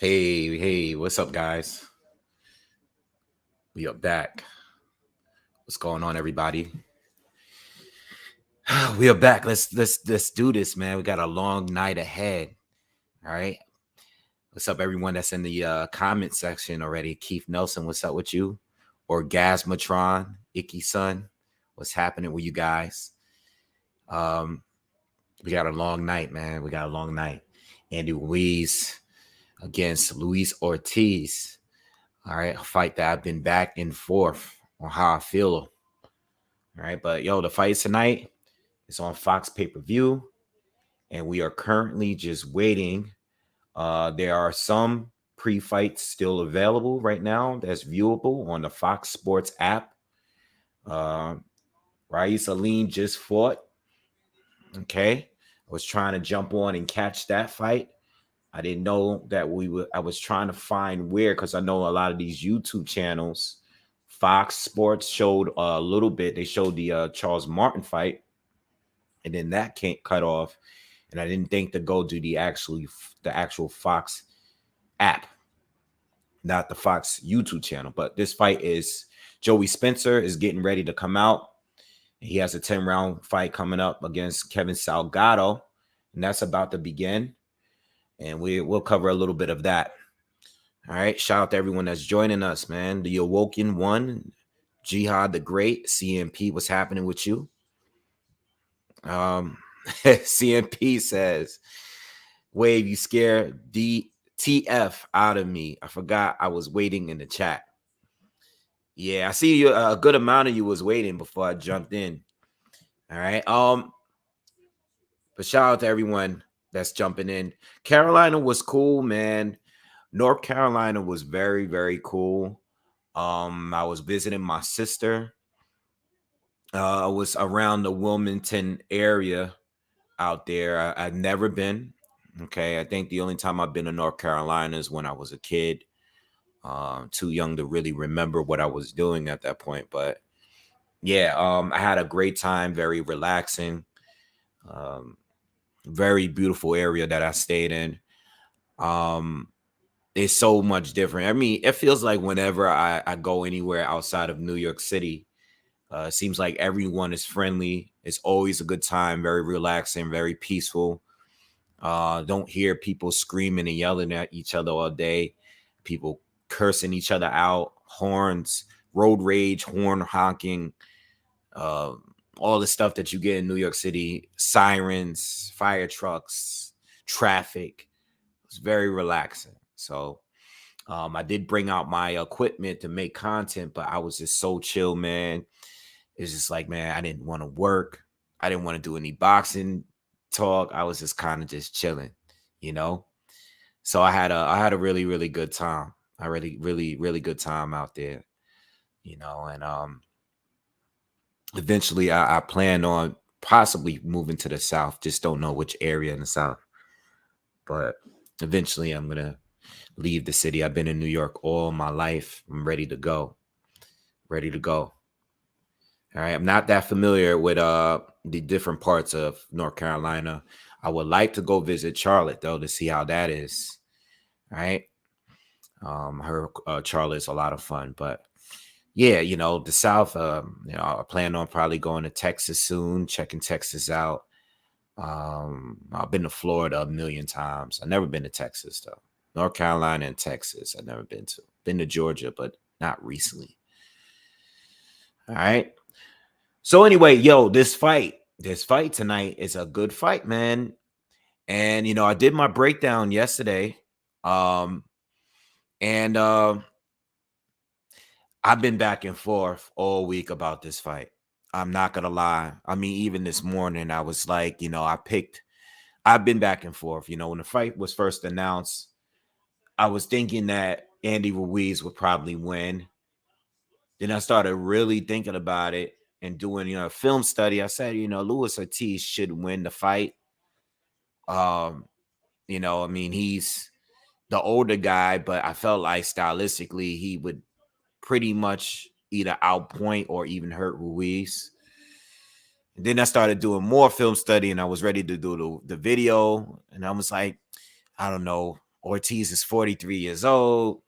Hey, what's up, guys? We are back. What's going on, everybody? We are back. Let's do this, man. We got a long night ahead. All right. What's up, everyone that's in the comment section already? Keith Nelson, what's up with you? Orgasmatron, Icky Sun, what's happening with you guys? We got a long night, man. We got a long night. Andy Ruiz against Luis Ortiz. All right, a fight that I've been back and forth on how I feel. All right, but yo, the fight tonight is on Fox pay-per-view, and we are currently just waiting. There are some pre-fights still available right now that's viewable on the Fox Sports app. Ruiz just fought. Okay, I was trying to jump on and catch that fight. I didn't know that I was trying to find where, because I know a lot of these YouTube channels. Fox Sports showed a little bit. They showed the Charles Martin fight, and then that can't cut off. And I didn't think to go to the actual Fox app, not the Fox YouTube channel. But this fight is Joey Spencer is getting ready to come out. He has a 10-round fight coming up against Kevin Salgado, and that's about to begin. And we'll cover a little bit of that. All right. Shout out to everyone that's joining us, man. The Awoken One, Jihad the Great, CMP, what's happening with you? CMP says, Wave, you scared DTF out of me. I forgot I was waiting in the chat. Yeah, I see you. A good amount of you was waiting before I jumped in. All right. But shout out to everyone that's jumping in. Carolina was cool, man. North Carolina was very, very cool. I was visiting my sister. I was around the Wilmington area out there. I've never been. Okay. I think the only time I've been to North Carolina is when I was a kid. Too young to really remember what I was doing at that point. But yeah, I had a great time, very relaxing. Very beautiful area that I stayed in. It's so much different. I mean, it feels like whenever I go anywhere outside of New York City, it seems like everyone is friendly. It's always a good time, very relaxing, very peaceful. Don't hear people screaming and yelling at each other all day. People cursing each other out, horns, road rage, horn honking, all the stuff that you get in New York City, sirens, fire trucks, traffic. It's very relaxing. So I did bring out my equipment to make content, but I was just so chill, man. It's just like, man, I didn't want to work. I didn't want to do any boxing talk. I was just kind of just chilling, you know. So I had a really, really good time. A really good time out there, you know. And eventually I plan on possibly moving to the South. Just don't know which area in the South. But eventually I'm gonna leave the city. I've been in New York all my life. I'm ready to go. Ready to go. All right. I'm not that familiar with the different parts of North Carolina. I would like to go visit Charlotte though to see how that is. All right. I heard Charlotte's a lot of fun, but yeah, you know, the South, you know, I plan on probably going to Texas soon, checking Texas out. I've been to Florida a million times. I've never been to Texas though. North Carolina and Texas, I've never been to. Been to Georgia, but not recently. All right. So anyway, yo, this fight tonight is a good fight, man. And you know, I did my breakdown yesterday. And I've been back and forth all week about this fight. I'm not gonna lie. I mean, even this morning, I was like, you know, I've been back and forth. You know, when the fight was first announced, I was thinking that Andy Ruiz would probably win. Then I started really thinking about it and doing, you know, a film study. I said, you know, Luis Ortiz should win the fight. Um, you know, I mean, he's the older guy, but I felt like stylistically he would pretty much either outpoint or even hurt Ruiz. And then I started doing more film study and I was ready to do the video. And I was like, I don't know. Ortiz is 43 years old.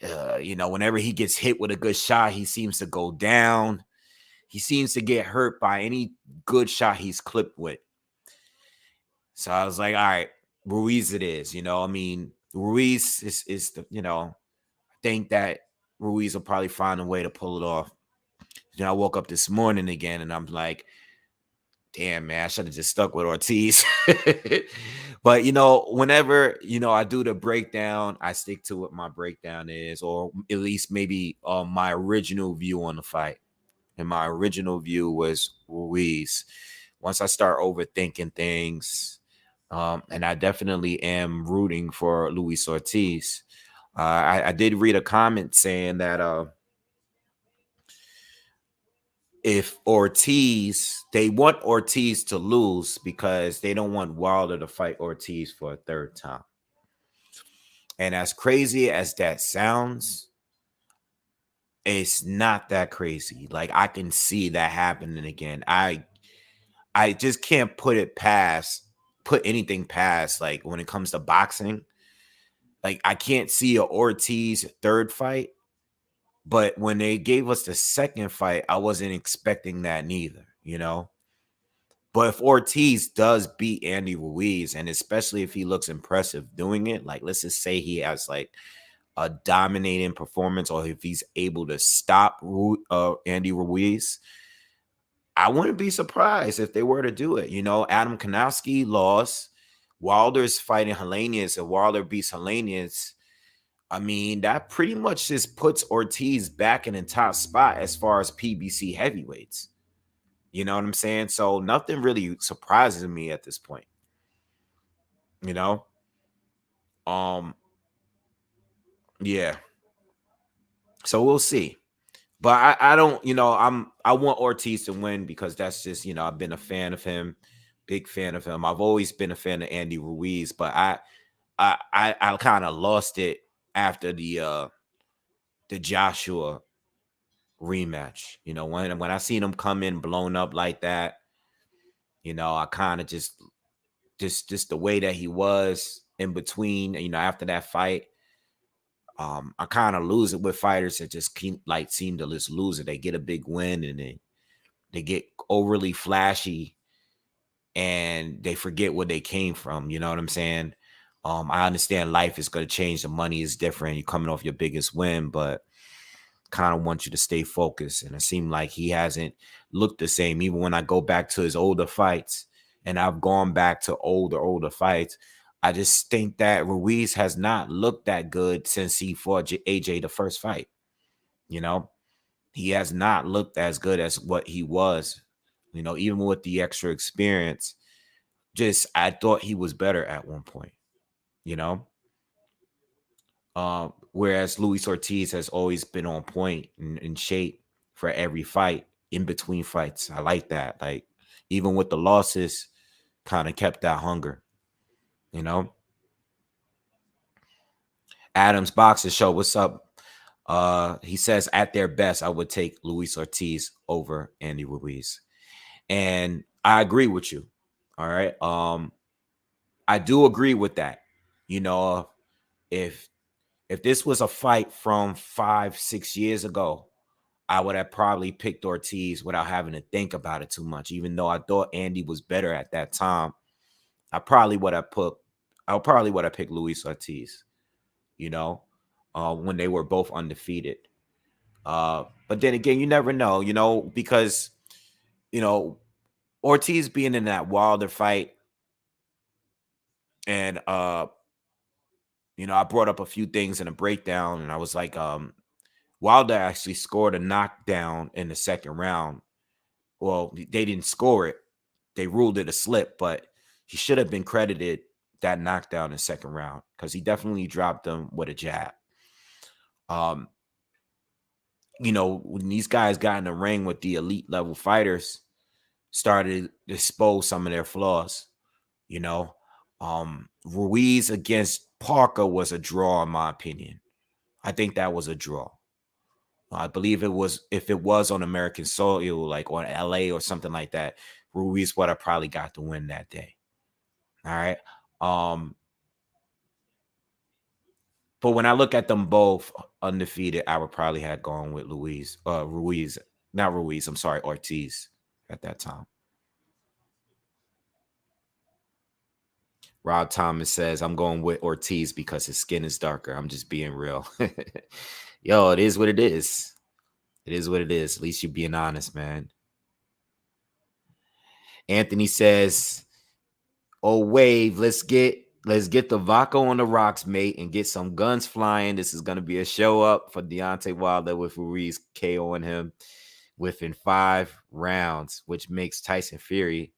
Whenever he gets hit with a good shot, he seems to go down. He seems to get hurt by any good shot he's clipped with. So I was like, all right, Ruiz it is. Ruiz is the, I think that Ruiz will probably find a way to pull it off. Then I woke up this morning again and I'm like, damn, man, I should have just stuck with Ortiz. But, whenever, I do the breakdown, I stick to what my breakdown is, or at least maybe my original view on the fight. And my original view was Ruiz. Once I start overthinking things, and I definitely am rooting for Luis Ortiz. I did read a comment saying that if they want Ortiz to lose because they don't want Wilder to fight Ortiz for a third time. And as crazy as that sounds, it's not that crazy. Like, I can see that happening again. I just can't put anything past, like, when it comes to boxing. Like, I can't see a Ortiz third fight. But when they gave us the second fight, I wasn't expecting that neither, But if Ortiz does beat Andy Ruiz, and especially if he looks impressive doing it, like, let's just say he has like a dominating performance, or if he's able to stop Andy Ruiz, I wouldn't be surprised if they were to do it. Adam Kanowski lost. Wilder's fighting Helenius, and Wilder beats Helenius. I mean, that pretty much just puts Ortiz back in the top spot as far as PBC heavyweights. You know what I'm saying? So nothing really surprises me at this point. Yeah. So we'll see. But I don't, I want Ortiz to win because that's just, I've been a fan of him, big fan of him. I've always been a fan of Andy Ruiz, but I kind of lost it after the Joshua rematch. When I seen him come in blown up like that, I kind of just the way that he was in between, after that fight. I kind of lose it with fighters that just seem to just lose it. They get a big win and then they get overly flashy and they forget where they came from. You know what I'm saying? I understand life is going to change. The money is different. You're coming off your biggest win, but kind of want you to stay focused. And it seemed like he hasn't looked the same. Even when I go back to his older fights, and I've gone back to older fights, I just think that Ruiz has not looked that good since he fought AJ the first fight. He has not looked as good as what he was, even with the extra experience. I thought he was better at one point, whereas Luis Ortiz has always been on point and in shape for every fight in between fights. I like that. Like, even with the losses, kind of kept that hunger, Adams Boxer Show, what's up? He says, at their best, I would take Luis Ortiz over Andy Ruiz. And I agree with you. All right. I do agree with that. If this was a fight from 5-6 years ago, I would have probably picked Ortiz without having to think about it too much. Even though I thought Andy was better at that time, I probably would have picked Luis Ortiz, when they were both undefeated. But then again, you never know, because, Ortiz being in that Wilder fight, and I brought up a few things in a breakdown, and I was like, Wilder actually scored a knockdown in the second round. Well, they didn't score it. They ruled it a slip, but he should have been credited that knockdown in the second round because he definitely dropped him with a jab. When these guys got in the ring with the elite level fighters, started to expose some of their flaws. Ruiz against Parker was a draw, in my opinion. I think that was a draw. I believe if it was on American soil, like on LA or something like that, Ruiz would have probably got the win that day. All right. But when I look at them both undefeated, I would probably have gone with Ruiz, not Ruiz. I'm sorry, Ortiz at that time. Rob Thomas says, I'm going with Ortiz because his skin is darker. I'm just being real. Yo, it is what it is. It is what it is. At least you're being honest, man. Anthony says, oh, Wave, let's get the vodka on the rocks, mate, and get some guns flying. This is going to be a show up for Deontay Wilder with Ruiz KOing him within 5 rounds, which makes Tyson Fury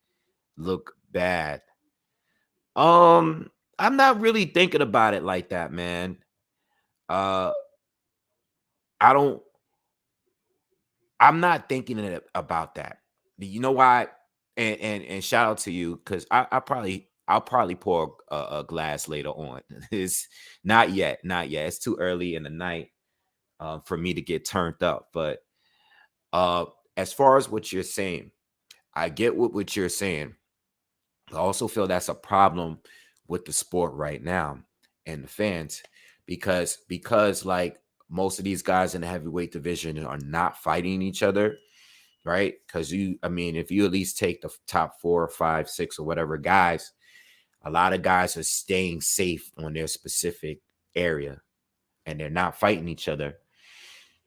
look bad. I'm not really thinking about it like that, man. I'm not thinking about that. You know why? And shout out to you, because I'll probably pour a glass later on. It's not yet. It's too early in the night for me to get turned up. But as far as what you're saying, I get what you're saying. I also feel that's a problem with the sport right now and the fans, because like most of these guys in the heavyweight division are not fighting each other, right? Because if you at least take the top 4 or 5, 6 or whatever guys, a lot of guys are staying safe on their specific area and they're not fighting each other.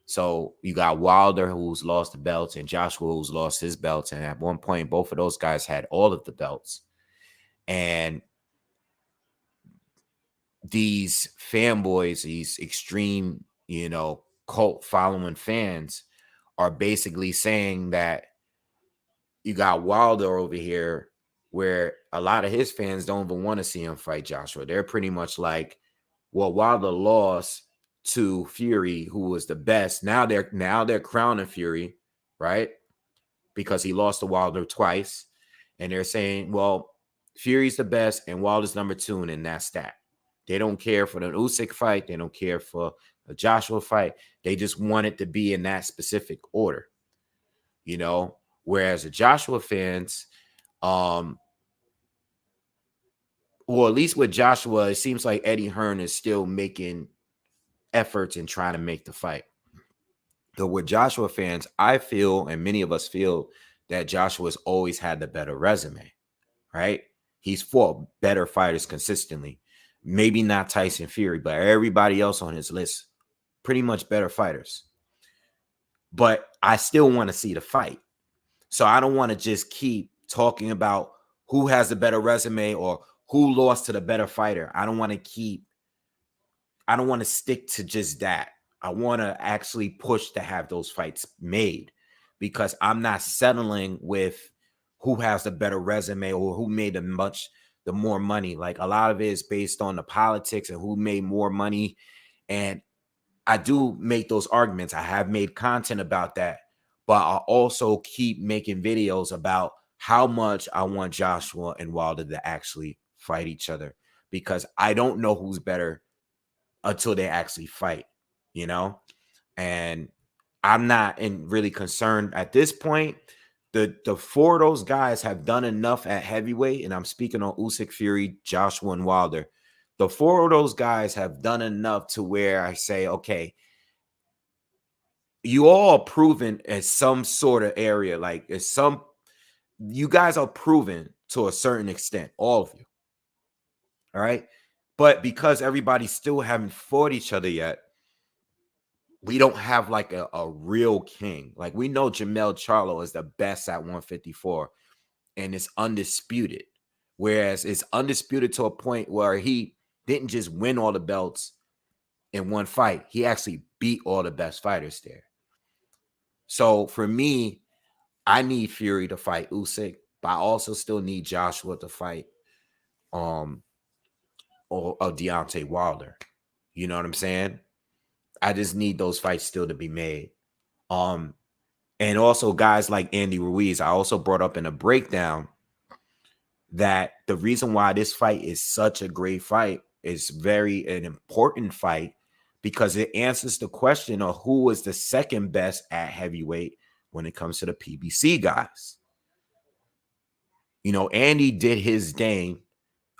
So you got Wilder, who's lost the belts, and Joshua, who's lost his belts. And at one point, both of those guys had all of the belts. And these fanboys, these extreme, cult following fans are basically saying that you got Wilder over here, where a lot of his fans don't even want to see him fight Joshua. They're pretty much like, well, Wilder lost to Fury, who was the best. Now they're crowning Fury, right? Because he lost to Wilder twice. And they're saying, well, Fury's the best and Wilder's number 2, and that's that. They don't care for the Usyk fight. They don't care for the Joshua fight. They just want it to be in that specific order, Whereas the Joshua fans, well, at least with Joshua, it seems like Eddie Hearn is still making efforts and trying to make the fight. Though with Joshua fans, I feel, and many of us feel, that Joshua's always had the better resume, right? He's fought better fighters consistently. Maybe not Tyson Fury, but everybody else on his list, pretty much better fighters. But I still want to see the fight. So I don't want to just keep talking about who has the better resume or who lost to the better fighter. I don't want to stick to just that. I want to actually push to have those fights made, because I'm not settling with who has the better resume or who made the more money. Like, a lot of it is based on the politics and who made more money. And I do make those arguments. I have made content about that, but I also keep making videos about how much I want Joshua and Wilder to actually fight each other, because I don't know who's better until they actually fight, and I'm not really concerned at this point. The 4 of those guys have done enough at heavyweight, and I'm speaking on Usyk, Fury, Joshua, and Wilder. The 4 of those guys have done enough to where I say, okay, you all are proven at some sort of area. Like, you guys are proven to a certain extent, all of you. All right. But because everybody still haven't fought each other yet, we don't have like a real king. Like, we know Jamel Charlo is the best at 154 and it's undisputed. Whereas it's undisputed to a point where he didn't just win all the belts in one fight. He actually beat all the best fighters there. So for me, I need Fury to fight Usyk, but I also still need Joshua to fight or Deontay Wilder. You know what I'm saying? I just need those fights still to be made. And also guys like Andy Ruiz, I also brought up in a breakdown that the reason why this fight is such a great fight, is an important fight, because it answers the question of who is the second best at heavyweight when it comes to the PBC guys. Andy did his thing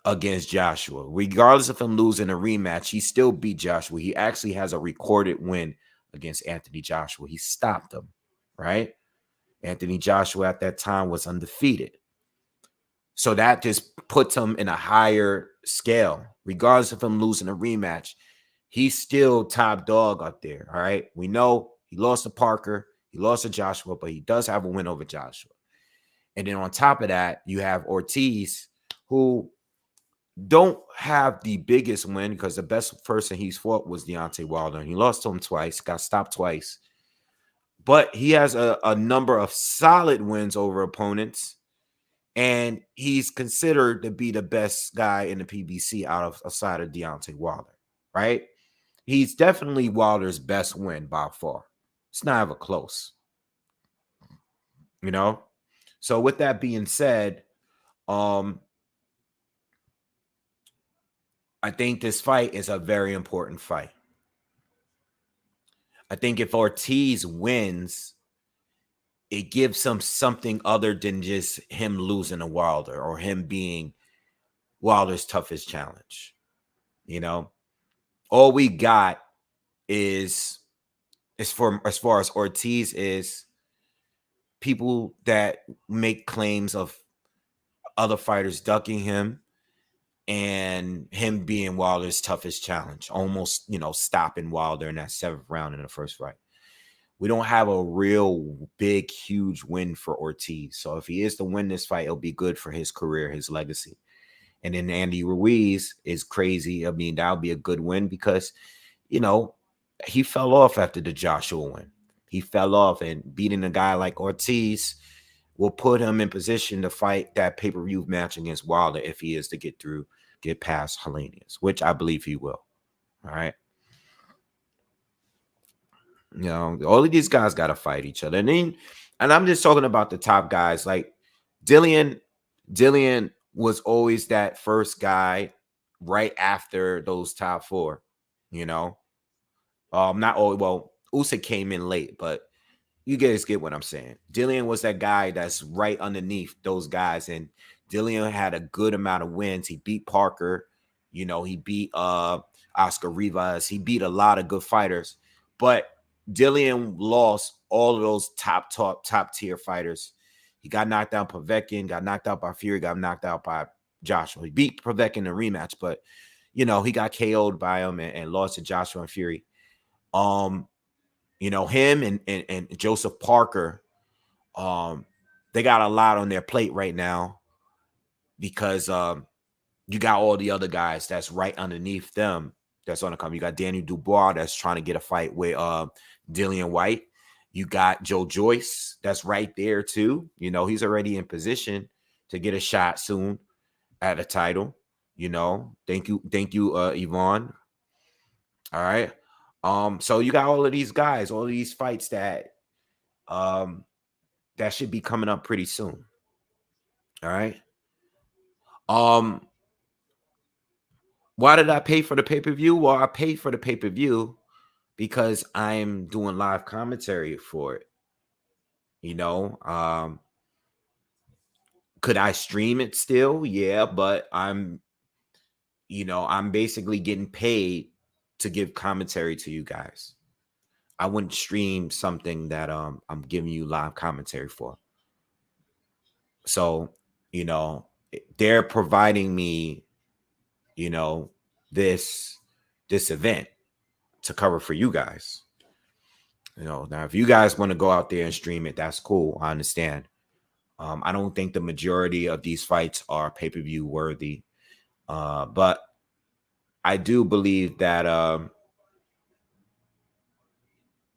against Joshua. Regardless of him losing a rematch, he still beat Joshua. He actually has a recorded win against Anthony Joshua. He stopped him, right? Anthony Joshua at that time was undefeated. So that just puts him in a higher scale. Regardless of him losing a rematch, he's still top dog up there, all right? We know he lost to Parker, he lost to Joshua, but he does have a win over Joshua. And then on top of that, you have Ortiz, who don't have the biggest win because the best person he's fought was Deontay Wilder. And he lost to him twice, got stopped twice. But he has a number of solid wins over opponents. And he's considered to be the best guy in the PBC outside of Deontay Wilder, right? He's definitely Wilder's best win by far. It's not ever close, you know? So with that being said, I think this fight is a very important fight. I think if Ortiz wins, it gives him something other than just him losing to Wilder or him being Wilder's toughest challenge. You know, all we got is as far as Ortiz is people that make claims of other fighters ducking him and him being Wilder's toughest challenge, almost, stopping Wilder in that 7th round in the first fight. We don't have a real big, huge win for Ortiz. So if he is to win this fight, it'll be good for his career, his legacy. And then Andy Ruiz is crazy. I mean, that'll be a good win because, he fell off after the Joshua win. He fell off, and beating a guy like Ortiz will put him in position to fight that pay-per-view match against Wilder if he is to get past Helenius, which I believe he will. All right. All of these guys got to fight each other. And I'm just talking about the top guys. Like Dillian was always that first guy right after those top 4, not always. Well, Usyk came in late, but you guys get what I'm saying. Dillian was that guy that's right underneath those guys, and Dillian had a good amount of wins. He beat Parker, he beat Oscar Rivas. He beat a lot of good fighters, but Dillian lost all of those top tier fighters. He got knocked out by Povetkin, got knocked out by Fury, got knocked out by Joshua. He beat Povetkin in a rematch, but he got KO'd by him and lost to Joshua and Fury. Him and Joseph Parker, they got a lot on their plate right now because you got all the other guys that's right underneath them that's on the come. You got Daniel Dubois that's trying to get a fight with Dillian White. You got Joe Joyce that's right there too. He's already in position to get a shot soon at a title. Thank you, Yvonne. All right. So you got all of these guys, all of these fights that that should be coming up pretty soon. All right. Why did I pay for the pay-per-view? Well, I paid for the pay-per-view because I'm doing live commentary for it. Could I stream it still? Yeah, but I'm basically getting paid to give commentary to you guys. I wouldn't stream something that I'm giving you live commentary for. So, they're providing me, this event to cover for you guys. Now if you guys want to go out there and stream it, that's cool. I understand. I don't think the majority of these fights are pay-per-view worthy. But I do believe that I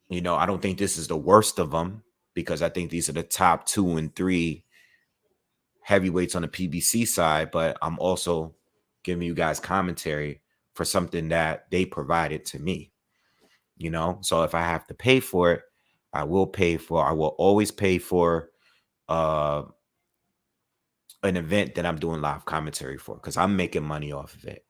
don't think this is the worst of them because I think these are the top 2 and 3 heavyweights on the PBC side, but I'm also giving you guys commentary for something that they provided to me, so if I have to pay for it, I will always pay for an event that I'm doing live commentary for because I'm making money off of it.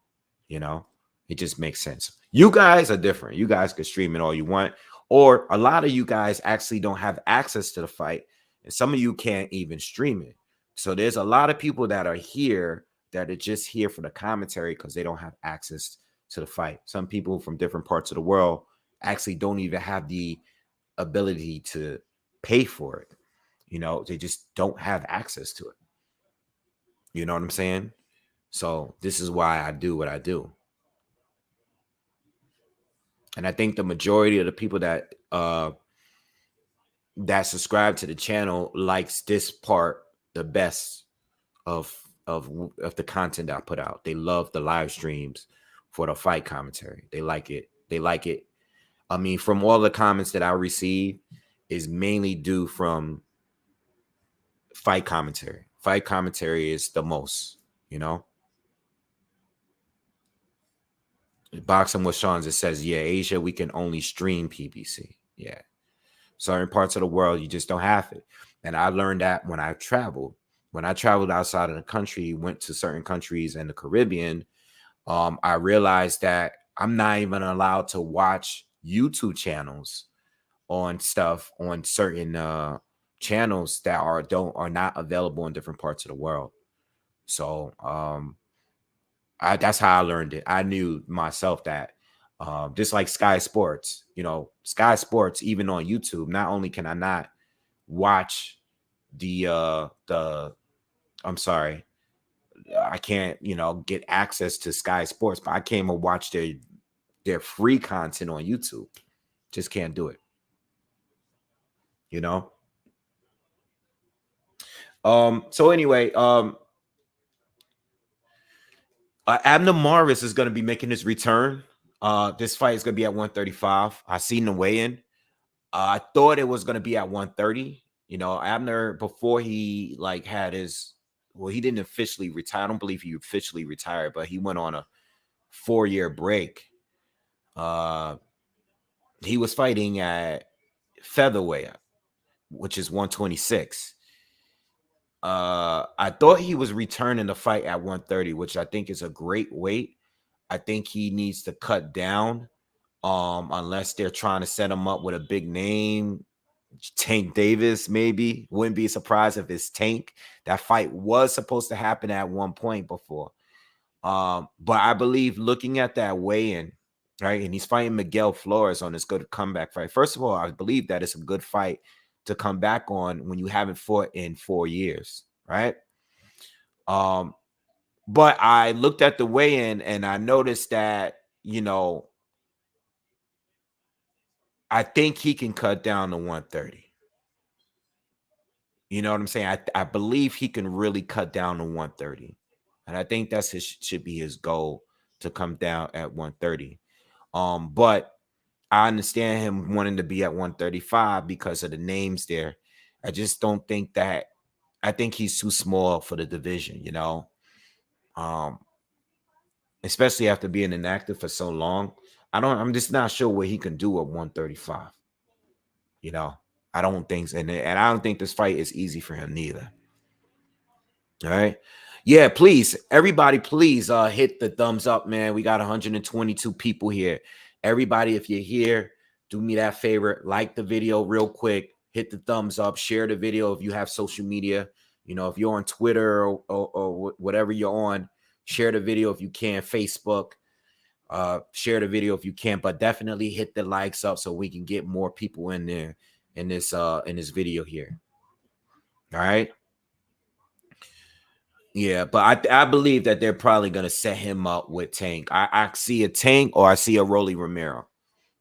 It just makes sense. You guys are different. You guys can stream it all you want, or a lot of you guys actually don't have access to the fight, and some of you can't even stream it. So there's a lot of people that are here that are just here for the commentary because they don't have access to the fight. Some people from different parts of the world actually don't even have the ability to pay for it. They just don't have access to it. You know what I'm saying? So this is why I do what I do. And I think the majority of the people that subscribe to the channel likes this part the best of the content I put out. They love the live streams for the fight commentary. They like it. They like it. I mean, from all the comments that I receive is mainly due from fight commentary. Fight commentary is the most, Boxing with Sean's, it says, yeah, Asia, we can only stream PBC. Yeah. Certain parts of the world, you just don't have it. And I learned that when I traveled. When I traveled outside of the country, went to certain countries in the Caribbean, I realized that I'm not even allowed to watch YouTube channels on certain channels that are not available in different parts of the world. So that's how I learned it. I knew myself that just like Sky Sports, Sky Sports, even on YouTube, not only can I not watch I can't, get access to Sky Sports, but I can't even watch their free content on YouTube. Just can't do it. So anyway, Abner Morris is going to be making his return. This fight is going to be at 135. I seen the weigh-in. I thought it was going to be at 130. Abner, before he had he didn't officially retire. I don't believe he officially retired, but he went on a 4-year break. He was fighting at featherweight, which is 126. I thought he was returning the fight at 130, which I think is a great weight. I think he needs to cut down, unless they're trying to set him up with a big name. Tank Davis, maybe. Wouldn't be surprised if it's Tank. That fight was supposed to happen at one point before. But I believe looking at that weigh-in, right, and he's fighting Miguel Flores on this good comeback fight. First of all, I believe that it's a good fight to come back on when you haven't fought in 4 years, right? But I looked at the weigh-in and I noticed that, I think he can cut down to 130. You know what I'm saying? I believe he can really cut down to 130. And I think that's should be his goal, to come down at 130. But I understand him wanting to be at 135 because of the names there. I just don't think that. I think he's too small for the division, especially after being inactive for so long. I'm just not sure what he can do at 135. I don't think, and I don't think this fight is easy for him neither. All right. Yeah, please, everybody, please hit the thumbs up, man. We got 122 people here. Everybody, if you're here, do me that favor, like the video real quick, hit the thumbs up, share the video if you have social media. If you're on Twitter or whatever you're on, share the video if you can. Facebook, share the video if you can, but definitely hit the likes up so we can get more people in there in this video here. All right. Yeah, but I believe that they're probably gonna set him up with Tank. I see a Tank or I see a Rolly Romero.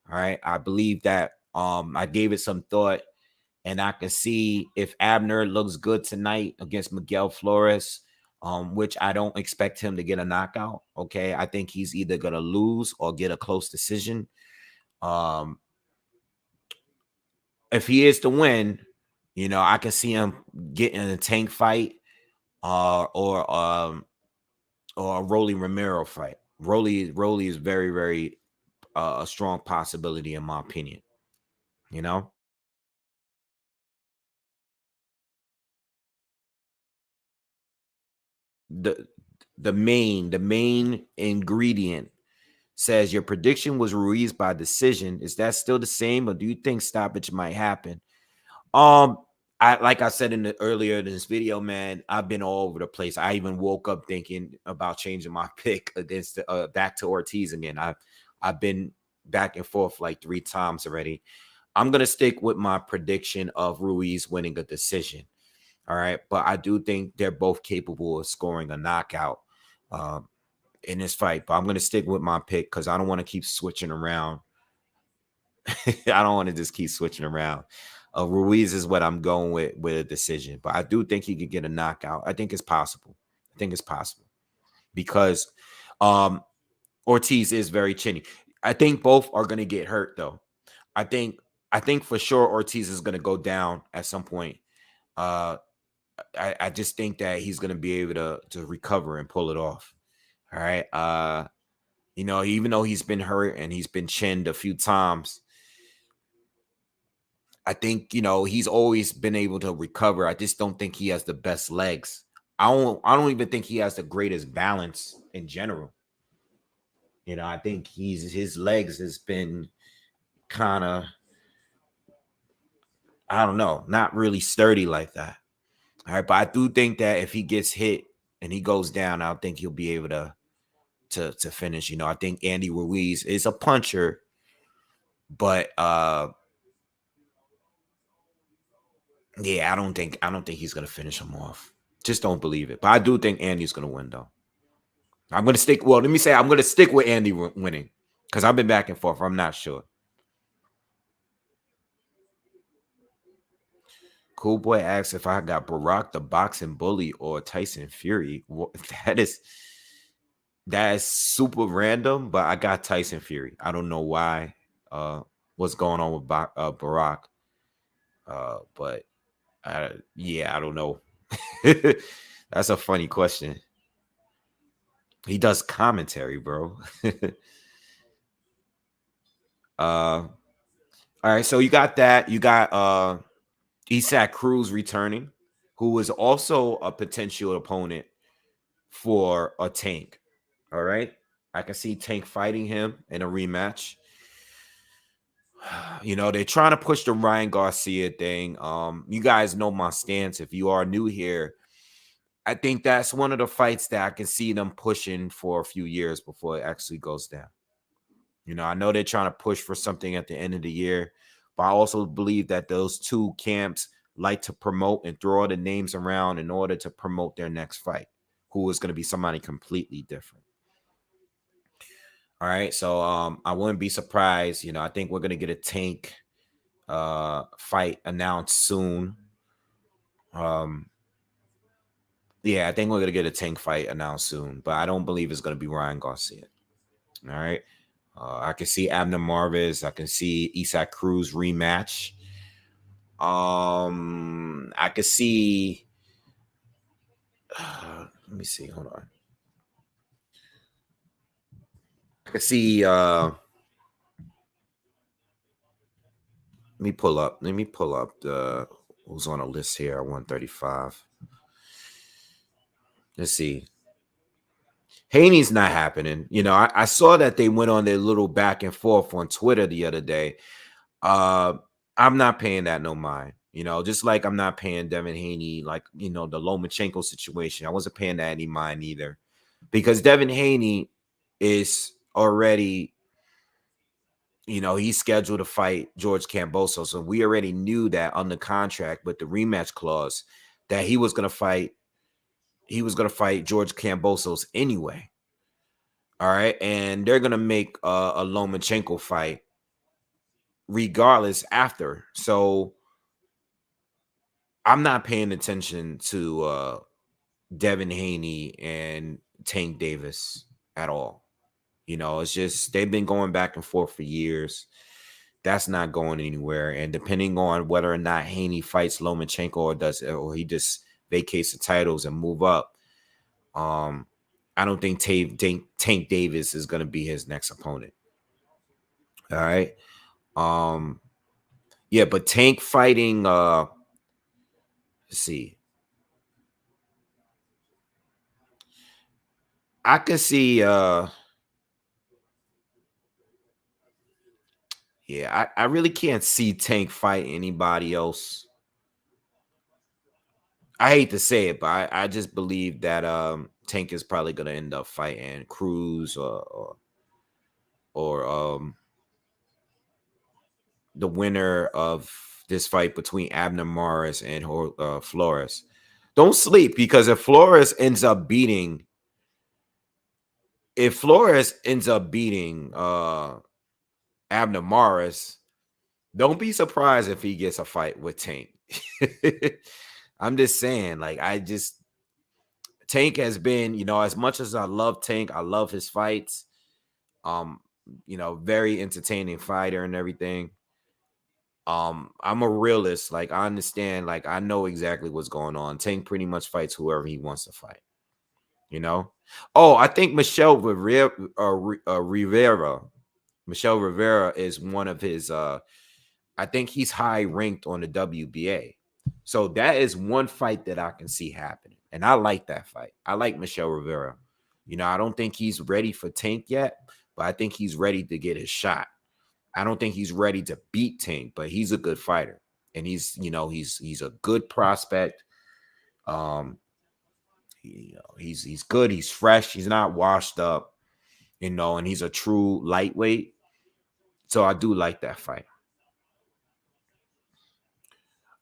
All right. I believe that I gave it some thought, and I can see if Abner looks good tonight against Miguel Flores, which I don't expect him to get a knockout. Okay. I think he's either gonna lose or get a close decision. If he is to win, I can see him getting a Tank fight, or a Rolly Romero fight. Rolly is very, very a strong possibility in my opinion. The main ingredient says your prediction was Ruiz by decision. Is that still the same, or do you think stoppage might happen? I I like I said in the earlier in this video, man, I've been all over the place. I even woke up thinking about changing my pick against back to Ortiz again. I've been back and forth like 3 times already. I'm gonna stick with my prediction of Ruiz winning a decision. All right, but I do think they're both capable of scoring a knockout um, in this fight. But I'm gonna stick with my pick because I don't want to keep switching around. I don't want to just keep switching around. Ruiz is what I'm going with a decision, but I do think he could get a knockout. I think it's possible. I think it's possible because um, Ortiz is very chinny. I think both are going to get hurt though. I think I think for sure Ortiz is going to go down at some point. Uh, I just think that he's going to be able to recover and pull it off. All right. Even though he's been hurt and he's been chinned a few times, I think, he's always been able to recover. I just don't think he has the best legs. I don't even think he has the greatest balance in general. I think his legs has been kind of, I don't know, not really sturdy like that. All right, but I do think that if he gets hit and he goes down, I think he'll be able to finish. I think Andy Ruiz is a puncher, but yeah, I don't think he's gonna finish him off. Just don't believe it. But I do think Andy's gonna win though. I'm gonna stick. Well, let me say I'm gonna stick with Andy winning because I've been back and forth. I'm not sure. Cool Boy asks if I got Barack the boxing bully or Tyson Fury. That is super random, but I got Tyson Fury. I don't know why. What's going on with Barack? But yeah, I don't know. That's a funny question. He does commentary, bro. All right, so you got that. You got Isaac Cruz returning, who is also a potential opponent for a Tank. All right. I can see Tank fighting him in a rematch. They're trying to push the Ryan Garcia thing. You guys know my stance. If you are new here, I think that's one of the fights that I can see them pushing for a few years before it actually goes down. I know they're trying to push for something at the end of the year, but I also believe that those two camps like to promote and throw the names around in order to promote their next fight, who is going to be somebody completely different. All right. So I wouldn't be surprised. I think we're gonna get a Tank fight announced soon. Yeah, I think we're gonna get a Tank fight announced soon, but I don't believe it's gonna be Ryan Garcia. All right. I can see Abner Marvis. I can see Isaac Cruz rematch. I could see. Let me see. Hold on. I could see. Let me pull up. Let me pull up the who's on a list here at 135. Let's see. Haney's not happening. I saw that they went on their little back and forth on Twitter the other day. Uh, I'm not paying that no mind. Just like I'm not paying Devin Haney, like the Lomachenko situation. I wasn't paying that any mind either, because Devin Haney is already, he's scheduled to fight George Kambosos, so we already knew that on the contract with the rematch clause that he was going to fight. He was going to fight George Kambosos anyway. All right. And they're going to make a Lomachenko fight regardless after. So I'm not paying attention to Devin Haney and Tank Davis at all. It's just they've been going back and forth for years. That's not going anywhere. And depending on whether or not Haney fights Lomachenko or he just vacates the titles and move up, I don't think Tank Davis is going to be his next opponent. All right. Yeah, but Tank fighting let's see. I can see yeah, I really can't see Tank fight anybody else. I hate to say it, but I just believe that Tank is probably gonna end up fighting Cruz or the winner of this fight between Abner Morris and Flores. Don't sleep, because if Flores ends up beating Abner Morris, don't be surprised if he gets a fight with Tank. I'm just saying, like, Tank has been, as much as I love Tank, I love his fights. Um, very entertaining fighter and everything. I'm a realist. Like, I understand, like, I know exactly what's going on. Tank pretty much fights whoever he wants to fight, you know? Oh, I think Rivera. Michelle Rivera is one of his I think he's high ranked on the WBA. So that is one fight that I can see happening. And I like that fight. I like Michelle Rivera. I don't think he's ready for Tank yet, but I think he's ready to get his shot. I don't think he's ready to beat Tank, but he's a good fighter. And he's a good prospect. Um, he's good, he's fresh, he's not washed up, and he's a true lightweight. So I do like that fight.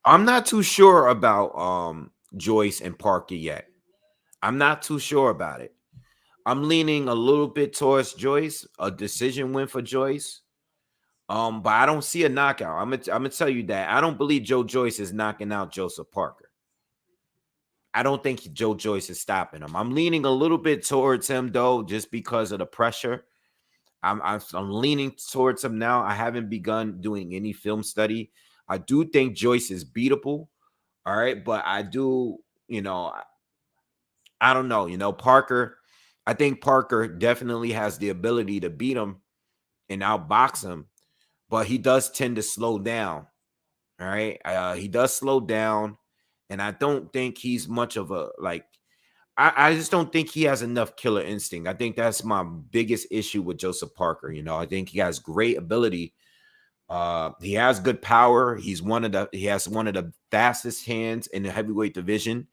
I'm not too sure about Joyce and Parker yet. I'm not too sure about it. I'm leaning a little bit towards Joyce, a decision win for Joyce. But I don't see a knockout. I'm gonna tell you that I don't believe Joe Joyce is knocking out Joseph Parker. I don't think Joe Joyce is stopping him. I'm leaning a little bit towards him though, just because of the pressure. I'm leaning towards him now. I haven't begun doing any film study. I do think Joyce is beatable. All right, but I do, I don't know. Parker, I think Parker definitely has the ability to beat him and outbox him, but he does tend to slow down. All right. He does slow down, and I don't think he's much of a like. I just don't think he has enough killer instinct. I think that's my biggest issue with Joseph Parker. I think he has great ability. He has good power. He has one of the fastest hands in the heavyweight division.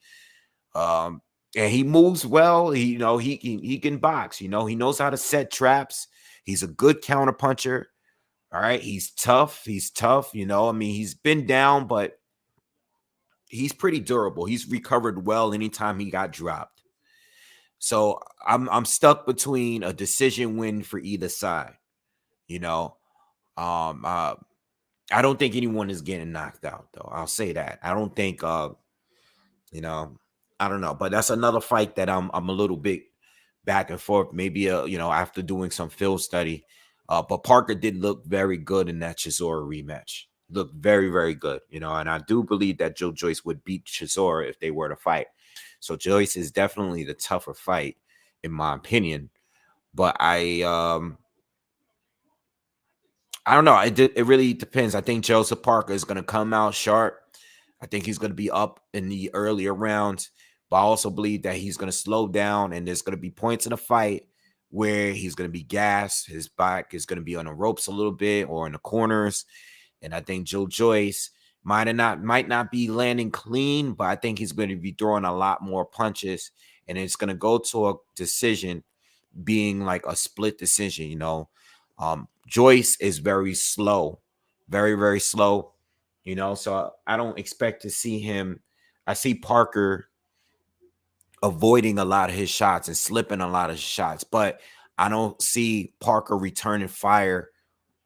And he moves well. He can box. He knows how to set traps. He's a good counter puncher. All right, he's tough. He's tough. I mean, he's been down, but he's pretty durable. He's recovered well anytime he got dropped. So I'm stuck between a decision win for either side. You know, I don't think anyone is getting knocked out though. I'll say that. I don't think you know, I don't know, but that's another fight that I'm a little bit back and forth. Maybe after doing some film study, but Parker did look very good in that Chisora rematch. Looked very very good, and I do believe that Joe Joyce would beat Chisora if they were to fight. So Joyce is definitely the tougher fight in my opinion, but I don't know. It really depends. I think Joseph Parker is going to come out sharp. I think he's going to be up in the earlier rounds, but I also believe that he's going to slow down, and there's going to be points in the fight where he's going to be gassed. His back is going to be on the ropes a little bit or in the corners, and I think Joe Joyce might not be landing clean, but I think he's going to be throwing a lot more punches, and it's going to go to a decision, being like a split decision. Joyce is very slow, very, very slow, so I don't expect to see him. I see Parker avoiding a lot of his shots and slipping a lot of his shots, but I don't see Parker returning fire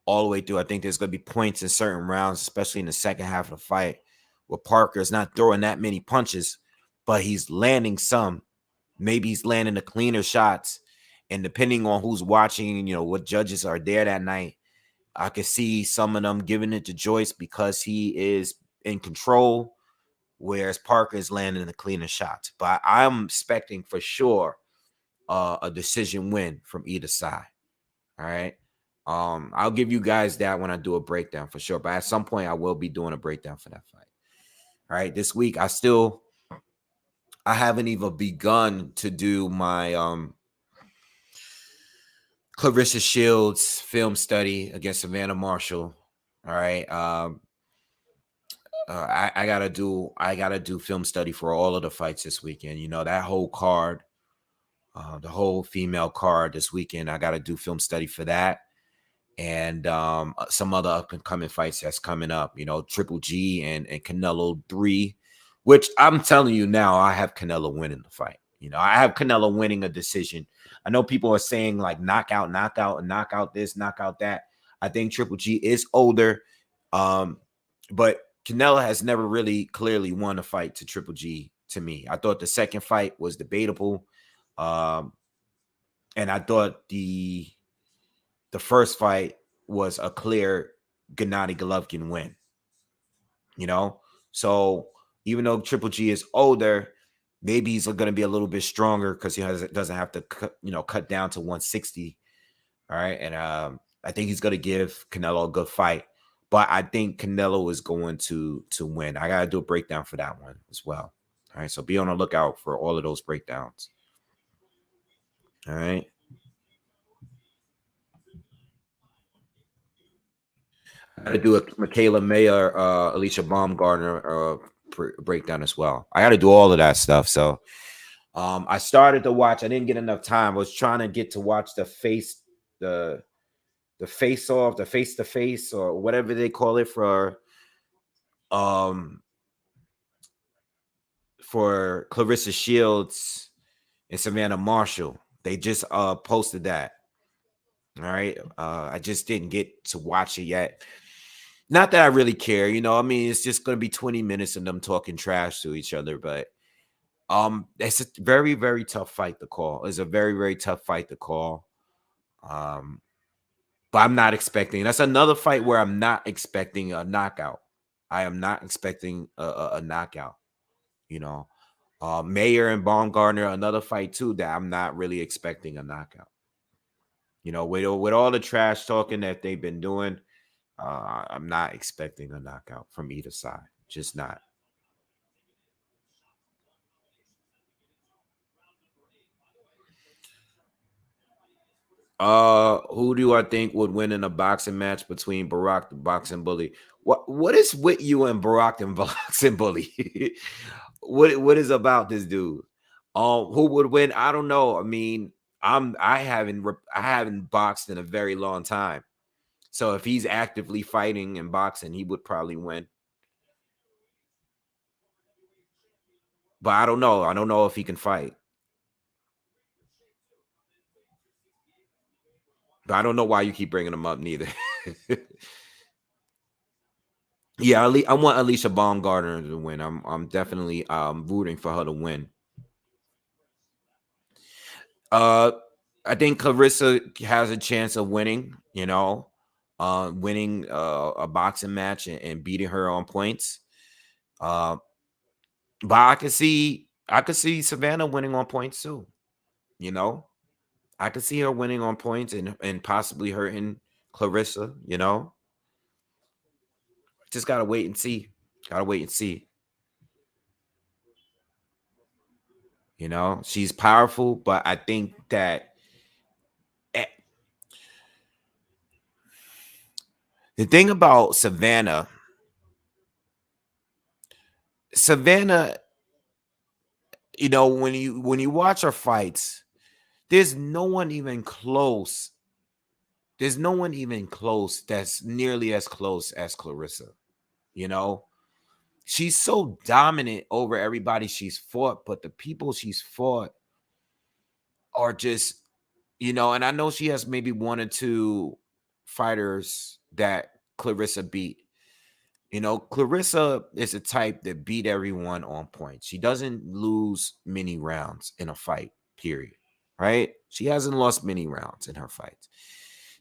all the way through. I think there's going to be points in certain rounds, especially in the second half of the fight, where Parker is not throwing that many punches, but he's landing some. Maybe he's landing the cleaner shots. And depending on who's watching, what judges are there that night, I could see some of them giving it to Joyce because he is in control, whereas Parker is landing the cleaner shots. But I'm expecting for sure a decision win from either side. All right. I'll give you guys that when I do a breakdown for sure. But at some point, I will be doing a breakdown for that fight. All right. This week, I haven't even begun to do my Clarissa Shields film study against Savannah Marshall. All right. I gotta do film study for all of the fights this weekend. That whole card, the whole female card this weekend. I gotta do film study for that, and some other up and coming fights that's coming up. Triple G and Canelo 3, which I'm telling you now, I have Canelo winning the fight. I have Canelo winning a decision. I know people are saying like knockout, knockout, and knockout this, knockout that. I think Triple G is older, but Canelo has never really clearly won a fight to Triple G to me. I thought the second fight was debatable, um, and I thought the first fight was a clear Gennady Golovkin win, you know? So even though Triple G is older, maybe he's going to be a little bit stronger because doesn't have to cut down to 160. All right. And I think he's going to give Canelo a good fight. But I think Canelo is going to win. I got to do a breakdown for that one as well. All right. So be on the lookout for all of those breakdowns. All right. I got to do a Michaela Mayer, Alicia Baumgartner breakdown as well. I got to do all of that stuff. So I started to watch. I didn't get enough time. I was trying to get to watch the face off, the face to face, or whatever they call it um for Clarissa Shields and Savannah Marshall. They just posted that. All right. I just didn't get to watch it yet. Not that I really care, I mean, it's just gonna be 20 minutes of them talking trash to each other, but it's a very, very tough fight to call. It's a very, very tough fight to call. But I'm not expecting. That's another fight where I'm not expecting a knockout. I am not expecting a knockout. You know, Mayer and Baumgartner, another fight too that I'm not really expecting a knockout. With all the trash talking that they've been doing, I'm not expecting a knockout from either side. Just not. Who do I think would win in a boxing match between Barack the boxing bully? What is with you and Barack the boxing bully? What is about this dude? Who would win? I don't know. I mean, I haven't boxed in a very long time. So if he's actively fighting and boxing, he would probably win. But I don't know. I don't know if he can fight. But I don't know why you keep bringing him up neither. Yeah, I want Alicia Baumgartner to win. I'm definitely rooting for her to win. Uh, I think Clarissa has a chance of winning. Winning a boxing match and beating her on points. Uh, but I could see Savannah winning on points too. You know, I could see her winning on points and possibly hurting Clarissa. Just gotta wait and see. Gotta wait and see. She's powerful, but I think that eh, the thing about Savannah, when you watch her fights, there's no one even close. There's no one even close that's nearly as close as Clarissa. You know, she's so dominant over everybody she's fought, but the people she's fought are just, and I know she has maybe one or two fighters that Clarissa beat. Clarissa is a type that beat everyone on point. She doesn't lose many rounds in a fight, period. Right? She hasn't lost many rounds in her fights.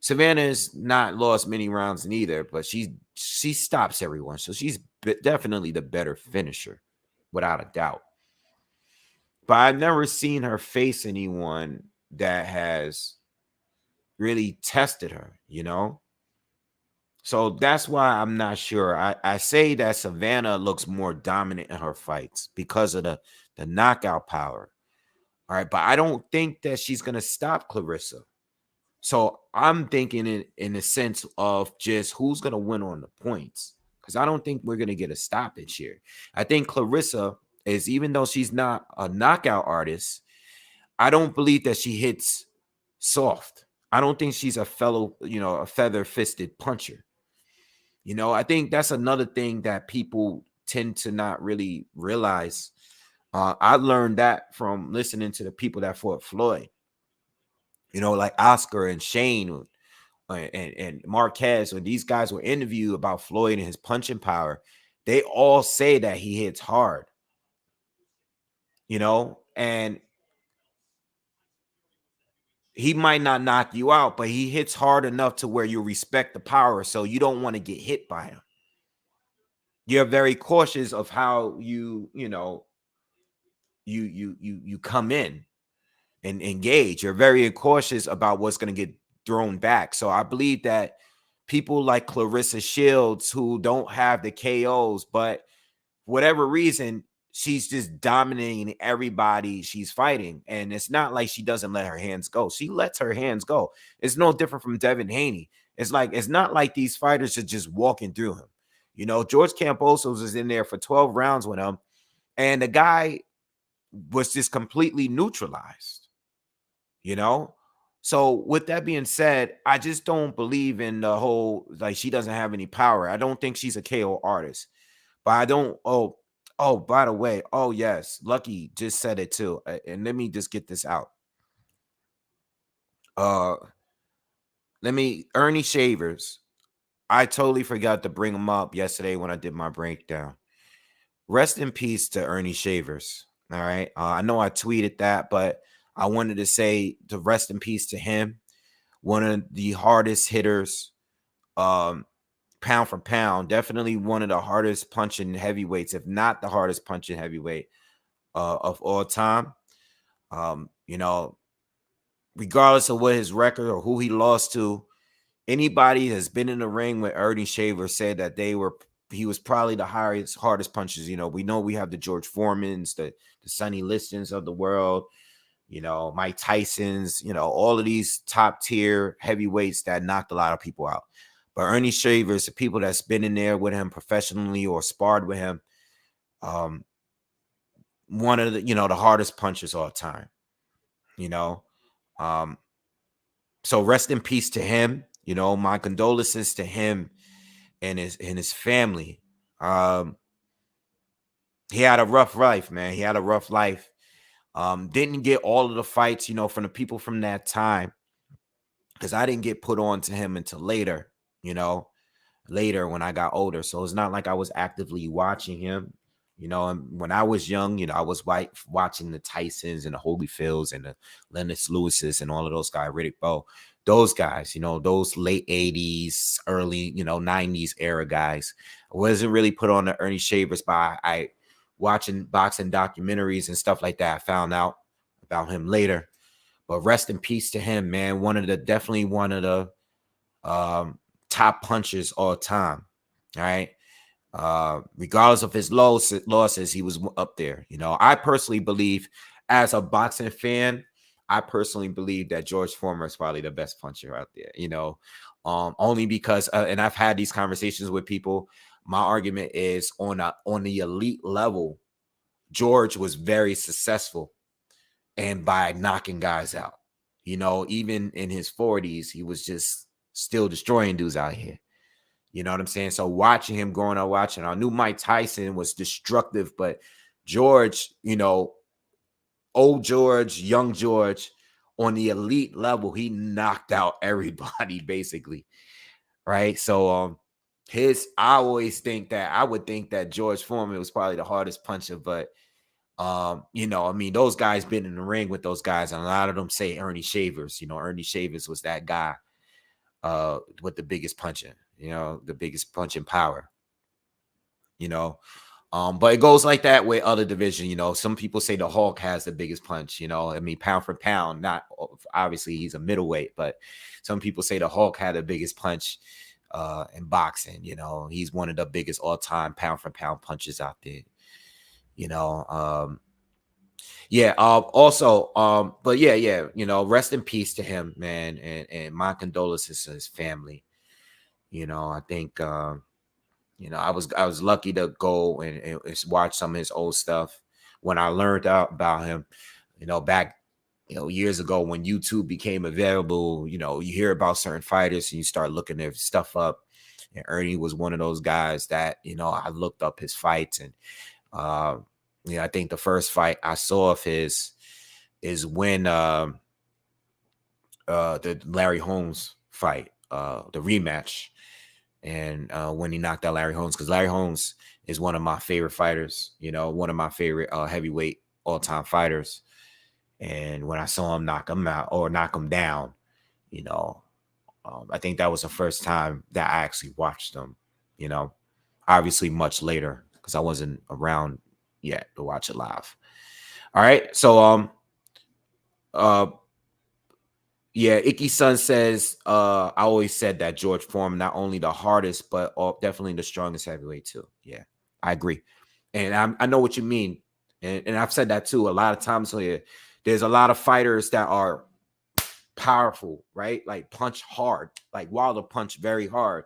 Savannah's not lost many rounds neither, but she stops everyone. So she's definitely the better finisher, without a doubt. But I've never seen her face anyone that has really tested her. So that's why I'm not sure. I say that Savannah looks more dominant in her fights because of the knockout power. All right. But I don't think that she's going to stop Clarissa. So I'm thinking in the sense of just who's going to win on the points. because I don't think we're gonna get a stoppage here. I think Clarissa is, even though she's not a knockout artist, I don't believe that she hits soft. I don't think she's a a feather-fisted puncher. I think that's another thing that people tend to not really realize. I learned that from listening to the people that fought Floyd. Like Oscar and Shane and Marquez, when these guys were interviewed about Floyd and his punching power, they all say that he hits hard. And he might not knock you out, but he hits hard enough to where you respect the power, so you don't want to get hit by him. You're very cautious of how you come in and engage. You're very cautious about what's going to get thrown back. So I believe that people like Clarissa Shields, who don't have the KOs, but whatever reason, she's just dominating everybody she's fighting. And it's not like she doesn't let her hands go. She lets her hands go. It's no different from Devin Haney. It's not like these fighters are just walking through him. George Kambosos was in there for 12 rounds with him, and the guy was just completely neutralized. So with that being said, I just don't believe in the whole, like, she doesn't have any power. I don't think she's a KO artist. But I don't. Oh, by the way, oh yes, Lucky just said it too. And let me just get this out. Ernie Shavers. I totally forgot to bring him up yesterday when I did my breakdown. Rest in peace to Ernie Shavers. All right. I know I tweeted that, but I wanted to say to rest in peace to him. One of the hardest hitters, pound for pound, definitely one of the hardest punching heavyweights, if not the hardest punching heavyweight of all time. Regardless of what his record or who he lost to, anybody that's been in the ring with Ernie Shavers said that he was probably the hardest punches. We know we have the George Foremans, the Sonny Listons of the world, Mike Tyson's, all of these top tier heavyweights that knocked a lot of people out. But Ernie Shavers, the people that's been in there with him professionally or sparred with him, one of the hardest punchers all time. So rest in peace to him. My condolences to him and his family. He had a rough life, man. He had a rough life. Didn't get all of the fights, from the people from that time, because I didn't get put on to him until later, later when I got older. So it's not like I was actively watching him. And when I was young, I was watching the Tysons and the Holyfields and the Lennox Lewises and all of those guys, Riddick Bowe, those guys, those late 80s, early, 90s era guys. I wasn't really put on the Ernie Shavers, but I watching boxing documentaries and stuff like that, I found out about him later. But rest in peace to him, man. Definitely one of the top punchers all time. All right. Regardless of his losses, he was up there. I personally believe, as a boxing fan, I personally believe that George Foreman is probably the best puncher out there. Only because, and I've had these conversations with people. My argument is on the elite level, George was very successful, and by knocking guys out. Even in his 40s, he was just still destroying dudes out here. You know what I'm saying? So watching him growing up, I knew Mike Tyson was destructive, but George, old George, young George, on the elite level, he knocked out everybody basically, right? So I would think that George Foreman was probably the hardest puncher, but those guys been in the ring with those guys, and a lot of them say Ernie Shavers. Ernie Shavers was that guy with the biggest punching. The biggest punching power, but it goes like that with other division. Some people say the Hulk has the biggest punch, pound for pound, not obviously he's a middleweight, but some people say the Hulk had the biggest punch in boxing. He's one of the biggest all-time pound for pound punches out there, but rest in peace to him, man, and my condolences to his family. I think, I was lucky to go and watch some of his old stuff when I learned out about him, back, years ago when YouTube became available. You hear about certain fighters and you start looking their stuff up. And Ernie was one of those guys that, I looked up his fights. And, I think the first fight I saw of his is when the Larry Holmes fight, the rematch. And when he knocked out Larry Holmes, because Larry Holmes is one of my favorite fighters, one of my favorite heavyweight all-time fighters. And when I saw him knock him out or knock him down, I think that was the first time that I actually watched him, obviously much later because I wasn't around yet to watch it live. All right. So, yeah, Icky Sun says, I always said that George Foreman, not only the hardest, but definitely the strongest heavyweight too. Yeah, I agree. And I know what you mean. And I've said that too. A lot of times here, there's a lot of fighters that are powerful, right? Like punch hard, like Wilder punch very hard.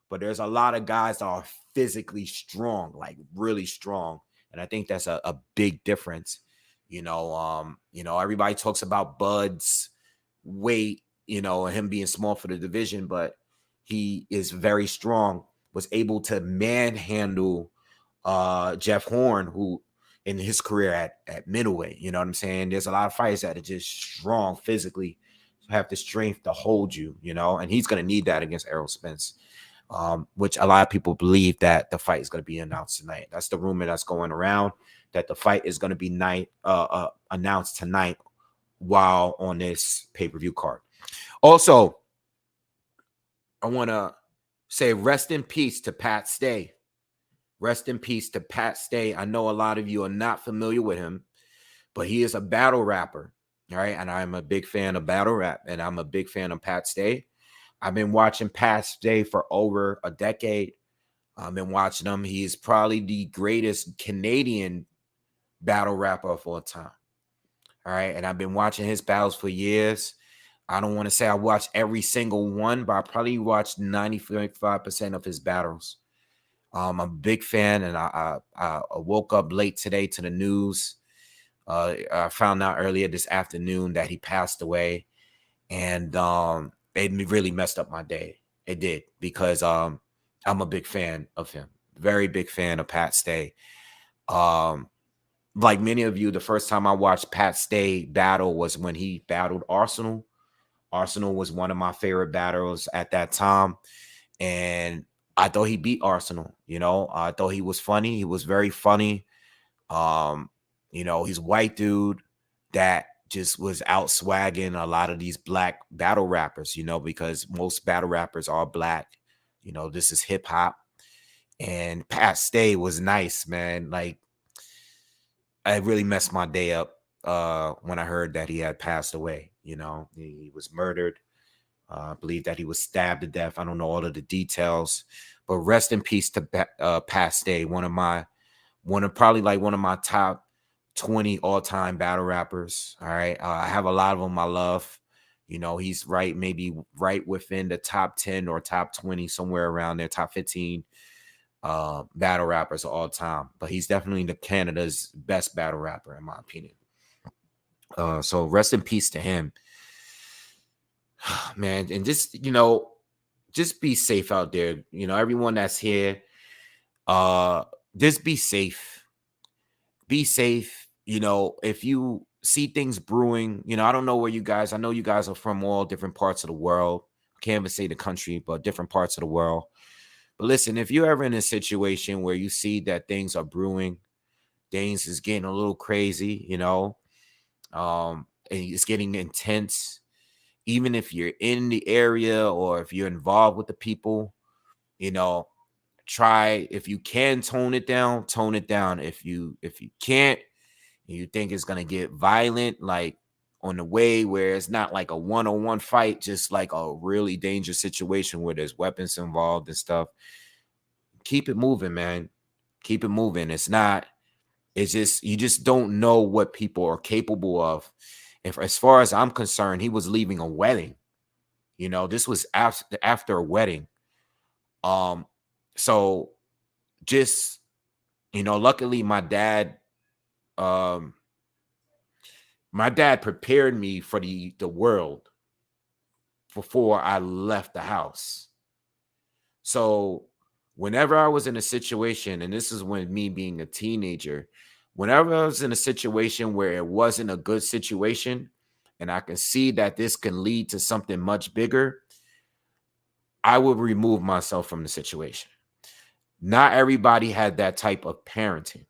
But there's a lot of guys that are physically strong, like really strong. And I think that's a big difference. Everybody talks about Bud's weight, and him being small for the division, but he is very strong, was able to manhandle Jeff Horn, who in his career at middleweight, you know what I'm saying? There's a lot of fighters that are just strong physically, have the strength to hold you, and he's going to need that against Errol Spence, which a lot of people believe that the fight is going to be announced tonight. That's the rumor that's going around, that the fight is going to be announced tonight while on this pay-per-view card. Also, I want to say rest in peace to Pat Stay. Rest in peace to Pat Stay. I know a lot of you are not familiar with him, but he is a battle rapper, all right? And I'm a big fan of battle rap, and I'm a big fan of Pat Stay. I've been watching Pat Stay for over a decade. I've been watching him. He's probably the greatest Canadian battle rapper of all time. All right. And I've been watching his battles for years. I don't want to say I watched every single one, but I probably watched 95% of his battles. I'm a big fan, and I woke up late today to the news. I found out earlier this afternoon that he passed away, and it really messed up my day. It did, because I'm a big fan of him. Very big fan of Pat Stay. Like many of you, the first time I watched Pat Stay battle was when he battled Arsenal. Arsenal was one of my favorite battles at that time. And I thought he beat Arsenal. I thought he was funny. He was very funny. He's a white dude that just was out swagging a lot of these black battle rappers, because most battle rappers are black. This is hip hop. And Pat Stay was nice, man. Like, it really messed my day up when I heard that he had passed away. He was murdered. I believe that he was stabbed to death. I don't know all of the details, but rest in peace to Pat Stay, one of my top 20 all-time battle rappers. All right, I have a lot of them I love. He's maybe right within the top 10 or top 20, somewhere around there, top 15. Battle rappers of all time, but he's definitely Canada's best battle rapper, in my opinion. So rest in peace to him, man. And just be safe out there. Everyone that's here, just be safe. Be safe. If you see things brewing, I don't know where you guys. I know you guys are from all different parts of the world. I can't even say the country, but different parts of the world. But listen, if you're ever in a situation where you see that things are brewing, things is getting a little crazy, and it's getting intense, even if you're in the area or if you're involved with the people, try, if you can, tone it down. If you can't, and you think it's going to get violent, like on the way where it's not like a one-on-one fight, just like a really dangerous situation where there's weapons involved and stuff, keep it moving, man. Keep it moving. It's just, you just don't know what people are capable of. If, as far as I'm concerned, he was leaving a wedding. This was after a wedding. So just, luckily um, my dad prepared me for the world before I left the house. So whenever I was in a situation, and this is when me being a teenager, whenever I was in a situation where it wasn't a good situation, and I can see that this can lead to something much bigger, I would remove myself from the situation. Not everybody had that type of parenting.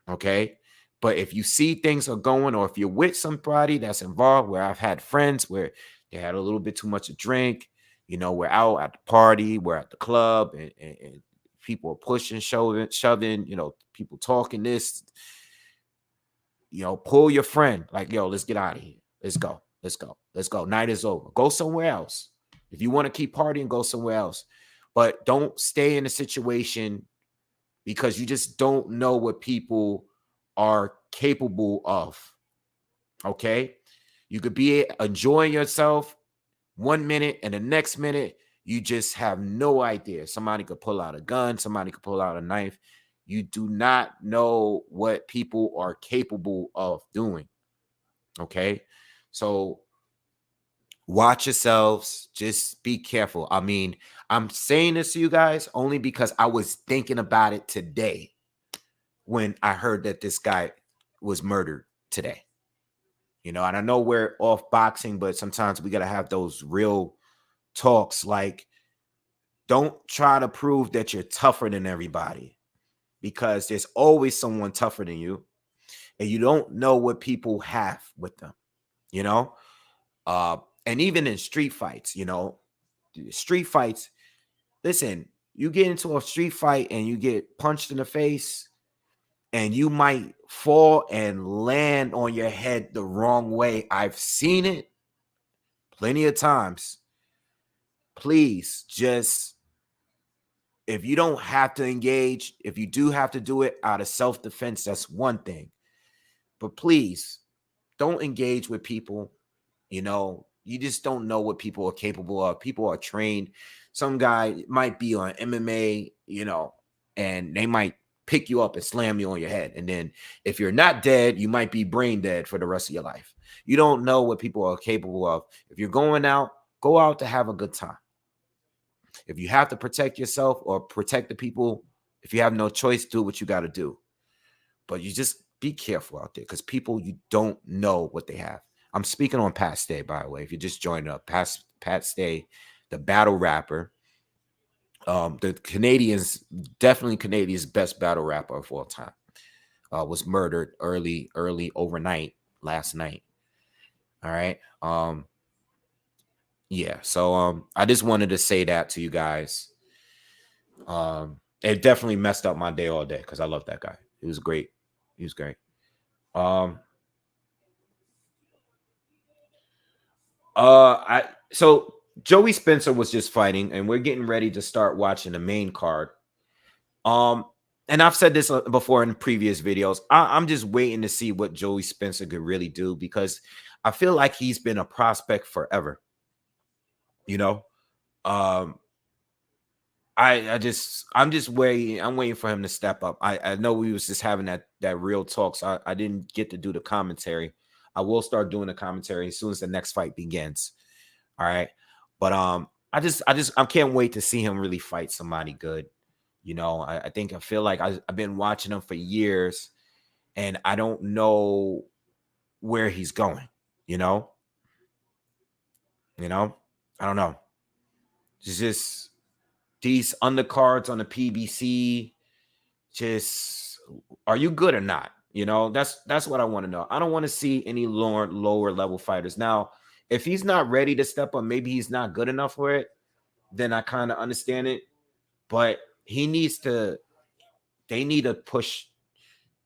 Okay. But if you see things are going, or if you're with somebody that's involved, where I've had friends where they had a little bit too much to drink, we're out at the party, we're at the club, and people are pushing, shoving, people talking this, pull your friend, like, yo, let's get out of here. Let's go. Let's go. Let's go. Night is over. Go somewhere else. If you want to keep partying, go somewhere else. But don't stay in a situation, because you just don't know what people are capable of. Okay? You could be enjoying yourself 1 minute, and the next minute you just have no idea. Somebody could pull out a gun, somebody could pull out a knife. You do not know what people are capable of doing. Okay? So watch yourselves. Just be careful. I mean, I'm saying this to you guys only because I was thinking about it today when I heard that this guy was murdered today. And I know we're off boxing, but sometimes we got to have those real talks. Like, don't try to prove that you're tougher than everybody, because there's always someone tougher than you, and you don't know what people have with them, you know? And even in street fights, street fights, listen, you get into a street fight and you get punched in the face, and you might fall and land on your head the wrong way. I've seen it plenty of times. Please, just, if you don't have to engage, if you do have to do it out of self-defense, that's one thing. But please, don't engage with people. You just don't know what people are capable of. People are trained. Some guy might be on MMA, and they might pick you up and slam you on your head. And then if you're not dead, you might be brain dead for the rest of your life. You don't know what people are capable of. If you're going out, go out to have a good time. If you have to protect yourself or protect the people, if you have no choice, do what you got to do. But you just be careful out there, because people, you don't know what they have. I'm speaking on Pat Stay, by the way. If you just joined up, Pat Stay, the battle rapper, the definitely Canadian's best battle rapper of all time, was murdered early overnight last night. All right. Yeah. So I just wanted to say that to you guys. It definitely messed up my day all day, because I love that guy. He was great. He was great. So Joey Spencer was just fighting, and we're getting ready to start watching the main card. And I've said this before in previous videos. I'm just waiting to see what Joey Spencer could really do, because I feel like he's been a prospect forever. Um, I'm just waiting. I'm waiting for him to step up. I know we was just having that real talk, so I didn't get to do the commentary. I will start doing the commentary as soon as the next fight begins. All right. But I can't wait to see him really fight somebody good. I feel like I've been watching him for years, and I don't know where he's going. You know, I don't know. It's just these undercards on the PBC. Just, are you good or not? That's what I want to know. I don't want to see any lower level fighters. Now, if he's not ready to step up, maybe he's not good enough for it, then I kind of understand it. But they need to push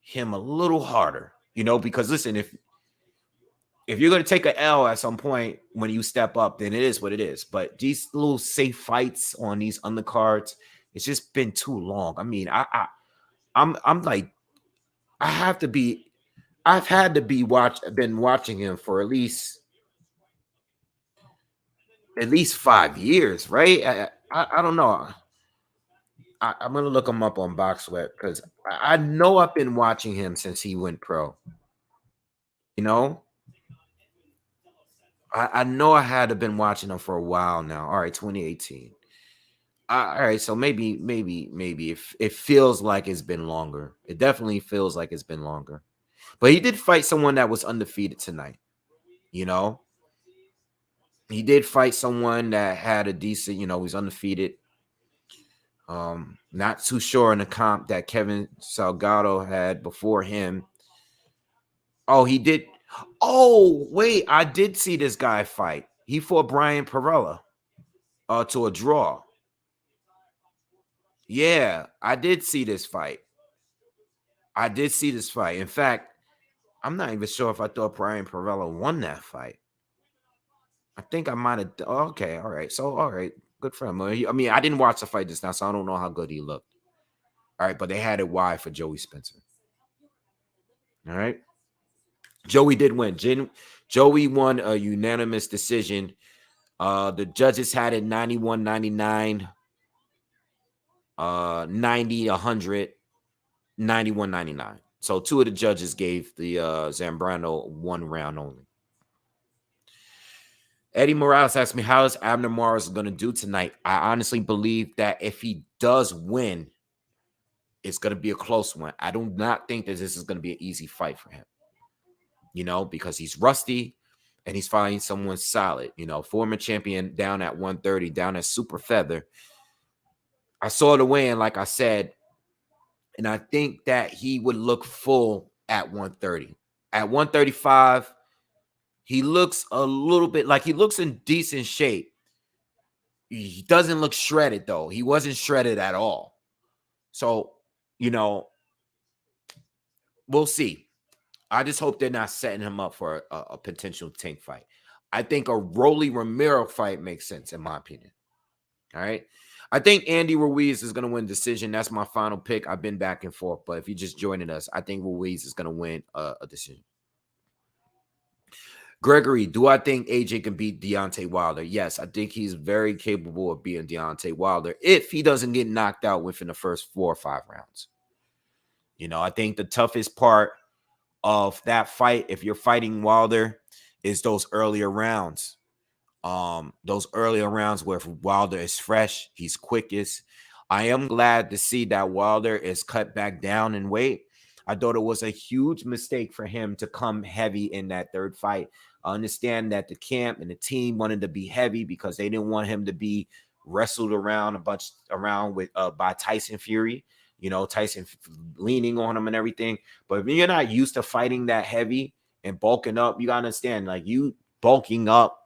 him a little harder, because listen, if you're going to take an L at some point when you step up, then it is what it is. But these little safe fights on these undercards, it's just been too long. I mean, I'm like, I've had to been watching him for at least 5 years, right? I don't know. I'm gonna look him up on BoxingWave because I know I've been watching him since he went pro. You know, I know I had to been watching him for a while now. All right, 2018. All right, so maybe if it feels like it's been longer. It definitely feels like it's been longer. But he did fight someone that was undefeated tonight. You know, he did fight someone that had a decent. He's undefeated. Not too sure in the comp that Kevin Salgado had before him. Oh, he did. Oh, wait, I did see this guy fight. He fought Brian Perella to a draw. Yeah, I did see this fight. I did see this fight. In fact, I'm not even sure if I thought Brian Perella won that fight. I think I might have. Okay, all right. So, all right, good for him. I mean, I didn't watch the fight just now, so I don't know how good he looked. All right, but they had it wide for Joey Spencer. All right. Joey did win. Joey won a unanimous decision. The judges had it 91-99, 90, 100, 91-99. So two of the judges gave the Zambrano 1 round only. Eddie Morales asked me, how is Abner Morales going to do tonight? I honestly believe that if he does win, it's going to be a close one. I do not think that this is going to be an easy fight for him, because he's rusty and he's fighting someone solid, former champion down at 130, down at super feather. I saw the weigh-in, like I said, and I think that he would look full at 130. At 135, he looks a little bit like he looks in decent shape. He doesn't look shredded, though. He wasn't shredded at all. So, we'll see. I just hope they're not setting him up for a potential Tank fight. I think a Rolly Romero fight makes sense, in my opinion. All right. I think Andy Ruiz is going to win decision. That's my final pick. I've been back and forth, but if you're just joining us, I think Ruiz is going to win a decision. Gregory, do I think AJ can beat Deontay Wilder? Yes, I think he's very capable of beating Deontay Wilder if he doesn't get knocked out within the first 4 or 5 rounds. I think the toughest part of that fight, if you're fighting Wilder, is those earlier rounds. Those earlier rounds where Wilder is fresh, he's quickest. I am glad to see that Wilder is cut back down in weight. I thought it was a huge mistake for him to come heavy in that third fight. I understand that the camp and the team wanted to be heavy because they didn't want him to be wrestled around with by Tyson Fury. Tyson leaning on him and everything. But if you're not used to fighting that heavy and bulking up, you gotta understand, like, you bulking up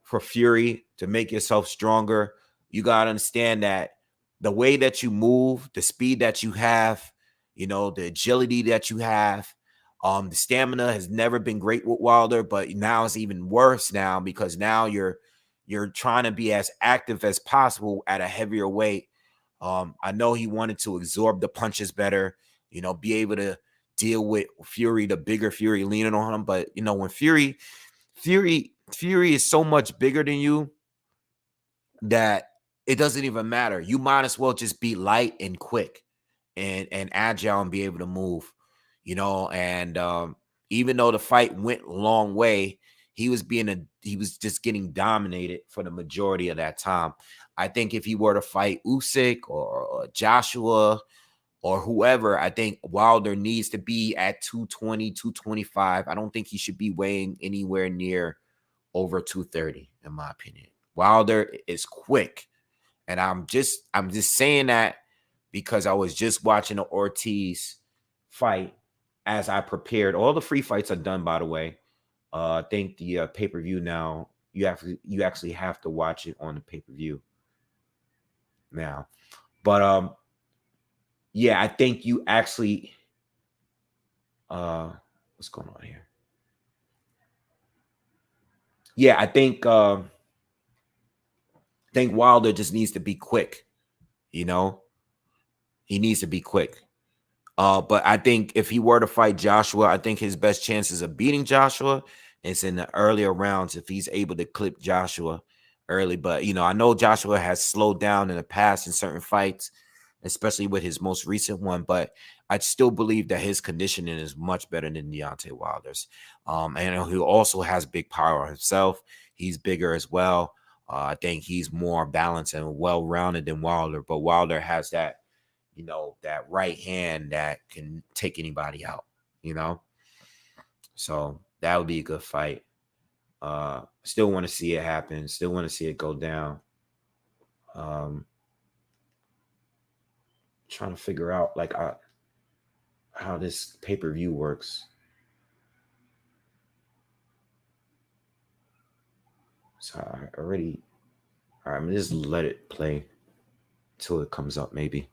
for Fury to make yourself stronger, you gotta understand that the way that you move, the speed that you have, the agility that you have, the stamina has never been great with Wilder, but now it's even worse now because now you're trying to be as active as possible at a heavier weight. I know he wanted to absorb the punches better, be able to deal with Fury, the bigger Fury leaning on him. But when Fury is so much bigger than you that it doesn't even matter. You might as well just be light and quick and agile and be able to move, and even though the fight went a long way, he was just getting dominated for the majority of that time. I think if he were to fight Usyk or Joshua or whoever, I think Wilder needs to be at 220, 225. I don't think he should be weighing anywhere near over 230, in my opinion. Wilder is quick. And I'm just saying that because I was just watching the Ortiz fight as I prepared. All the free fights are done, by the way. I think the pay-per-view now, you actually have to watch it on the pay-per-view now. But yeah, I think you actually what's going on here? Yeah, I think Wilder just needs to be quick. He needs to be quick. But I think if he were to fight Joshua, I think his best chances of beating Joshua is in the earlier rounds if he's able to clip Joshua early. But I know Joshua has slowed down in the past in certain fights, especially with his most recent one. But I still believe that his conditioning is much better than Deontay Wilder's. And he also has big power himself. He's bigger as well. I think he's more balanced and well-rounded than Wilder, but Wilder has that, that right hand that can take anybody out, So that would be a good fight. Still want to see it happen. Still want to see it go down. Trying to figure out how this pay-per-view works. So I already, all right, I'm gonna just let it play till it comes up, maybe.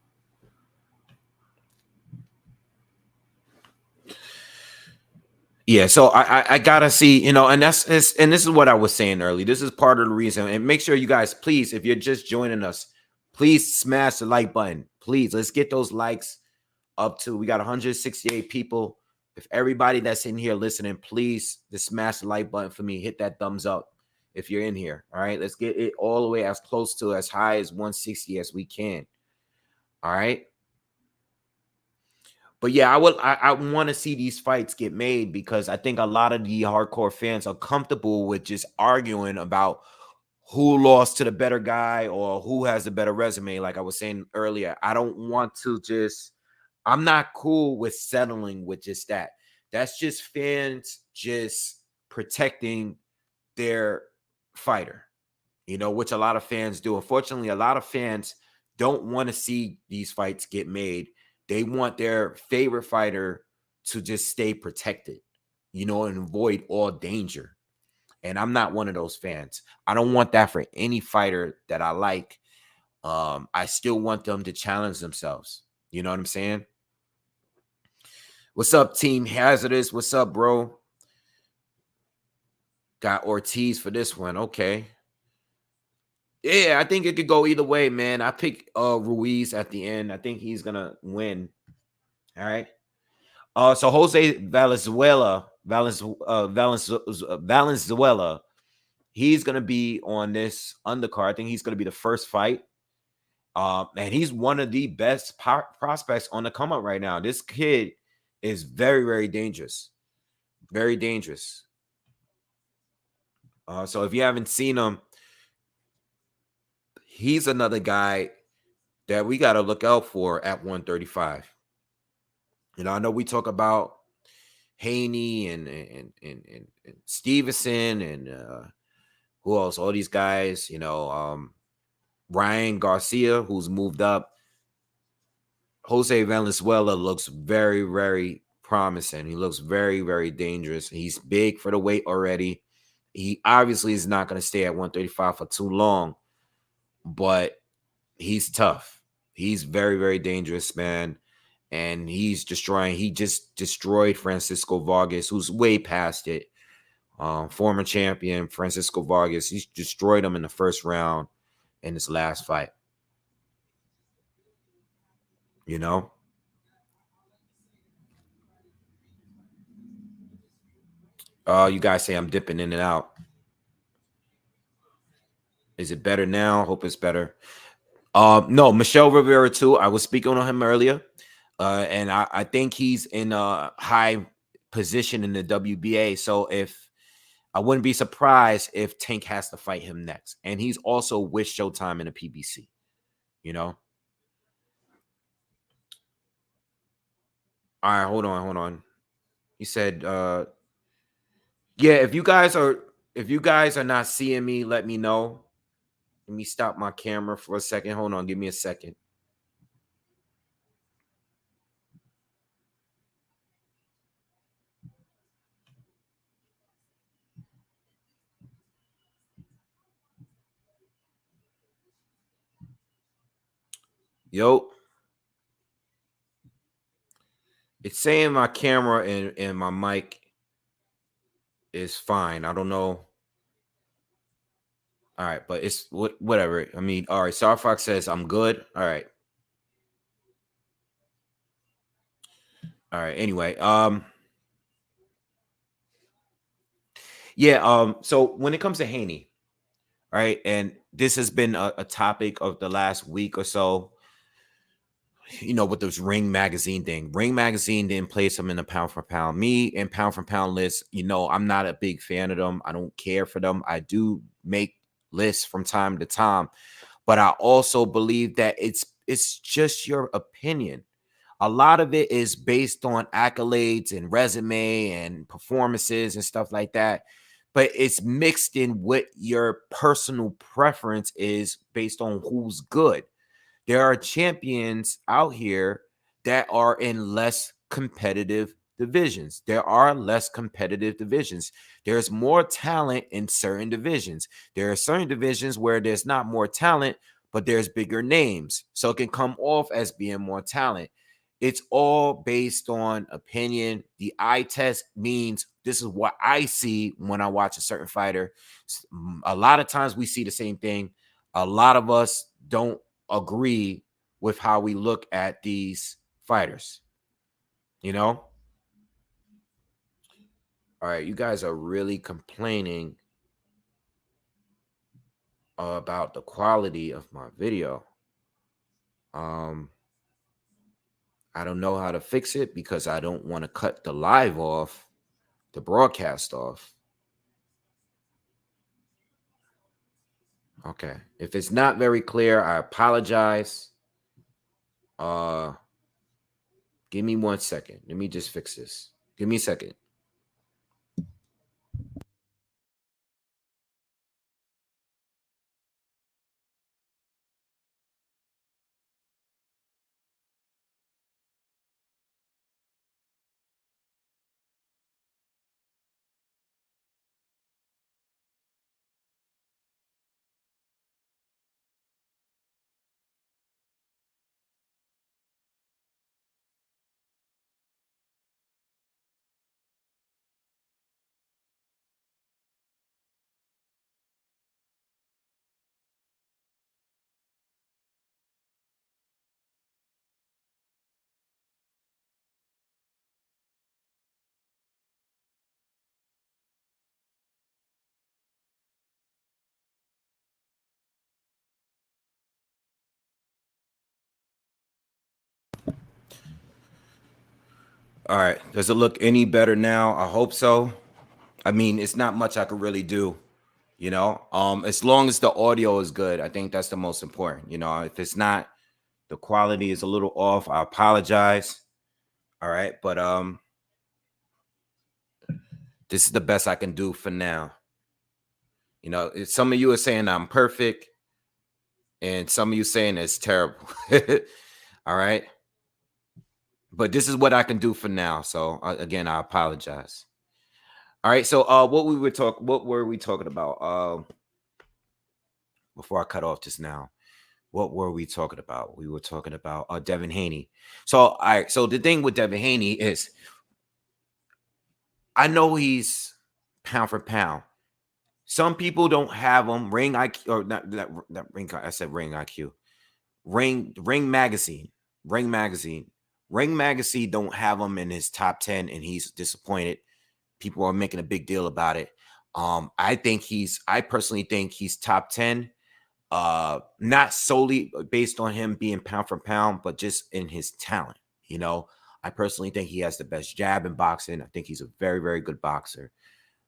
Yeah, so I gotta see, and this is what I was saying earlier. This is part of the reason. And make sure you guys, please, if you're just joining us, please smash the like button. Please, let's get those likes up to, we got 168 people. If everybody that's in here listening, please just smash the like button for me. Hit that thumbs up if you're in here. All right, let's get it all the way as close to as high as 160 as we can. All right. But yeah, I want to see these fights get made, because I think a lot of the hardcore fans are comfortable with just arguing about who lost to the better guy or who has the better resume. Like I was saying earlier, I don't want to I'm not cool with settling with just that. That's just fans just protecting their fighter, which a lot of fans do. Unfortunately, a lot of fans don't want to see these fights get made. They want their favorite fighter to just stay protected, and avoid all danger. And I'm not one of those fans. I don't want that for any fighter that I like. I still want them to challenge themselves. You know what I'm saying? What's up, Team Hazardous? What's up, bro? Got Ortiz for this one. Okay. Yeah, I think it could go either way, man. I pick Ruiz at the end. I think he's gonna win. All right. So Jose Valenzuela, he's gonna be on this undercard. I think he's gonna be the first fight. And he's one of the best prospects on the come up right now. This kid is very, very dangerous. Very dangerous. So if you haven't seen him, he's another guy that we got to look out for at 135. I know we talk about Haney and Stevenson and who else? All these guys, Ryan Garcia, who's moved up. Jose Valenzuela looks very, very promising. He looks very, very dangerous. He's big for the weight already. He obviously is not going to stay at 135 for too long, but he's tough. He's very, very dangerous, man. And he just destroyed Francisco Vargas, who's way past it. Former champion Francisco Vargas. He's destroyed him in the first round in his last fight. You guys say I'm dipping in and out. Is it better now? Hope it's better. No, Michelle Rivera too. I was speaking on him earlier. And I think he's in a high position in the WBA. So I wouldn't be surprised if Tank has to fight him next. And he's also with Showtime in the PBC, All right, hold on. He said, yeah, if you guys are not seeing me, let me know. Let me stop my camera for a second. Hold on, give me a second. Yo. It's saying my camera and my mic is fine. I don't know. All right, but it's whatever. I mean, all right. Star Fox says I'm good. All right. All right. Anyway, yeah. So when it comes to Haney, right, and this has been a topic of the last week or so. with this Ring Magazine thing. Ring Magazine didn't place him in the pound for pound. Me and pound for pound lists, I'm not a big fan of them. I don't care for them. I do make lists from time to time, but I also believe that it's just your opinion. A lot of it is based on accolades and resume and performances and stuff like that. But it's mixed in what your personal preference is based on who's good. There are champions out here that are in less competitive divisions. There are less competitive divisions. There's more talent in certain divisions. There are certain divisions where there's not more talent, but there's bigger names. So it can come off as being more talent. It's all based on opinion. The eye test means this is what I see when I watch a certain fighter. A lot of times we see the same thing. A lot of us don't agree with how we look at these fighters. All right, you guys are really complaining about the quality of my video. I don't know how to fix it because I don't want to cut the live off, the broadcast off. Okay. If it's not very clear, I apologize. Give me 1 second. Let me just fix this. Give me a second. All right. Does it look any better now? I hope so. I mean, it's not much I could really do, as long as the audio is good. I think that's the most important. If it's not, the quality is a little off, I apologize. All right. But this is the best I can do for now. Some of you are saying I'm perfect, and some of you saying it's terrible. All right. But this is what I can do for now. So again, I apologize. All right. So what were we talking about? Before I cut off just now. What were we talking about? We were talking about Devin Haney. So all right. So the thing with Devin Haney is I know he's pound for pound. Some people don't have him ring IQ or not ring. I said ring IQ. Ring magazine. Ring magazine. Ring magazine don't have him in his top 10, and he's disappointed. People are making a big deal about it. I personally think he's top 10. Not solely based on him being pound for pound, but just in his talent. I personally think he has the best jab in boxing. I think he's a very, very good boxer.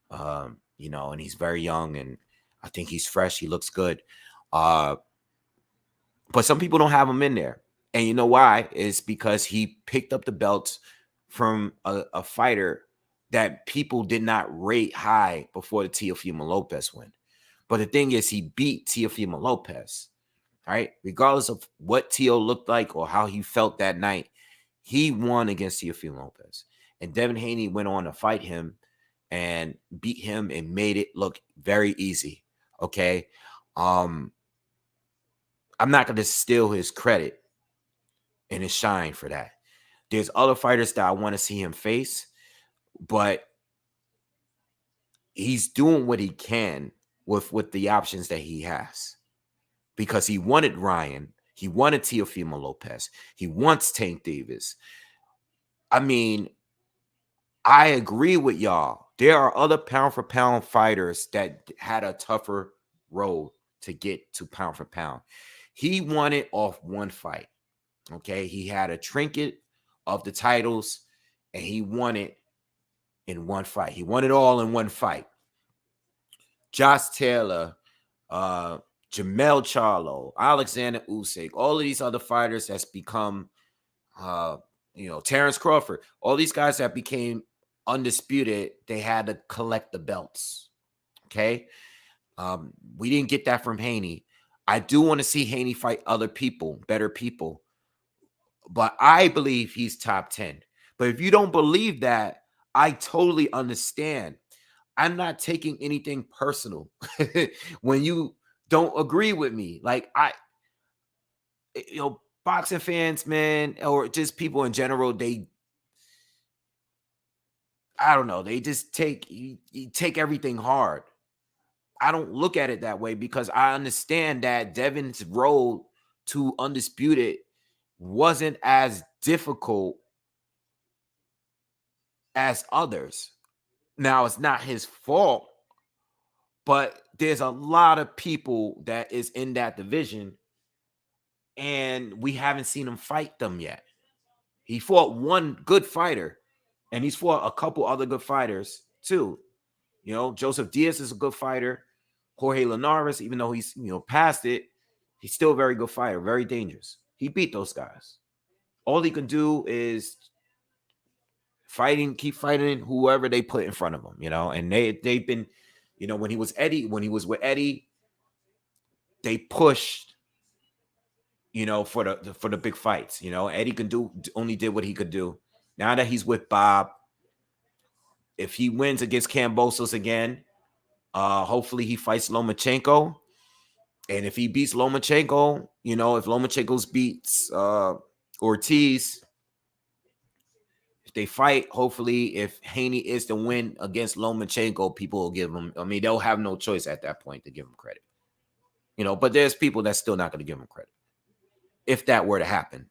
And he's very young, and I think he's fresh. He looks good. But some people don't have him in there. And you know why? It's because he picked up the belts from a fighter that people did not rate high before the Teofimo Lopez win. But the thing is, he beat Teofimo Lopez, right? Regardless of what Teo looked like or how he felt that night, he won against Teofimo Lopez. And Devin Haney went on to fight him and beat him and made it look very easy. Okay. I'm not going to steal his credit and his shine for that. There's other fighters that I want to see him face, but he's doing what he can with the options that he has, because he wanted Ryan, he wanted Teofimo Lopez, he wants Tank Davis. I mean, I agree with y'all. There are other pound for pound fighters that had a tougher road to get to pound for pound. He won it off one fight. Okay, he had a trinket of the titles, and he won it in one fight. He won it all in one fight. Josh Taylor, uh, Jamel Charlo, Alexander Usyk, all of these other fighters that's become, uh, Terrence Crawford, all these guys that became undisputed, they had to collect the belts. Okay, we didn't get that from Haney. I do want to see Haney fight other people, better people, but I believe he's top 10. But if you don't believe that, I totally understand. I'm not taking anything personal when you don't agree with me. Like boxing fans, man, or just people in general, I don't know, they just you take everything hard. I don't look at it that way because I understand that Devin's road to undisputed wasn't as difficult as others. Now, it's not his fault, but there's a lot of people that is in that division, and we haven't seen him fight them yet. He fought one good fighter, and he's fought a couple other good fighters too. Joseph Diaz is a good fighter. Jorge Linares, even though he's past it, he's still a very good fighter, very dangerous. He beat those guys. All he can do is keep fighting whoever they put in front of him, and they've been, when he was with Eddie, they pushed, for the big fights. Eddie only did what he could do. Now that he's with Bob, if he wins against Kambosos again, hopefully he fights Lomachenko. And if he beats Lomachenko, if Lomachenko beats Ortiz, if they fight, hopefully, if Haney is to win against Lomachenko, people will give him. I mean, they'll have no choice at that point to give him credit. But there's people that's still not going to give him credit if that were to happen,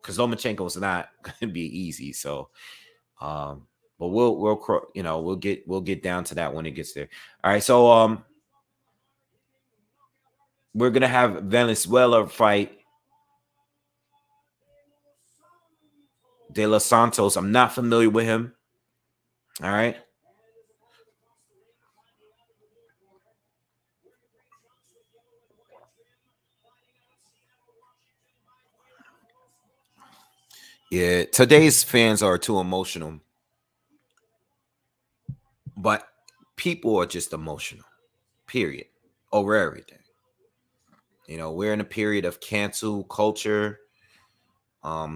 because Lomachenko is not going to be easy. So, but we'll get down to that when it gets there. All right, so we're gonna have Venezuela fight De Los Santos. I'm not familiar with him. All right. Yeah, today's fans are too emotional, but people are just emotional, period, over everything. We're in a period of cancel culture.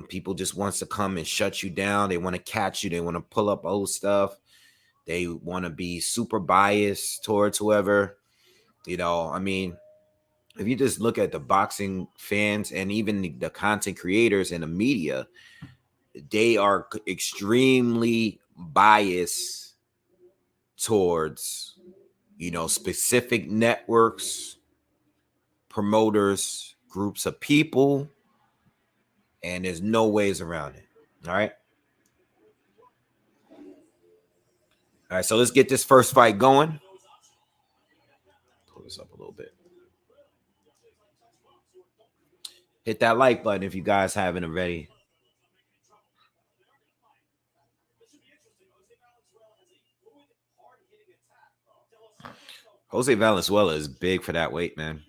People just wants to come and shut you down. They want to catch you. They want to pull up old stuff. They want to be super biased towards whoever. I mean, if you just look at the boxing fans and even the content creators and the media, they are extremely biased towards, specific networks, promoters, groups of people, and there's no ways around it. All right. All right. So let's get this first fight going. Pull this up a little bit. Hit that like button if you guys haven't already. Jose Valenzuela is big for that weight, man.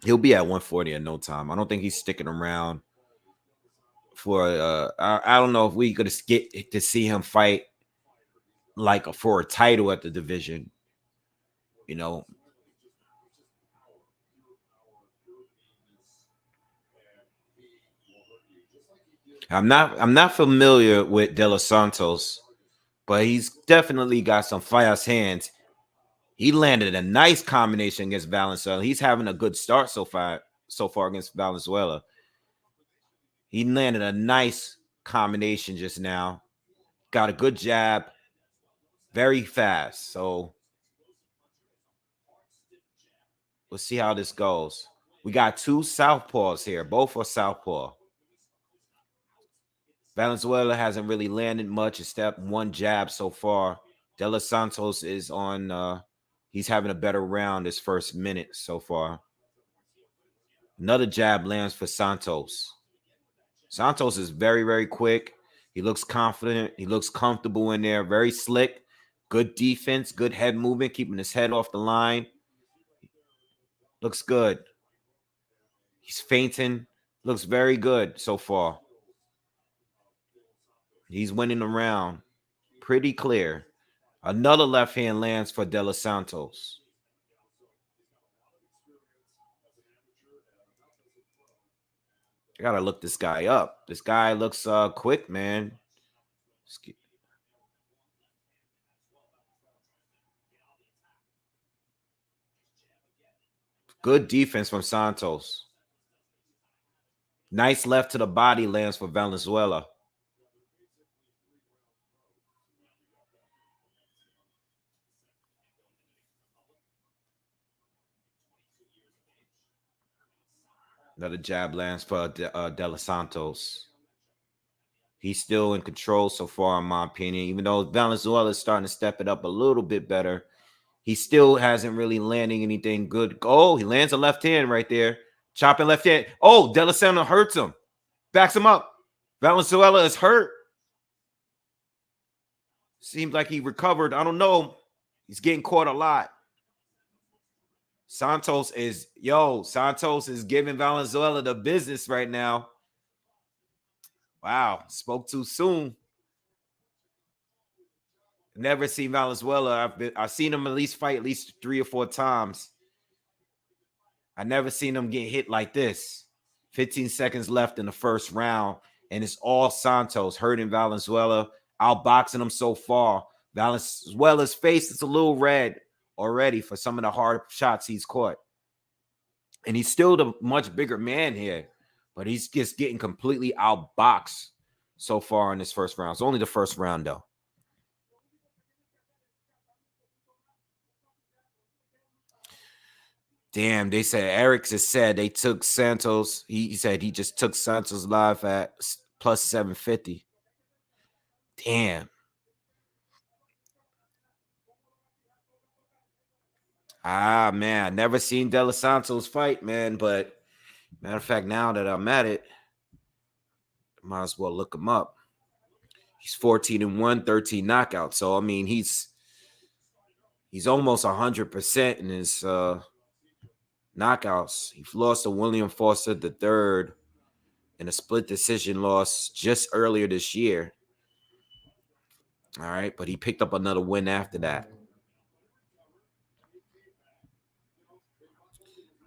He'll be at 140 in no time. I don't think he's sticking around for I don't know if we could get to see him fight like for a title at the division. You know, I'm not familiar with De Los Santos, but he's definitely got some fast hands. He landed a nice combination against Valenzuela. He's having a good start so far against Valenzuela. He landed a nice combination just now. Got a good jab, very fast. So we'll see how this goes. We got two southpaws here. Both are southpaw. Valenzuela hasn't really landed much except one jab so far. De Los Santos is on he's having a better round this first minute so far. Another jab lands for Santos. Santos is very, very quick. He looks confident. He looks comfortable in there. Very slick. Good defense. Good head movement. Keeping his head off the line. Looks good. He's feinting. Looks very good so far. He's winning the round. Pretty clear. Another left hand lands for De Los Santos. I gotta look this guy up. This guy looks quick, man. Good defense from Santos. Nice left to the body lands for Valenzuela. Another jab lands for De Los Santos. He's still in control so far, in my opinion. Even though Valenzuela is starting to step it up a little bit better, he still hasn't really landing anything good. Oh, he lands a left hand right there. Chopping left hand. Oh, De Los Santos hurts him. Backs him up. Valenzuela is hurt. Seems like he recovered. I don't know. He's getting caught a lot. Santos is giving Valenzuela the business right now. Wow, spoke too soon. Never seen Valenzuela. I've seen him at least fight at least 3 or 4 times. I never seen him get hit like this. 15 seconds left in the first round, and it's all Santos hurting Valenzuela, outboxing him so far. Valenzuela's face is a little red already for some of the hard shots he's caught. And he's still the much bigger man here, but he's just getting completely outboxed so far in this first round. It's only the first round, though. Damn, they said Eric just said they took Santos. He said he just took Santos live at plus 750. Damn. Ah, man, I never seen De Los Santos fight, man. But matter of fact, now that I'm at it, might as well look him up. He's 14-1, 13 knockouts. So I mean, he's almost 100% in his knockouts. He lost to William Foster III in a split decision loss just earlier this year. All right, but he picked up another win after that.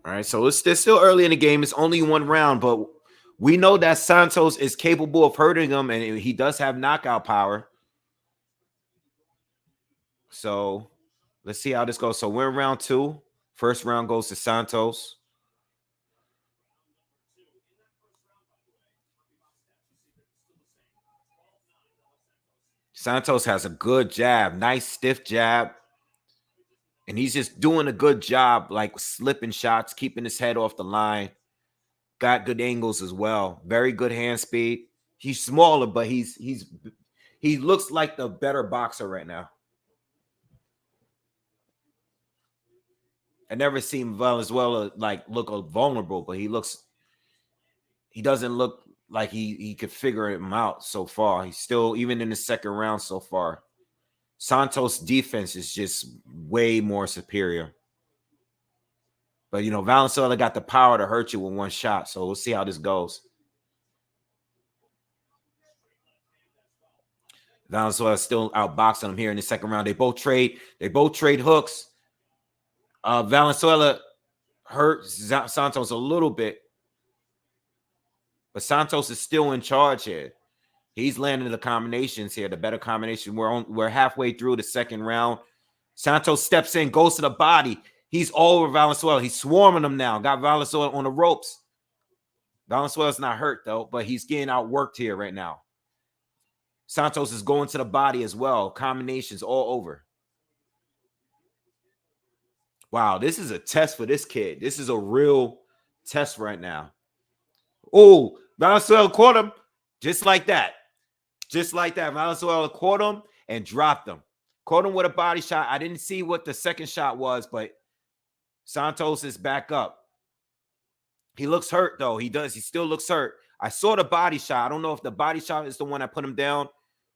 All right, so it's still early in the game. It's only one round, but we know that Santos is capable of hurting him, and he does have knockout power. So let's see how this goes. So we're in round 2. First round goes to Santos. Santos has a good jab, nice stiff jab. And he's just doing a good job, like slipping shots, keeping his head off the line. Got good angles as well. Very good hand speed. He's smaller, but he looks like the better boxer right now. I never seen Valenzuela like look vulnerable, but he doesn't look like he could figure him out so far. He's still, even in the second round so far. Santos' defense is just way more superior. But, you know, Valenzuela got the power to hurt you with one shot. So we'll see how this goes. Valenzuela still outboxing him here in the second round. They both trade hooks. Valenzuela hurt Santos a little bit. But Santos is still in charge here. He's landing the combinations here, the better combination. We're halfway through the second round. Santos steps in, goes to the body. He's all over Valenzuela. He's swarming him now. Got Valenzuela on the ropes. Valenzuela's not hurt, though, but he's getting outworked here right now. Santos is going to the body as well. Combinations all over. Wow, this is a test for this kid. This is a real test right now. Oh, Valenzuela caught him just like that. Just like that. Valenzuela caught him and dropped him. Caught him with a body shot. I didn't see what the second shot was, but Santos is back up. He looks hurt, though. He does. He still looks hurt. I saw the body shot. I don't know if the body shot is the one that put him down,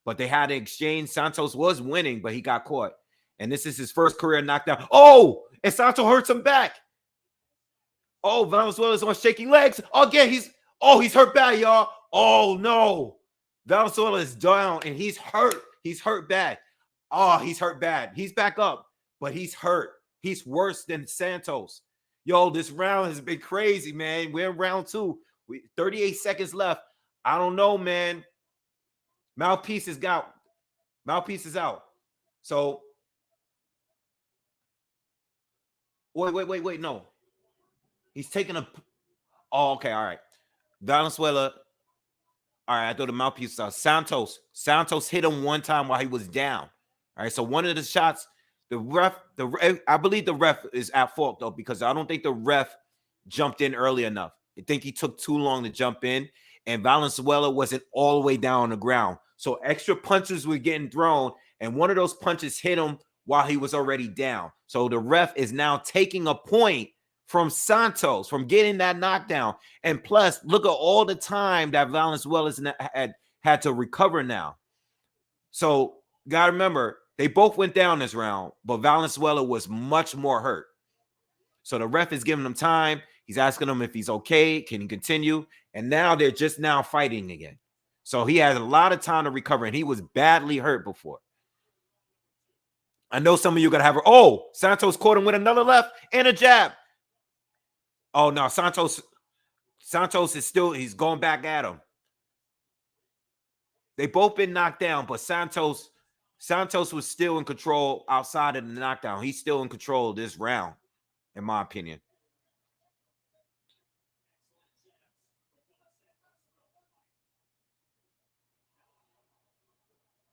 but they had an exchange. Santos was winning, but he got caught. And this is his first career knockdown. Oh, and Santos hurts him back. Oh, Valenzuela's on shaking legs. Again, he's hurt bad, y'all. Oh, no. Valenzuela is down, and he's hurt. He's hurt bad. Oh, he's hurt bad. He's back up, but he's hurt. He's worse than Santos. Yo, this round has been crazy, man. We're in round 2. 38 seconds left. I don't know, man. Mouthpiece is out. Mouthpiece is out. So, wait. No. He's taking a... Oh, okay, all right. Valenzuela... All right, I thought the mouthpiece was out. Santos hit him one time while he was down. All right, so one of the shots... I believe the ref is at fault, though, because I don't think the ref jumped in early enough. I think he took too long to jump in, and Valenzuela wasn't all the way down on the ground. So extra punches were getting thrown, and one of those punches hit him while he was already down. So the ref is now taking a point from Santos from getting that knockdown. And plus, look at all the time that Valenzuela's had to recover now. So, got to remember, they both went down this round, but Valenzuela was much more hurt. So the ref is giving him time. He's asking him if he's okay. Can he continue? And now they're just now fighting again. So he has a lot of time to recover, and he was badly hurt before. I know some of you are going to have her. Oh, Santos caught him with another left and a jab. Oh, no, Santos is still, he's going back at him. They both been knocked down, but Santos was still in control outside of the knockdown. He's still in control of this round, in my opinion.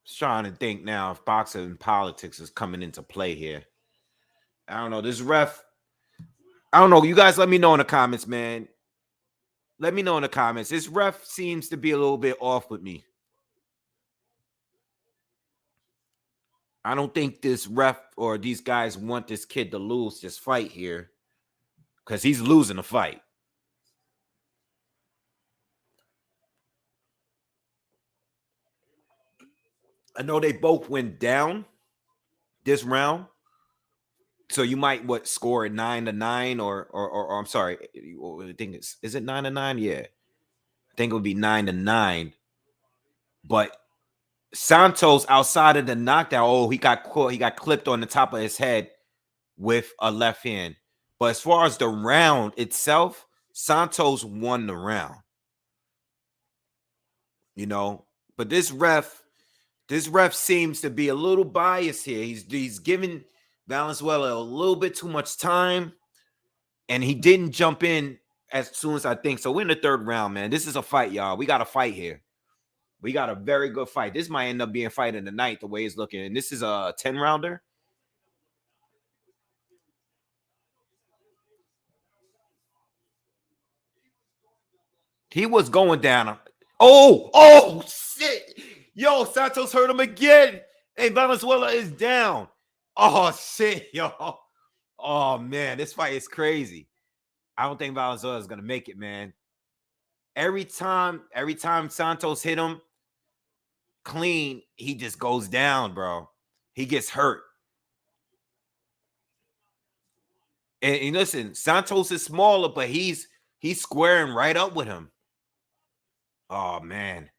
Just trying to think now if boxing and politics is coming into play here. I don't know. This ref, I don't know. You guys let me know in the comments, man. Let me know in the comments. This ref seems to be a little bit off with me. I don't think this ref or these guys want this kid to lose this fight here because he's losing the fight. I know they both went down this round. So you might score it 9-9 or I'm sorry, I think is it 9-9? Yeah. I think it would be 9-9. But Santos outside of the knockdown, he got caught, he got clipped on the top of his head with a left hand. But as far as the round itself, Santos won the round. You know, but this ref seems to be a little biased here. He's giving Valenzuela a little bit too much time, and he didn't jump in as soon as I think. So we're in the third round, man. This is a fight, y'all. We got a fight here. We got a very good fight. This might end up being a fight in the night, the way it's looking. And this is a 10-rounder. He was going down. Oh, shit. Yo, Santos hurt him again. And Valenzuela is down. Oh, shit, yo. Oh, man, this fight is crazy. I don't think Valenzuela is going to make it, man. Every time Santos hit him clean, he just goes down, bro. He gets hurt. And listen, Santos is smaller, but he's squaring right up with him. Oh, man.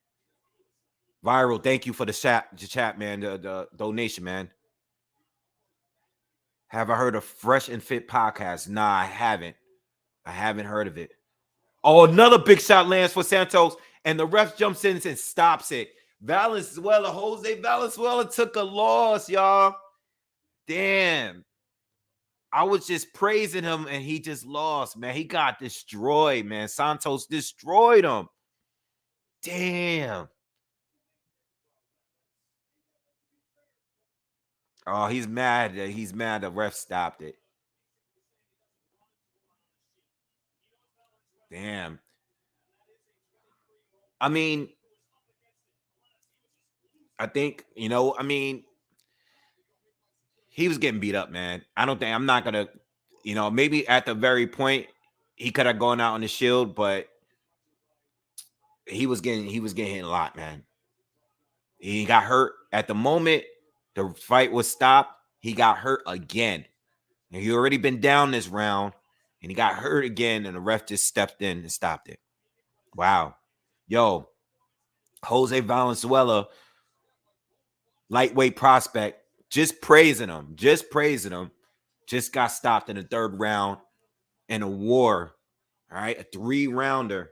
Viral, thank you for the chat, man, the donation, man. Have I heard of Fresh and Fit podcast? Nah, I haven't. I haven't heard of it. Oh, another big shot lands for Santos, and the ref jumps in and stops it. Jose Valenzuela took a loss, y'all. Damn. I was just praising him, and he just lost, man. He got destroyed, man. Santos destroyed him. Damn. Oh, he's mad. He's mad the ref stopped it. Damn. I mean, I think, he was getting beat up, man. I'm not going to, maybe at the very point, he could have gone out on the shield, but he was getting hit a lot, man. He got hurt at the moment the fight was stopped. He got hurt again. And he already been down this round, and he got hurt again, and the ref just stepped in and stopped it. Wow. Yo, Jose Valenzuela, lightweight prospect, just praising him. Just got stopped in the third round in a war. All right, a 3-rounder.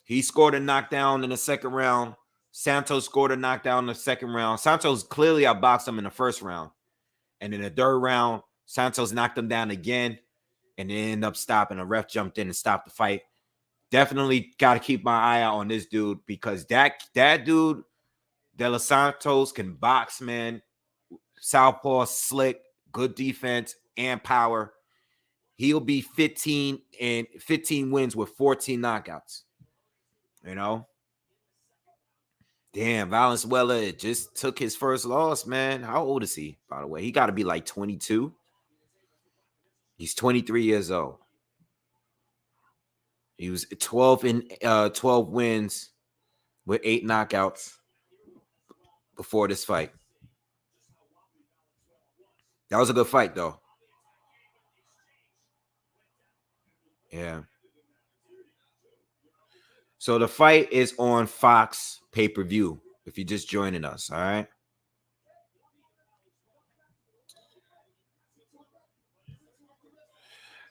He scored a knockdown in the second round. Santos scored a knockdown in the second round. Santos clearly outboxed him in the first round. And in the third round, Santos knocked him down again, and they ended up stopping. A ref jumped in and stopped the fight. Definitely got to keep my eye out on this dude, because that dude, De Los Santos, can box, man. Southpaw, slick, good defense and power. He'll be 15 wins with 14 knockouts. You know? Damn, Valenzuela just took his first loss, man. How old is he, by the way? He got to be like 22. He's 23 years old. He was 12 wins with 8 knockouts before this fight. That was a good fight, though. Yeah. So the fight is on Fox pay-per-view, if you're just joining us, all right?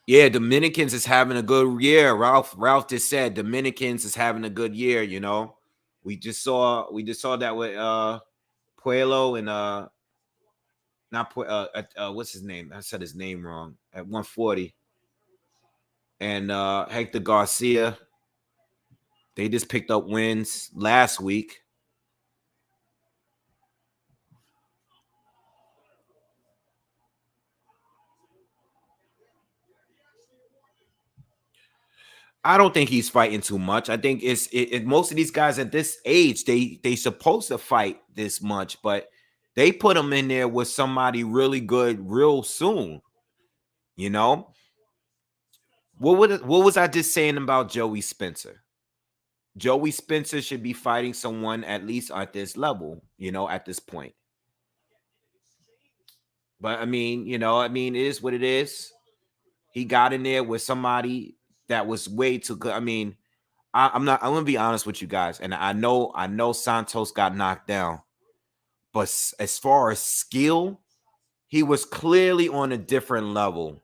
Yeah, Dominicans is having a good year. Ralph just said Dominicans is having a good year, you know. We just saw that with Puello and not what's his name? I said his name wrong at 140. And Hector Garcia. They just picked up wins last week. I don't think he's fighting too much. I think most of these guys at this age, they supposed to fight this much, but they put him in there with somebody really good real soon. You know, what was I just saying about Joey Spencer? Joey Spencer should be fighting someone at least at this level, you know, at this point. But I mean, it is what it is. He got in there with somebody that was way too good. I mean, I'm gonna be honest with you guys, and I know Santos got knocked down, but as far as skill, he was clearly on a different level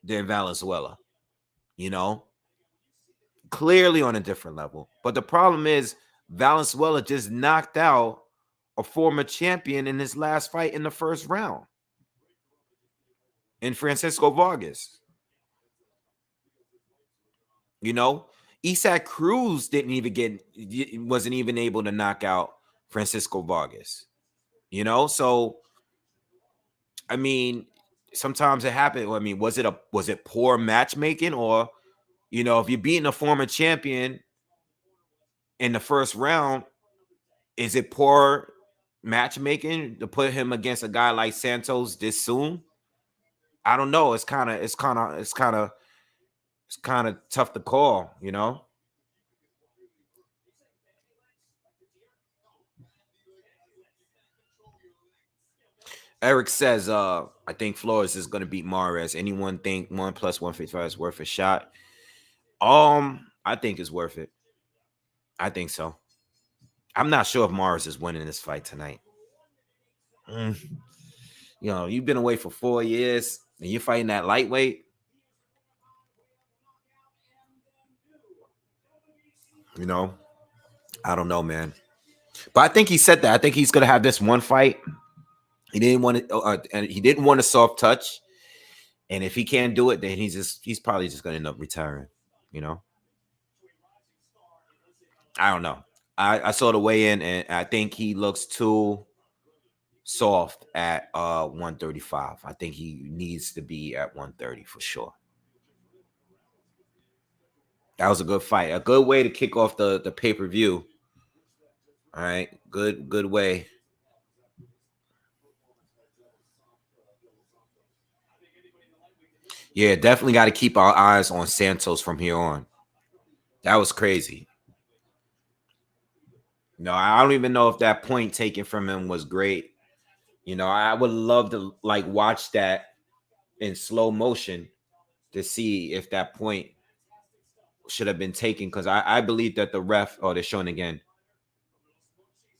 than Valenzuela. You know, clearly on a different level. But the problem is Valenzuela just knocked out a former champion in his last fight in the first round, in Francisco Vargas. You know, Isaac Cruz wasn't even able to knock out Francisco Vargas. You know, so I mean, sometimes it happened. I mean, was it poor matchmaking, or if you're beating a former champion in the first round, is it poor matchmaking to put him against a guy like Santos this soon? I don't know. It's kind of tough to call, you know. Eric says, I think Flores is going to beat Mares. Anyone think 1 plus 155 is worth a shot? I think it's worth it. I think so. I'm not sure if Mares is winning this fight tonight. You've been away for 4 years and you're fighting that lightweight. I don't know, man. But I think he said that. I think he's going to have this one fight. He didn't want it, and he didn't want a soft touch. And if he can't do it, then he's probably just going to end up retiring. I don't know. I saw the weigh in, and I think he looks too soft at 135. I think he needs to be at 130 for sure. That was a good fight. A good way to kick off the pay-per-view. All right. Good way. Yeah, definitely got to keep our eyes on Santos from here on. That was crazy. No, I don't even know if that point taken from him was great. I would love to like watch that in slow motion to see if that point should have been taken, because I believe that the ref, oh, they're showing again.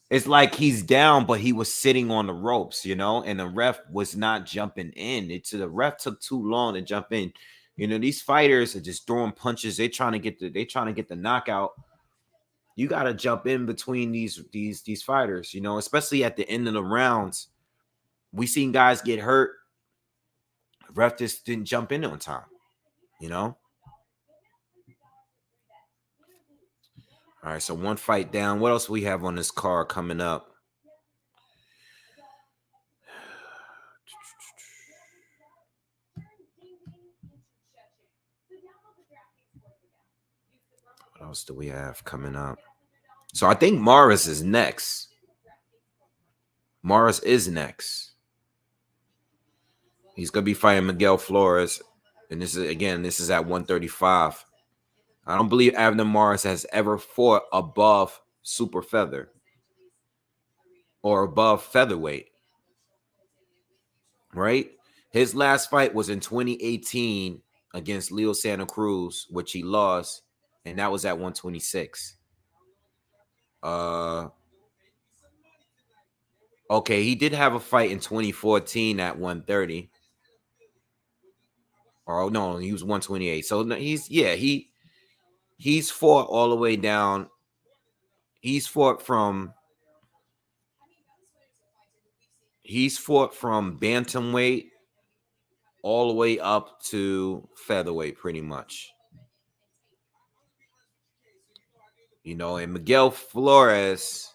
It's like he's down, but he was sitting on the ropes, and the ref was not jumping in. The ref took too long to jump in. These fighters are just throwing punches. They trying to get the knockout. You got to jump in between these fighters, especially at the end of the rounds. We seen guys get hurt. Ref just didn't jump in on time, you know. All right, so one fight down. What else we have on this card coming up? What else do we have coming up? So I think Morris is next. Morris is next. He's gonna be fighting Miguel Flores, and this is at 135. I don't believe Abner Morris has ever fought above super feather or above featherweight. Right? His last fight was in 2018 against Leo Santa Cruz, which he lost, and that was at 126. Okay, he did have a fight in 2014 at 130. Oh no, he was 128. So he's fought all the way down. He's fought from bantamweight all the way up to featherweight, pretty much. And Miguel Flores,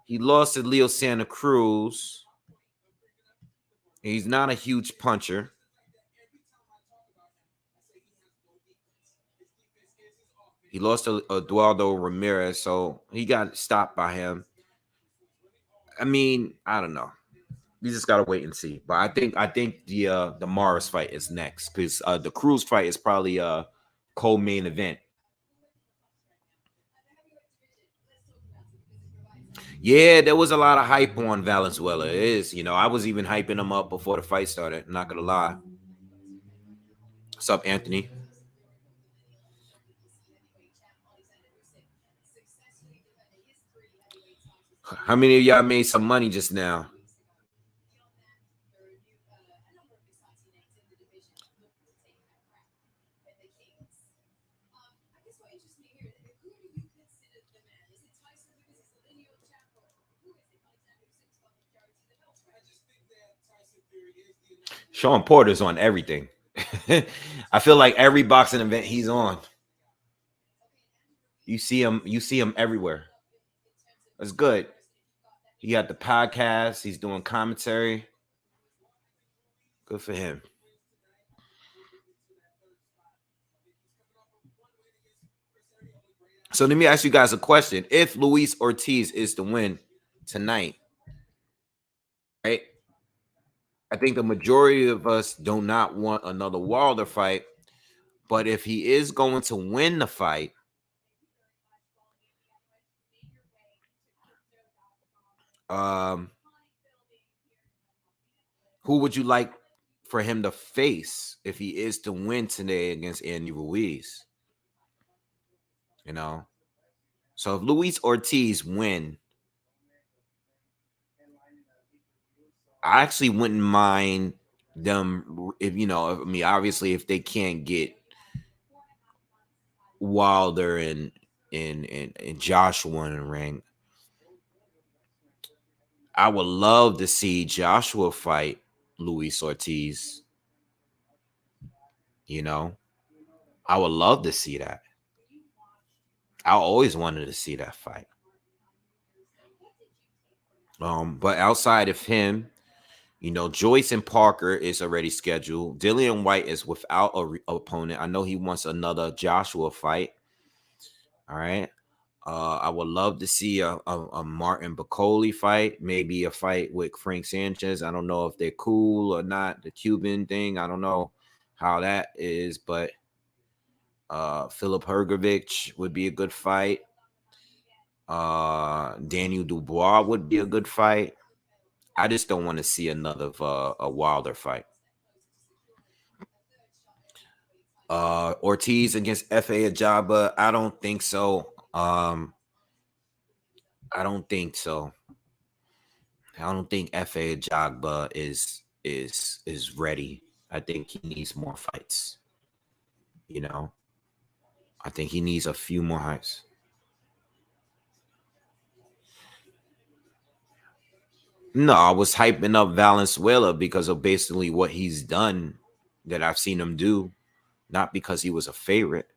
he lost to Leo Santa Cruz. He's not a huge puncher. He lost to Eduardo Ramirez, so he got stopped by him. I mean, I don't know. We just gotta wait and see. But I think the Morris fight is next, because the Cruz fight is probably a co-main event. Yeah, there was a lot of hype on Valenzuela. It is, I was even hyping him up before the fight started. I'm not gonna lie. What's up, Anthony? How many of y'all made some money just now? Sean Porter's on everything. I feel like every boxing event he's on. You see him everywhere. That's good. He got the podcast. He's doing commentary. Good for him. So let me ask you guys a question. If Luis Ortiz is to win tonight, right? I think the majority of us do not want another Wilder fight. But if he is going to win the fight, who would you like for him to face if he is to win today against Andy Ruiz? So if Luis Ortiz win, I actually wouldn't mind them if obviously if they can't get Wilder and Joshua in the ring. I would love to see Joshua fight Luis Ortiz. I would love to see that. I always wanted to see that fight. But outside of him, Joyce and Parker is already scheduled. Dillian White is without a opponent. I know he wants another Joshua fight. All right. I would love to see a Martin Bacoli fight, maybe a fight with Frank Sanchez. I don't know if they're cool or not. The Cuban thing, I don't know how that is, but Philip Hergovich would be a good fight. Daniel Dubois would be a good fight. I just don't want to see another a Wilder fight. Ortiz against F.A. Ajaba. I don't think so. I don't think so. I don't think F.A. Ajagba is ready. I think he needs more fights. You know, I think he needs a few more fights. No, I was hyping up Valenzuela because of basically what he's done that I've seen him do, not because he was a favorite.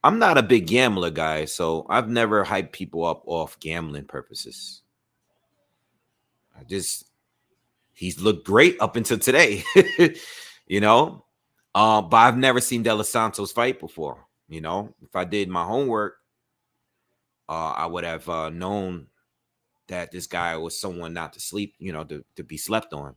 I'm not a big gambler guy, so I've never hyped people up off gambling purposes. I just he's looked great up until today, you know. But I've never seen De Los Santos fight before. You know, if I did my homework, I would have known that this guy was someone not to sleep, you know, to be slept on.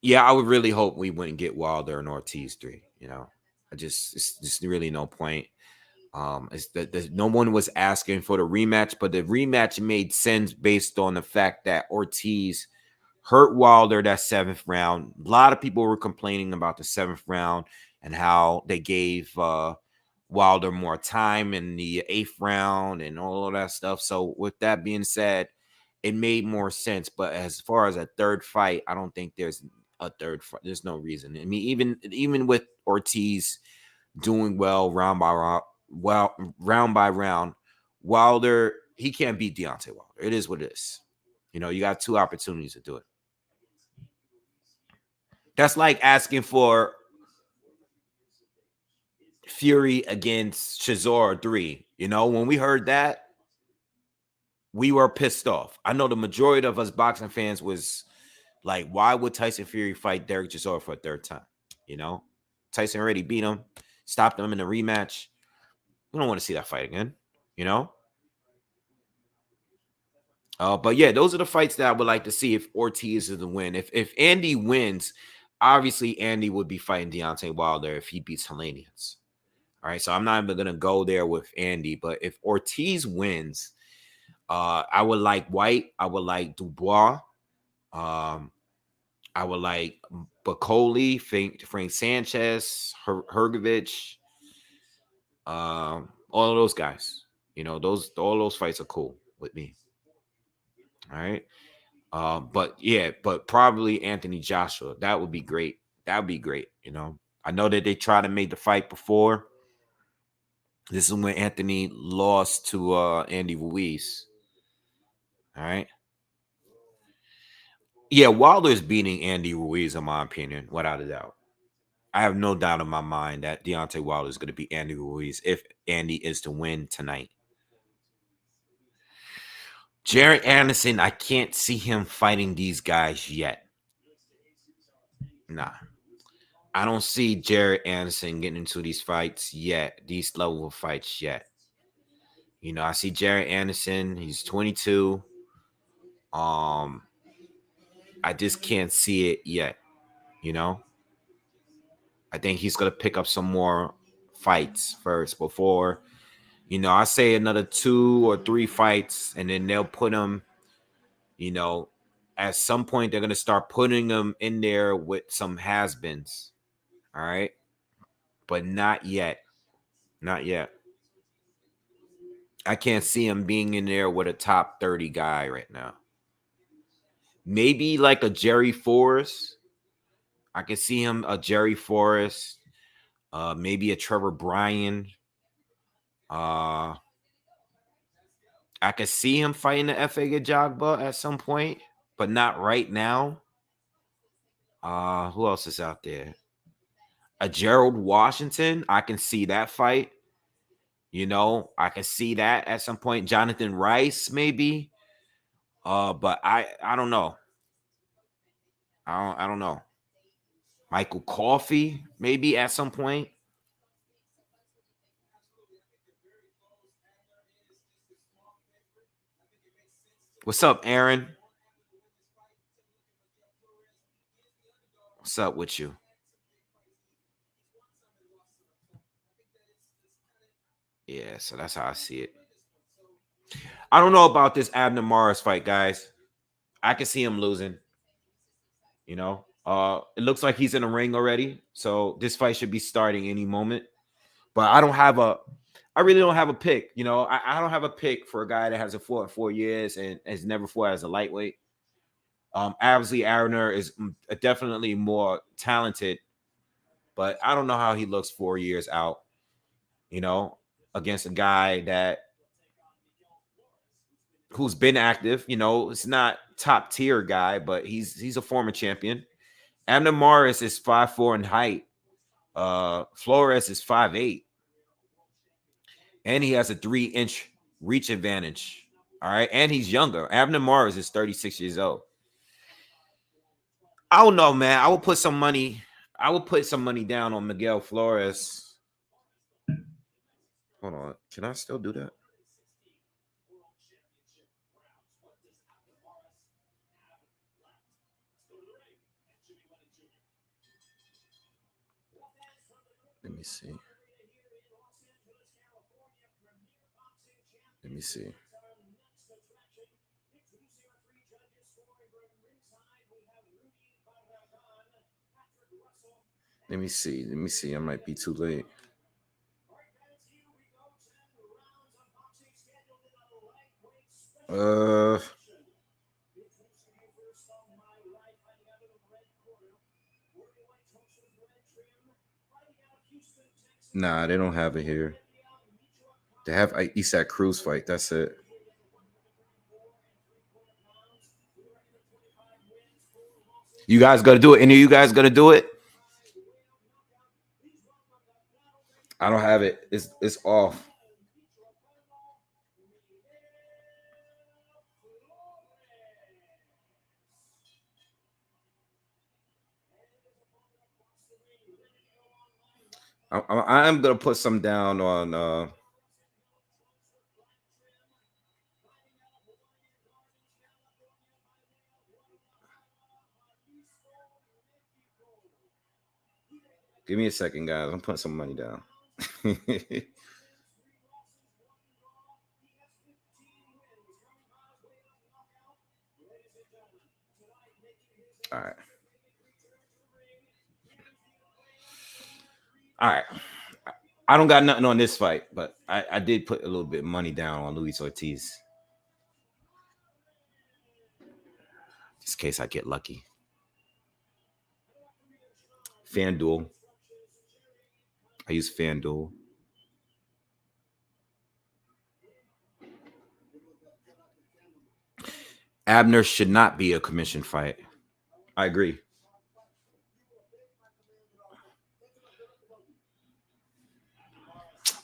Yeah, I would really hope we wouldn't get Wilder and Ortiz 3. You know, it's just really no point. It's that no one was asking for the rematch, but the rematch made sense based on the fact that Ortiz hurt Wilder that 7th round. A lot of people were complaining about the 7th round and how they gave Wilder more time in the 8th round and all of that stuff. So with that being said, it made more sense. But as far as a third fight, I don't think there's a third fight. There's no reason. I mean, even with Ortiz doing well round by round, round by round, Wilder, he can't beat Deontay Wilder. It is what it is. You know, you got 2 opportunities to do it. That's like asking for Fury against Chisora 3. You know, when we heard that, we were pissed off. I know the majority of us boxing fans was like, why would Tyson Fury fight Derek Chisora for a 3rd time? You know, Tyson already beat him, stopped him in the rematch. We don't want to see that fight again, you know? But yeah, those are the fights that I would like to see if Ortiz is the win. If Andy wins, obviously Andy would be fighting Deontay Wilder if he beats Helenius. All right, so I'm not even gonna go there with Andy, but if Ortiz wins, I would like White, I would like Dubois, I would like Bacoli, Frank Sanchez, Hergovich, all of those guys. You know, all those fights are cool with me. All right. But yeah, but probably Anthony Joshua. That would be great. That would be great. You know, I know that they tried to make the fight before. This is when Anthony lost to Andy Ruiz. All right. Yeah, Wilder's beating Andy Ruiz, in my opinion, without a doubt. I have no doubt in my mind that Deontay Wilder is going to beat Andy Ruiz if Andy is to win tonight. Jared Anderson, I can't see him fighting these guys yet. Nah. I don't see Jared Anderson getting into these fights yet, these level of fights yet. You know, I see Jared Anderson, he's 22. I just can't see it yet, you know? I think he's gonna pick up some more fights first before, you know, I say another 2 or 3 fights, and then they'll put him, you know, at some point they're gonna start putting him in there with some has-beens. All right. But not yet. Not yet. I can't see him being in there with a top 30 guy right now. Maybe like a Jerry Forrest. I can see him a Jerry Forrest, maybe a Trevor Bryan. I could see him fighting the F.A. Jogba at some point, but not right now. Who else is out there? A Gerald Washington. I can see that fight. You know, I can see that at some point. Jonathan Rice, maybe. But I don't know. I don't know. Michael Coffey, maybe at some point. What's up, Aaron? What's up with you? Yeah, so that's how I see it. I don't know about this Abner Morris fight, guys. I can see him losing. You know, it looks like he's in the ring already, so this fight should be starting any moment. But I really don't have a pick. You know, I don't have a pick for a guy that hasn't fought in 4 years and has never fought as a lightweight. Obviously, Abner is definitely more talented, but I don't know how he looks 4 years out. You know, against a guy who's been active. You know, it's not top tier guy, but he's a former champion. Abner Morris is 5'4" in height. Flores is 5'8", and he has a 3-inch reach advantage. All right, and he's younger. Abner Morris is 36 years old. I don't know, man. I will put some money. I will put some money down on Miguel Flores. Hold on, can I still do that? Let me see. Let me see. Let me see. Let me see. I might be too late. Nah, they don't have it here. They have Isaac Cruz fight. That's it. You guys gonna do it? Any of you guys gonna do it? I don't have it. It's off. I'm gonna put some down on. Give me a second, guys. I'm putting some money down. All right. All right. I don't got nothing on this fight, but I did put a little bit of money down on Luis Ortiz. Just in case I get lucky. FanDuel. I use FanDuel. Abner should not be a commission fight. I agree.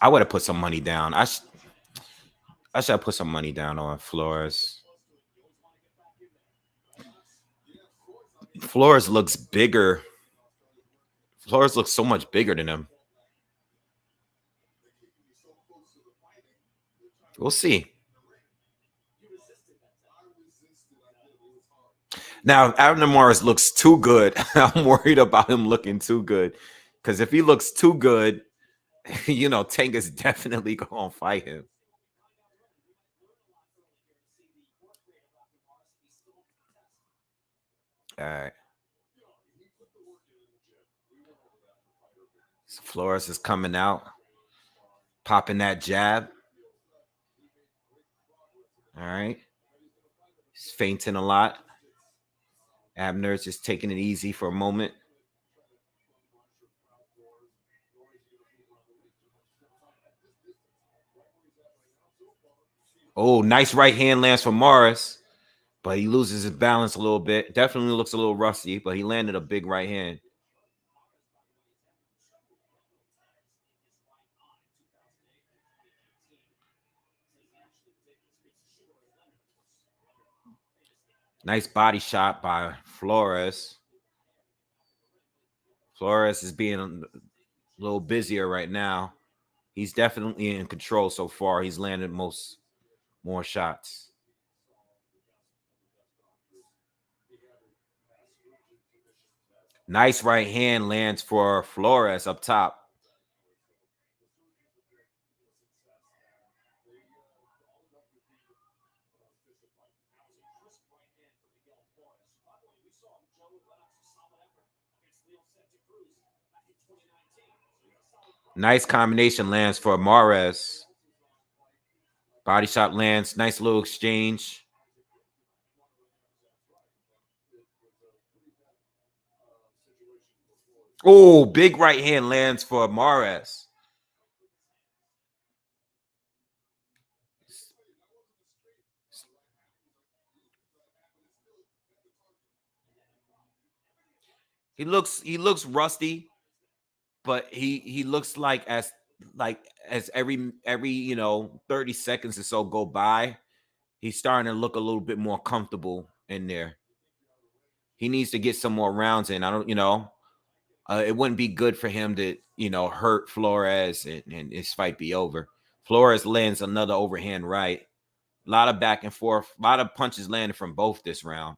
I would have put some money down. I should have put some money down on Flores. Flores looks bigger. Flores looks so much bigger than him. We'll see. Now, if Abner Morris looks too good, I'm worried about him looking too good. Because if he looks too good, you know, Tank is definitely going to fight him. All right. So Flores is coming out, popping that jab. All right. He's feinting a lot. Abner's just taking it easy for a moment. Oh, nice right hand lands from Morris, but he loses his balance a little bit. Definitely looks a little rusty, but he landed a big right hand. Nice body shot by Flores. Flores is being a little busier right now. He's definitely in control so far. He's landed more shots. Nice right hand lands for Flores up top. Nice combination lands for Mares. Body shot lands. Nice little exchange. Oh, big right hand lands for Mares. He looks rusty, but he looks like as every 30 seconds or so go by, he's starting to look a little bit more comfortable in there. He needs to get some more rounds in. I don't, it wouldn't be good for him to, hurt Flores and his fight be over. Flores lands another overhand right. A lot of back and forth, a lot of punches landed from both this round.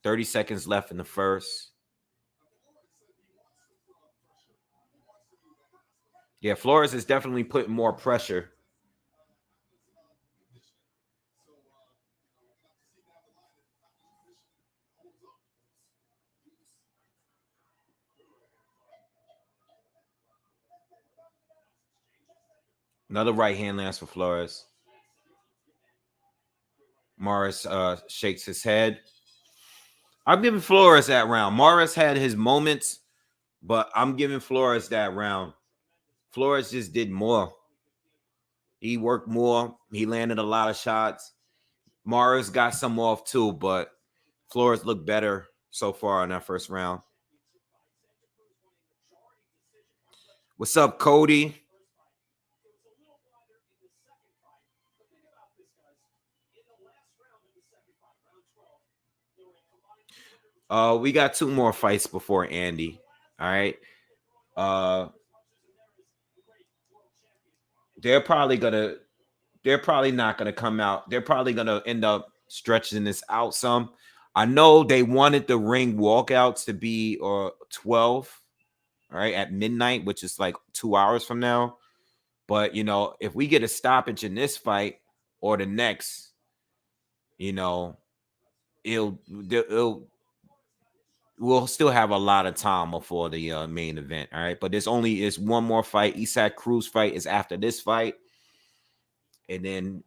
30 seconds left in the first. Yeah, Flores is definitely putting more pressure. Another right hand lands for Flores. Morris shakes his head. I'm giving Flores that round. Morris had his moments, but I'm giving Flores that round. Flores just did more. He worked more. He landed a lot of shots. Morris got some off too, but Flores looked better so far in that first round. What's up, Cody? We got two more fights before Andy. All right. Uh they're probably gonna they're probably not gonna come out. They're probably gonna end up stretching this out some. I know they wanted the ring walkouts to be 12, all right, at midnight, which is like 2 hours from now. But if we get a stoppage in this fight or the next, you know, it'll we'll still have a lot of time before the main event. All right, but there's only is one more fight. Isaac Cruz fight is after this fight, and then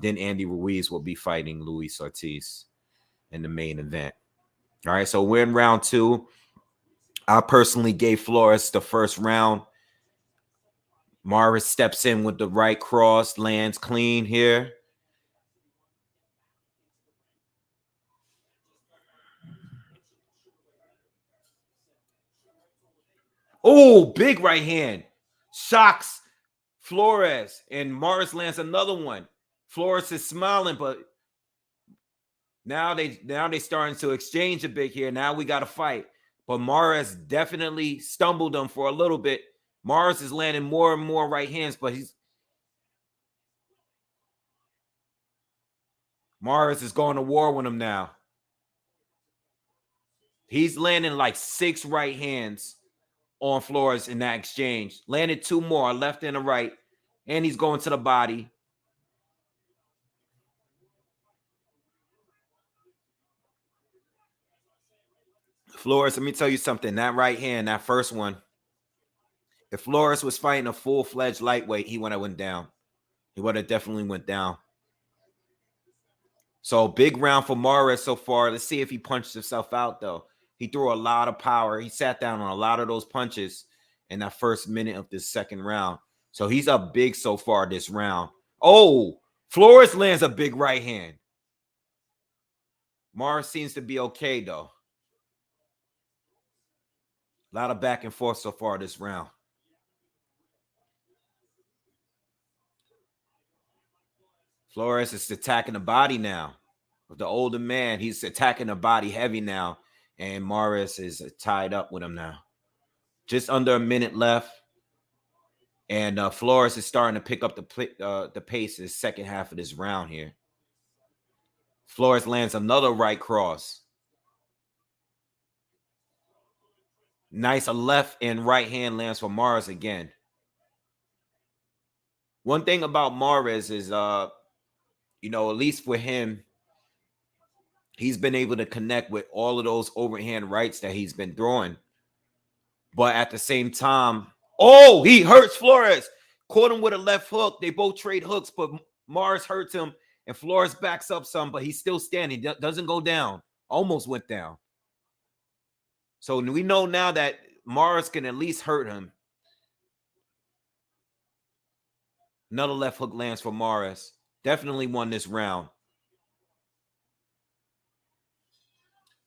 Andy Ruiz will be fighting Luis Ortiz in the main event. All right, so we're in round two. I personally gave Flores the first round. Morris steps in with the right cross, lands clean here. Oh, big right hand. Shocks Flores, and Morris lands another one. Flores is smiling, but now they starting to exchange a bit here. Now we got to fight. But Morris definitely stumbled him for a little bit. Morris is landing more and more right hands, but Morris is going to war with him now. He's landing like 6 right hands on Flores in that exchange. Landed 2 more, a left and a right, and he's going to the body. Flores, let me tell you something. That right hand, that first one, if Flores was fighting a full-fledged lightweight, he would have went down. He would have definitely went down. So big round for Morris so far. Let's see if he punched himself out, though. He threw a lot of power. He sat down on a lot of those punches in that first minute of this second round. So he's up big so far this round. Oh, Flores lands a big right hand. Morris seems to be okay, though. A lot of back and forth so far this round. Flores is attacking the body now. The older man, he's attacking the body heavy now. And Morris is tied up with him now. Just under a minute left. And Flores is starting to pick up the pace in the second half of this round here. Flores lands another right cross. Nice, a left and right hand lands for Mars again. One thing about Mars is, you know, at least for him, he's been able to connect with all of those overhand rights that he's been throwing. But at the same time, oh, he hurts Flores. Caught him with a left hook. They both trade hooks, but Mars hurts him, and Flores backs up some, but he's still standing. Doesn't go down. Almost went down. So we know now that Mars can at least hurt him. Another left hook lands for Mars. Definitely won this round.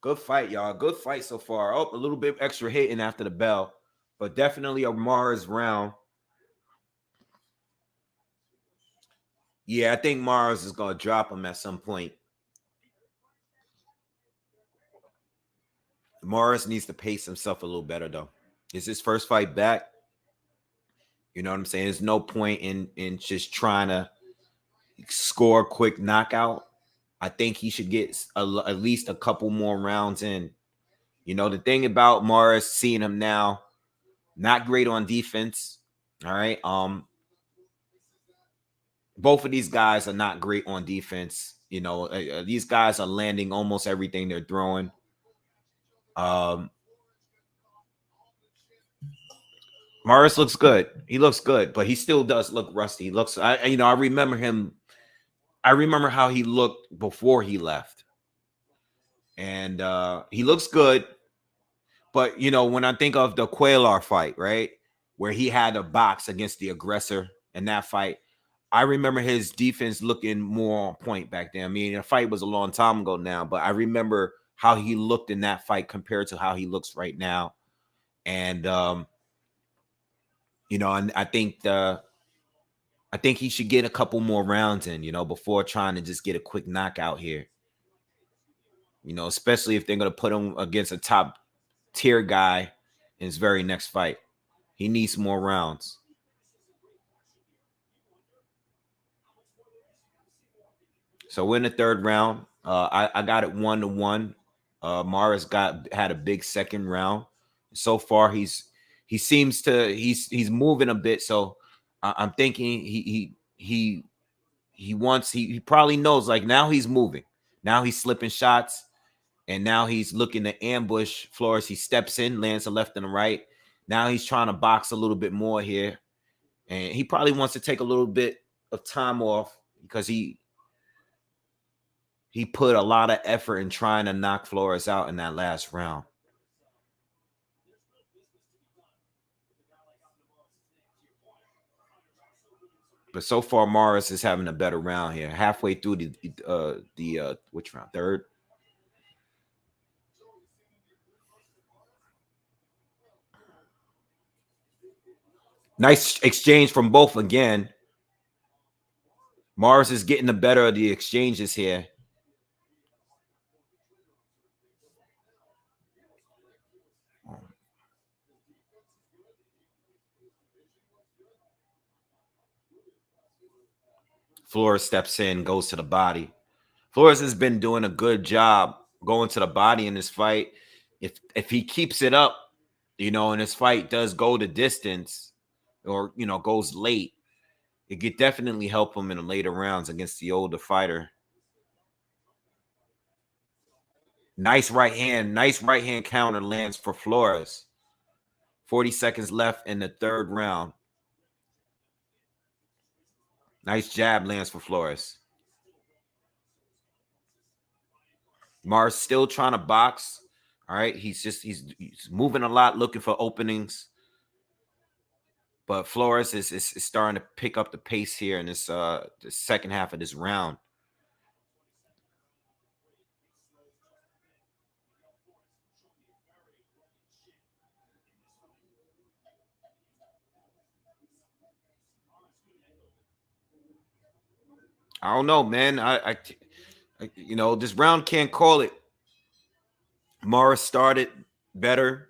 Good fight, y'all. Good fight so far. Oh, a little bit extra hitting after the bell, but definitely a Mars round. Yeah, I think Mars is going to drop him at some point. Mars needs to pace himself a little better, though. It's his first fight back. You know what I'm saying? There's no point in just trying to score a quick knockout. I think he should get at least a couple more rounds in. You know, the thing about Mars, seeing him now, not great on defense. All right. Both of these guys are not great on defense. You know, these guys are landing almost everything they're throwing. Morris looks good. He looks good, but he still does look rusty. He looks, I remember him. I remember how he looked before he left, and he looks good. But you know, when I think of the Cuellar fight, right, where he had a box against the aggressor in that fight, I remember his defense looking more on point back then. I mean, the fight was a long time ago now, but I remember how he looked in that fight compared to how he looks right now, and you know, and I think he should get a couple more rounds in, you know, before trying to just get a quick knockout here. You know, especially if they're going to put him against a top tier guy in his very next fight. He needs more rounds. So we're in the third round. I got it 1-1. Morris had a big second round. So far, he's moving a bit. So I'm thinking he probably knows, like, now he's moving. Now he's slipping shots, and now he's looking to ambush Flores. He steps in, lands a left and a right. Now he's trying to box a little bit more here, and he probably wants to take a little bit of time off because he put a lot of effort in trying to knock Flores out in that last round. But so far, Morris is having a better round here. Halfway through the which round? Third. Nice exchange from both again. Morris is getting the better of the exchanges here. Flores steps in, goes to the body. Flores has been doing a good job going to the body in this fight. If he keeps it up, you know, and this fight does go the distance, or you know, goes late, it could definitely help him in the later rounds against the older fighter. Nice right hand counter lands for Flores. 40 seconds left in the third round. Nice jab lands for Flores. Mars still trying to box. All right, he's moving a lot, looking for openings. But Flores is starting to pick up the pace here in this the second half of this round. I don't know, man. I you know, this round can't call it. Morris started better,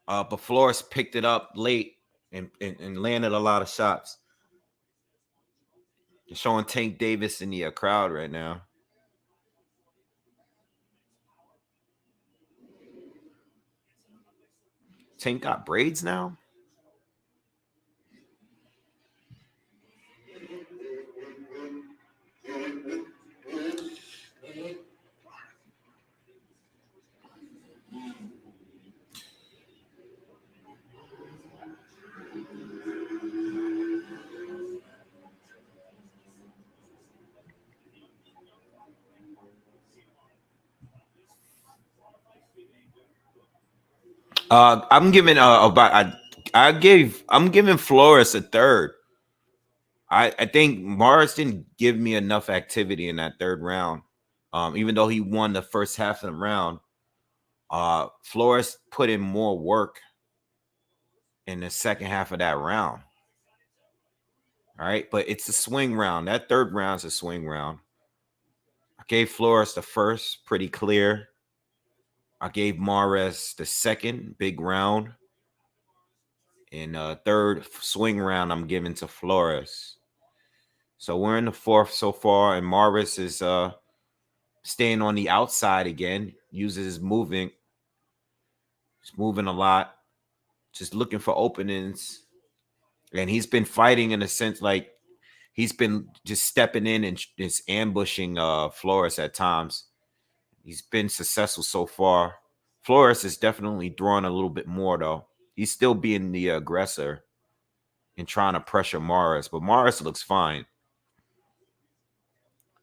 but Flores picked it up late and landed a lot of shots. They're showing Tank Davis in the crowd right now. Tank got braids now? I'm giving I'm giving Flores a third. I think Morris didn't give me enough activity in that third round. Even though he won the first half of the round, Flores put in more work in the second half of that round. All right, but it's a swing round. That third round's a swing round. I gave Flores the first, pretty clear. I gave Morris the second, big round. And third swing round, I'm giving to Flores. So we're in the fourth so far, and Morris is staying on the outside again, uses his moving. He's moving a lot, just looking for openings. And he's been fighting in a sense like he's been just stepping in and just ambushing Flores at times. He's been successful so far. Flores is definitely throwing a little bit more, though. He's still being the aggressor and trying to pressure Morris, but Morris looks fine.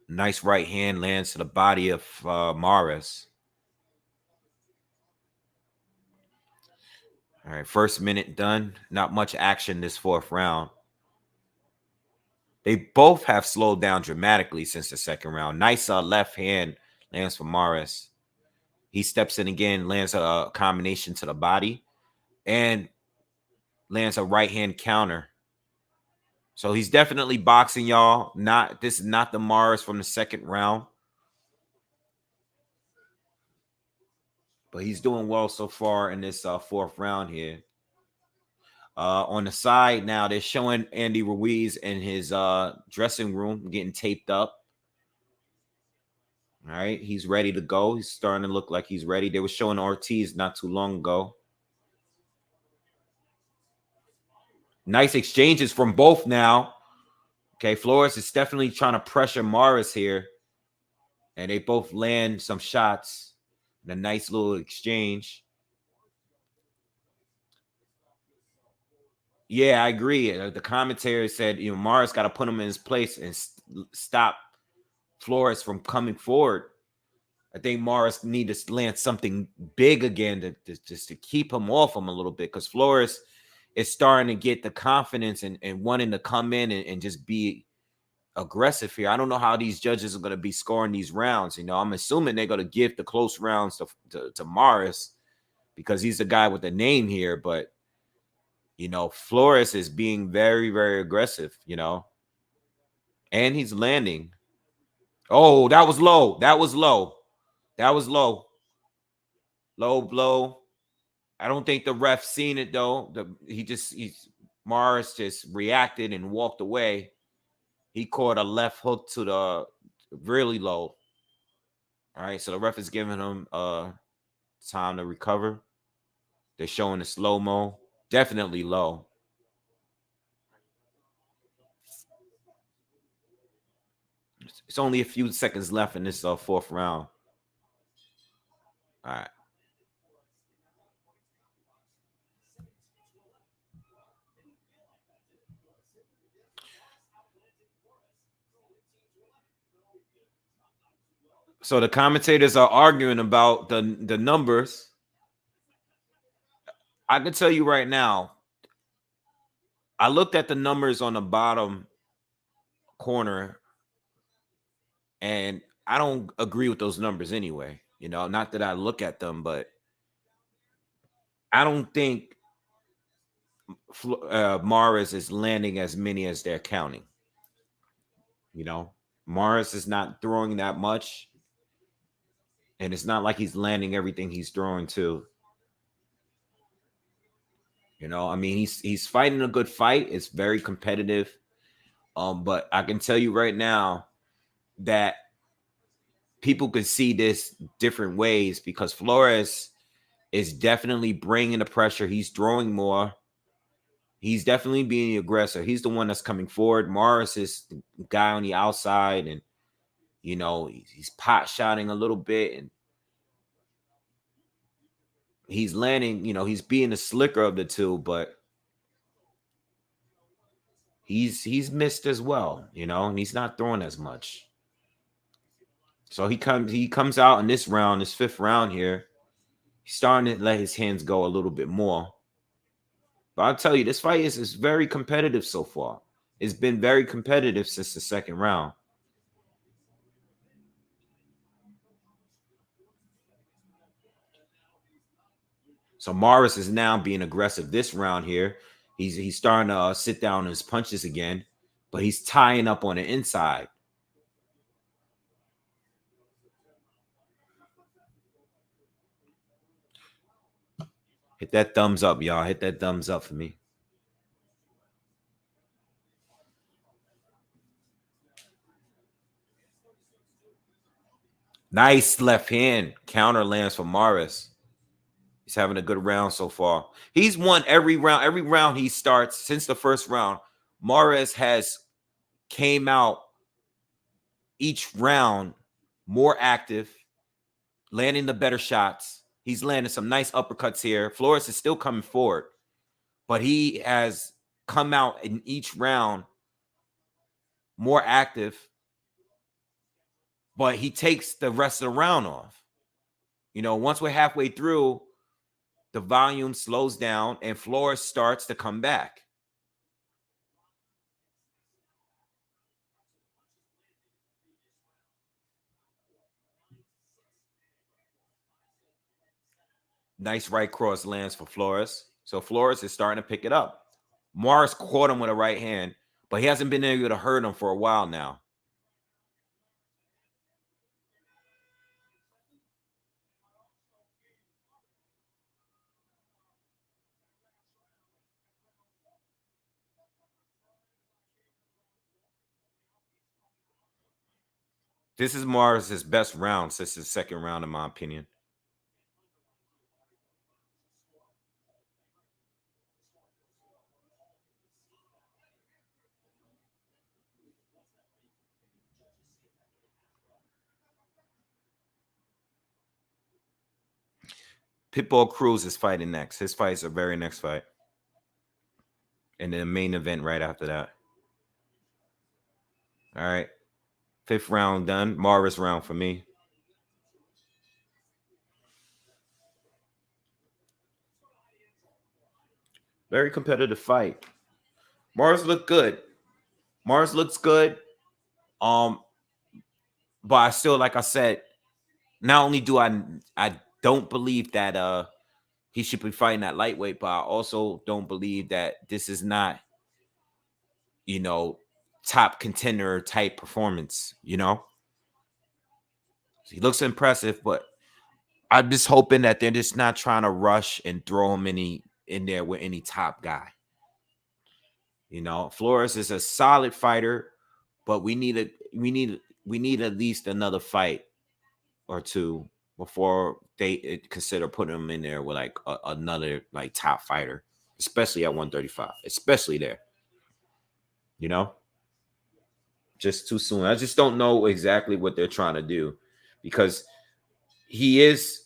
Nice right hand lands to the body of Morris. All right, first minute done. Not much action this fourth round. They both have slowed down dramatically since the second round. Nice left hand lands for Morris. He steps in again, lands a combination to the body, and lands a right hand counter. So he's definitely boxing, y'all. This is not the Morris from the second round. But he's doing well so far in this fourth round here. On the side now, they're showing Andy Ruiz in his dressing room getting taped up. All right, he's ready to go. He's starting to look like he's ready. They were showing Ortiz not too long ago. Nice exchanges from both now. Okay, Flores is definitely trying to pressure Morris here. And they both land some shots in a nice little exchange. Yeah, I agree. The commentary said, Morris got to put him in his place and stop Flores from coming forward. I think Morris needs to land something big again just to keep him off him a little bit, because Flores is starting to get the confidence and wanting to come in and just be aggressive here. I don't know how these judges are going to be scoring these rounds. I'm assuming they're going to give the close rounds to Morris because he's the guy with the name here. But, Flores is being very, very aggressive, and he's landing. Oh, that was low. That was low. That was low. Low blow. I don't think the ref seen it, though. Morris just reacted and walked away. He caught a left hook to the really low. All right, so the ref is giving him time to recover. They're showing the slow-mo. Definitely low. It's only a few seconds left in this fourth round. All right. So the commentators are arguing about the numbers. I can tell you right now, I looked at the numbers on the bottom corner, and I don't agree with those numbers anyway. Not that I look at them, but I don't think Morris is landing as many as they're counting. Morris is not throwing that much, and it's not like he's landing everything he's throwing to. He's fighting a good fight. It's very competitive. But I can tell you right now that people can see this different ways, because Flores is definitely bringing the pressure. He's throwing more. He's definitely being the aggressor. He's the one that's coming forward. Morris is the guy on the outside, and he's pot shotting a little bit, and he's landing. He's being the slicker of the two, but he's missed as well. And he's not throwing as much. So he comes out in this round, this fifth round here. He's starting to let his hands go a little bit more. But I'll tell you, this fight is very competitive so far. It's been very competitive since the second round. So Morris is now being aggressive this round here. He's starting to sit down his punches again, but he's tying up on the inside. Hit that thumbs up, y'all. Hit that thumbs up for me. Nice left hand counter lands for Morris. He's having a good round so far. He's won every round. Every round he starts since the first round, Morris has came out each round more active, landing the better shots. He's landing some nice uppercuts here. Flores is still coming forward, but he has come out in each round more active, but he takes the rest of the round off. Once we're halfway through, the volume slows down and Flores starts to come back. Nice right cross lands for Flores. So Flores is starting to pick it up. Morris caught him with a right hand, but he hasn't been able to hurt him for a while now. This is Morris's best round since the second round, in my opinion. Pitbull Cruz is fighting next. His fight is the very next fight. And then the main event right after that. All right. Fifth round done. Morris round for me. Very competitive fight. Morris looked good. Morris looks good. But I still, like I said, not only do I don't believe that he should be fighting at lightweight, but I also don't believe that this is not, top contender type performance. He looks impressive, but I'm just hoping that they're just not trying to rush and throw him in there with any top guy. Flores is a solid fighter, but we need at least another fight or two before they consider putting him in there with like another like top fighter, especially at 135, especially there. Just too soon. I just don't know exactly what they're trying to do because he is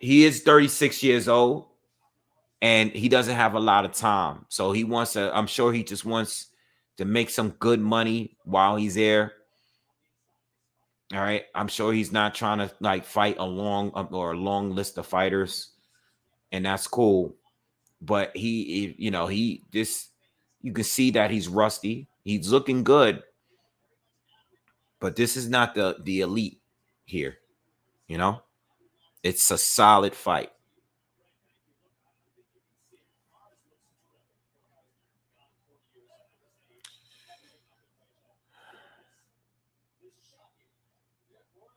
36 years old and he doesn't have a lot of time. So I'm sure he just wants to make some good money while he's there. All right. I'm sure he's not trying to like fight a long list of fighters, and that's cool. But you can see that he's rusty. He's looking good, but this is not the elite here. It's a solid fight.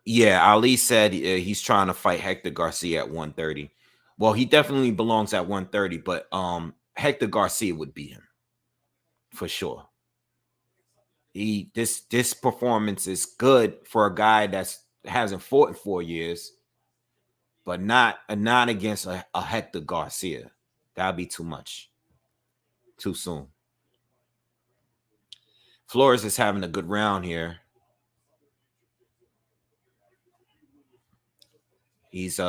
Yeah, Ali said he's trying to fight Hector Garcia at 130. Well, he definitely belongs at 130, but Hector Garcia would beat him for sure. This performance is good for a guy that's hasn't fought in 4 years, but not against a Hector Garcia. That'd be too much, too soon. Flores is having a good round here. He's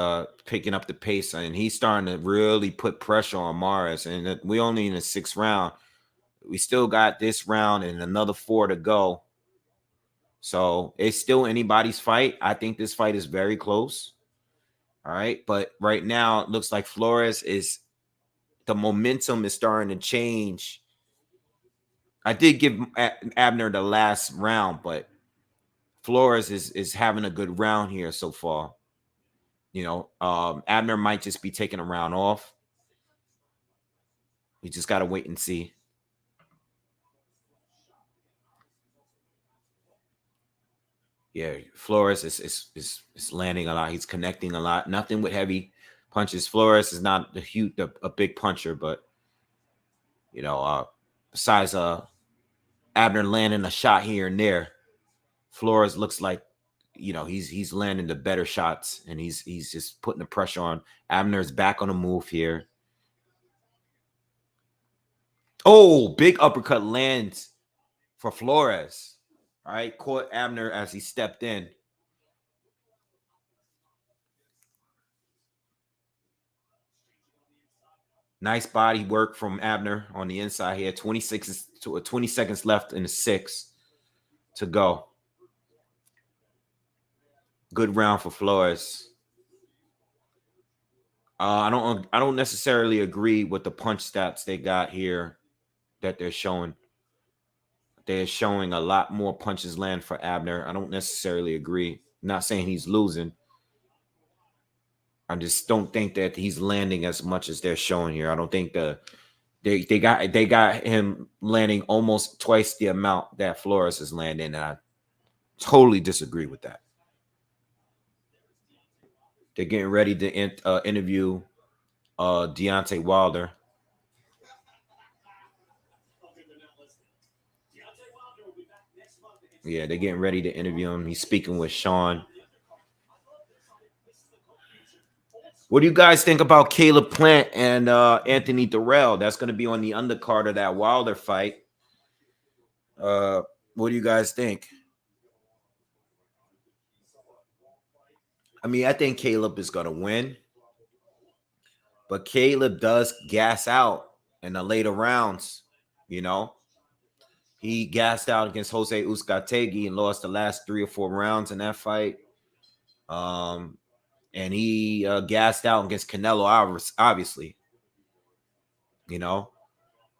picking up the pace, and he's starting to really put pressure on Morris. And we only in the 6th round. We still got this round and another 4 to go. So it's still anybody's fight. I think this fight is very close. All right. But right now, it looks like Flores is the momentum is starting to change. I did give Abner the last round, but Flores is having a good round here so far. You know, Abner might just be taking a round off. We just got to wait and see. Yeah, Flores is landing a lot. He's connecting a lot. Nothing with heavy punches. Flores is not a big puncher, but you know, besides Abner landing a shot here and there, Flores looks like, you know, he's landing the better shots, and he's just putting the pressure on. Abner's back on the move here. Oh, big uppercut lands for Flores. All right, caught Abner as he stepped in. Nice body work from Abner on the inside here. 20 seconds left in the 6th to go. Good round for Flores. I don't necessarily agree with the punch stats they got here that they're showing. They're showing a lot more punches land for Abner. I don't necessarily agree. I'm not saying he's losing. I just don't think that he's landing as much as they're showing here. I don't think they got him landing almost twice the amount that Flores is landing, and I totally disagree with that. They're getting ready to interview Deontay Wilder. Yeah, they're getting ready to interview him. He's speaking with Sean. What do you guys think about Caleb Plant and Anthony Durrell? That's going to be on the undercard of that Wilder fight. What do you guys think? I mean, I think Caleb is going to win. But Caleb does gas out in the later rounds, you know. He gassed out against Jose Uzcategui and lost the last 3 or 4 rounds in that fight. And he gassed out against Canelo Alvarez, obviously. You know,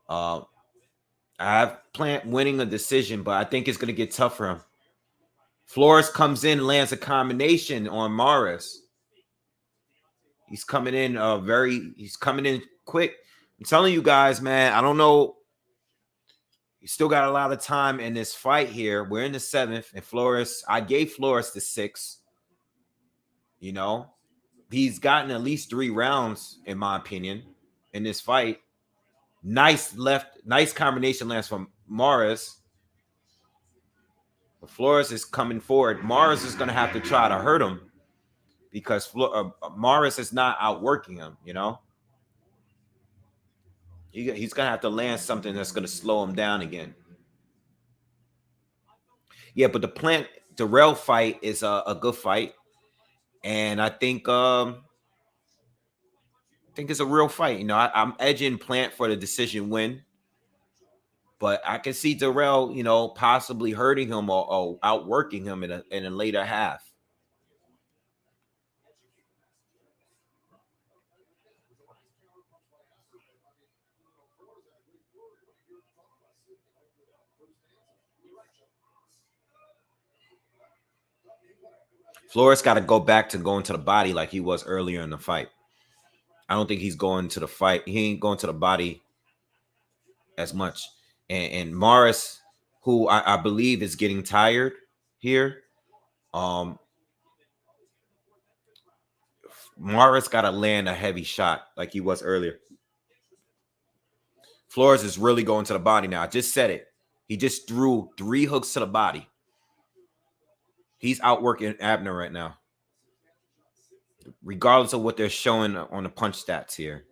I have Plant winning a decision, but I think it's going to get tough for him. Flores comes in, lands a combination on Morris. He's coming in he's coming in quick. I'm telling you guys, man, I don't know. You still got a lot of time in this fight here. We're in the 7th, and Flores, I gave Flores the 6th. You know, he's gotten at least 3 rounds, in my opinion, in this fight. Nice combination lands from Morris. But Flores is coming forward. Morris is going to have to try to hurt him because Morris is not outworking him, you know. He's going to have to land something that's going to slow him down again. Yeah, but the Plant Durrell fight is a good fight. And I think it's a real fight. You know, I'm edging Plant for the decision win. But I can see Durrell, you know, possibly hurting him or outworking him in a later half. Flores got to go back to going to the body like he was earlier in the fight. I don't think he's going to the fight. He ain't going to the body as much. And Morris, who I believe is getting tired here, Morris got to land a heavy shot like he was earlier. Flores is really going to the body now. I just said it. He just threw 3 hooks to the body. He's outworking Abner right now. regardless of what they're showing on the punch stats here.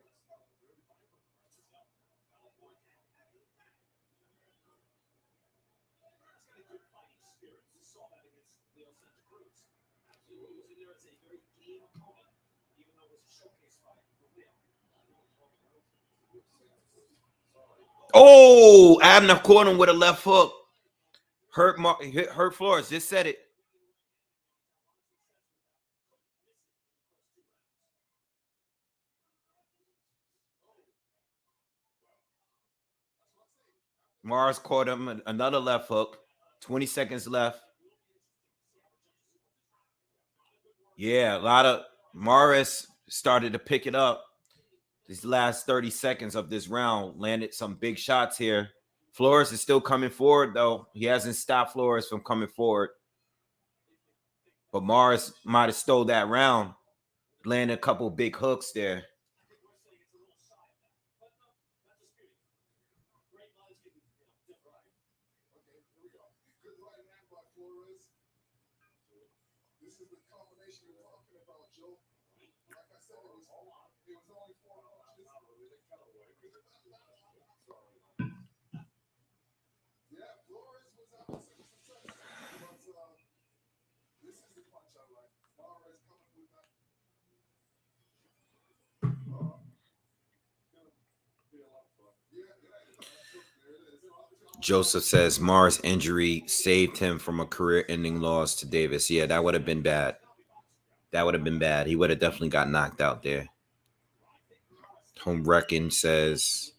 Oh, Abner caught him with a left hook. Hurt Flores. Just said it. Mars caught him another left hook. 20 seconds left. Yeah, a lot of Morris started to pick it up. These last 30 seconds of this round landed some big shots here. Flores is still coming forward, though. He hasn't stopped Flores from coming forward. But Morris might have stole that round, landed a couple big hooks there. Joseph says Mars' injury saved him from a career-ending loss to Davis. Yeah, that would have been bad. That would have been bad. He would have definitely got knocked out there. Home Wrecking says,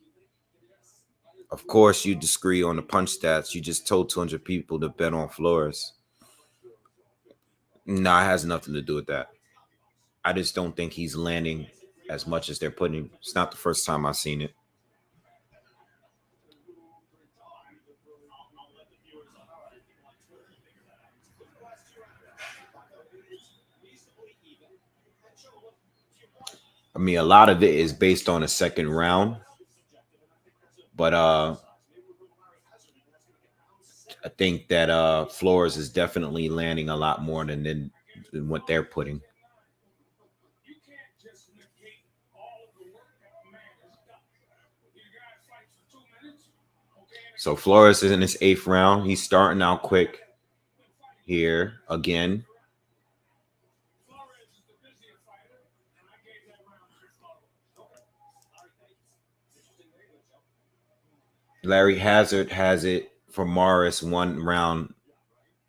of course, you disagree on the punch stats. You just told 200 people to bet on Flores. No, it has nothing to do with that. I just don't think he's landing as much as they're putting. It's not the first time I've seen it. I mean, a lot of it is based on a second round, but I think that Flores is definitely landing a lot more than what they're putting. So Flores is in his 8th round. He's starting out quick here again. Larry Hazard has it for Morris 1 round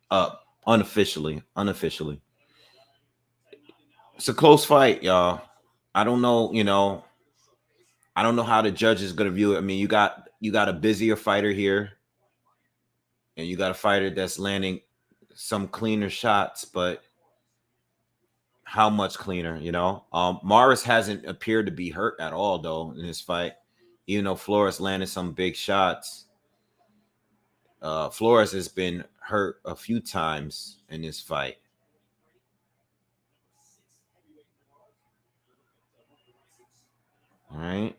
up unofficially. It's a close fight, y'all. I don't know, I don't know how the judge is gonna view it. I mean, you got a busier fighter here, and you got a fighter that's landing some cleaner shots, but how much cleaner, Morris hasn't appeared to be hurt at all, though, in this fight. Even though Flores landed some big shots, Flores has been hurt a few times in this fight. All right.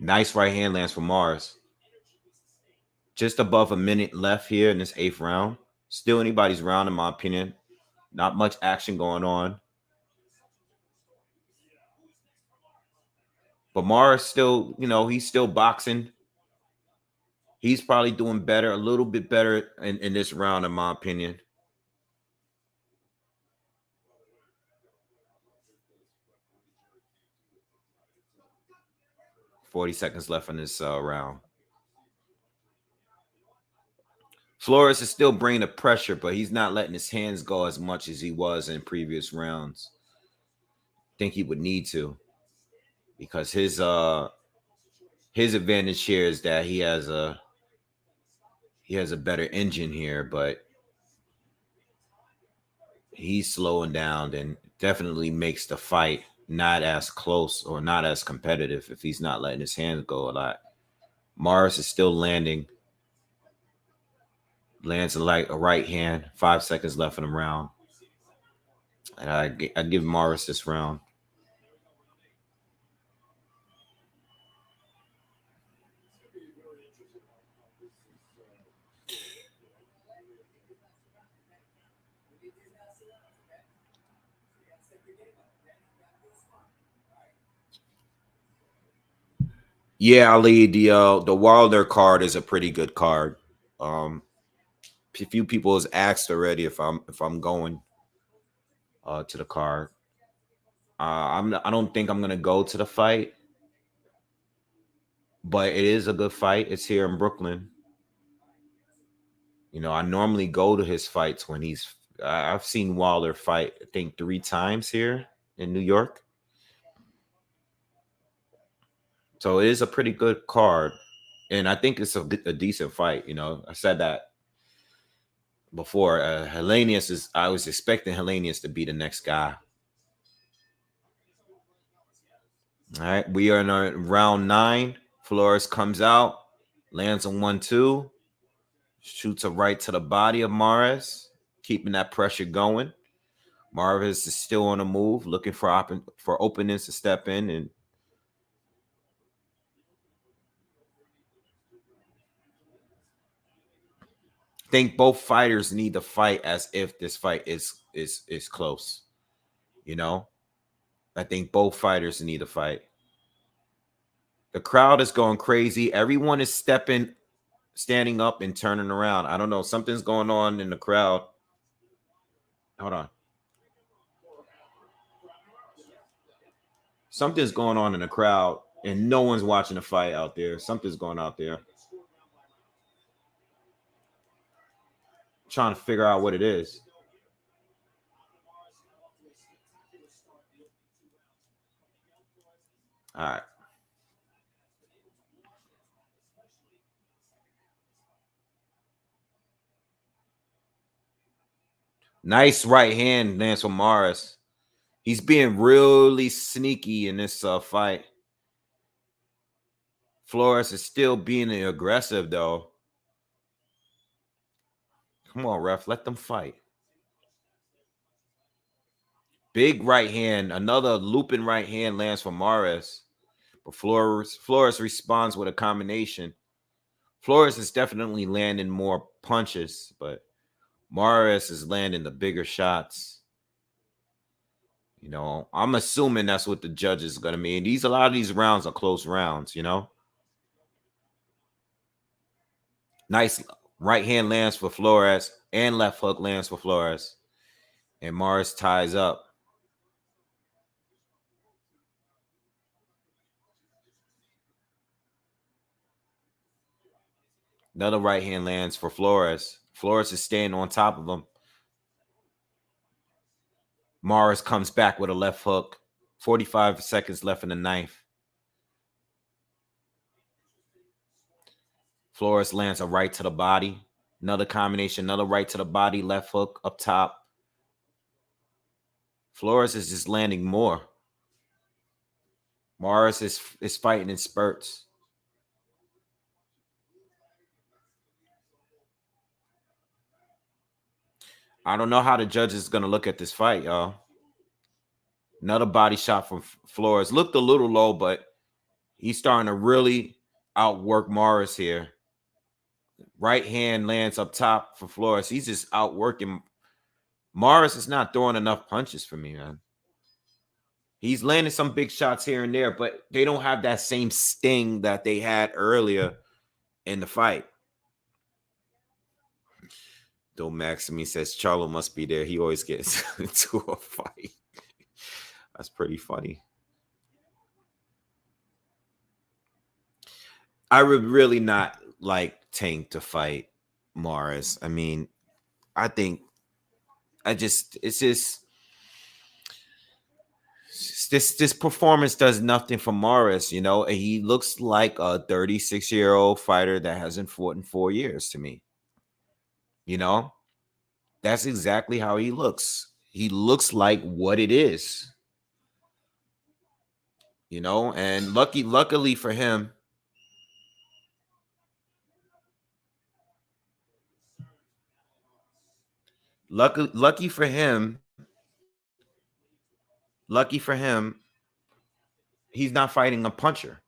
Nice right hand lands for Mars. Just above a minute left here in this 8th round. Still anybody's round, in my opinion. Not much action going on. But Mars still, he's still boxing. He's probably doing better, a little bit better in this round, in my opinion. $40 seconds left in this round. Flores is still bringing the pressure, but he's not letting his hands go as much as he was in previous rounds. I think he would need to, because his advantage here is that he has a better engine here, but he's slowing down and definitely makes the fight not as close or not as competitive if he's not letting his hands go a lot. Morris is still landing. Lands like a right hand. 5 seconds left in the round. And I give Morris this round. Yeah, Ali, the Wilder card is a pretty good card. Um, a few people has asked already if I'm going to the card. I don't think I'm gonna go to the fight, but it is a good fight. It's here in Brooklyn. I normally go to his fights when he's. I've seen Wilder fight, I think, 3 times here in New York. So it is a pretty good card, and I think it's a decent fight. I said that before. Hellenius is. I was expecting Hellenius to be the next guy. All right, we are in round 9. Flores comes out, lands on 1-2, shoots a right to the body of Mares, keeping that pressure going. Marvis is still on the move, looking for openings to step in. And I think both fighters need to fight as if this fight is close. I think both fighters need to fight. The crowd is going crazy. Everyone is standing up and turning around. I don't know. Something's going on in the crowd. Hold on. Something's going on in the crowd, and no one's watching the fight out there. Something's going out there. Trying to figure out what it is. All right. Nice right hand, Lance Morris. He's being really sneaky in this fight. Flores is still being aggressive, though. Come on, ref. Let them fight. Big right hand. Another looping right hand lands for Morris. But Flores responds with a combination. Flores is definitely landing more punches, but Morris is landing the bigger shots. I'm assuming that's what the judge is going to mean. A lot of these rounds are close rounds. Nice right hand lands for Flores and left hook lands for Flores. And Morris ties up. Another right hand lands for Flores. Flores is staying on top of him. Morris comes back with a left hook. 45 seconds left in the ninth. Flores lands a right to the body. Another combination, another right to the body, left hook up top. Flores is just landing more. Morris is fighting in spurts. I don't know how the judge is going to look at this fight, y'all. Another body shot from Flores. Looked a little low, but he's starting to really outwork Morris here. Right hand lands up top for Flores. He's just outworking. Morris is not throwing enough punches for me, man. He's landing some big shots here and there, but they don't have that same sting that they had earlier in the fight. Though Maxime says Charlo must be there. He always gets into a fight. That's pretty funny. I would really not like Tank to fight Morris. I mean, I think it's just this performance does nothing for Morris. He looks like a 36-year-old fighter that hasn't fought in 4 years to me. That's exactly how he looks. He looks like what it is. And luckily for him, lucky for him, he's not fighting a puncher.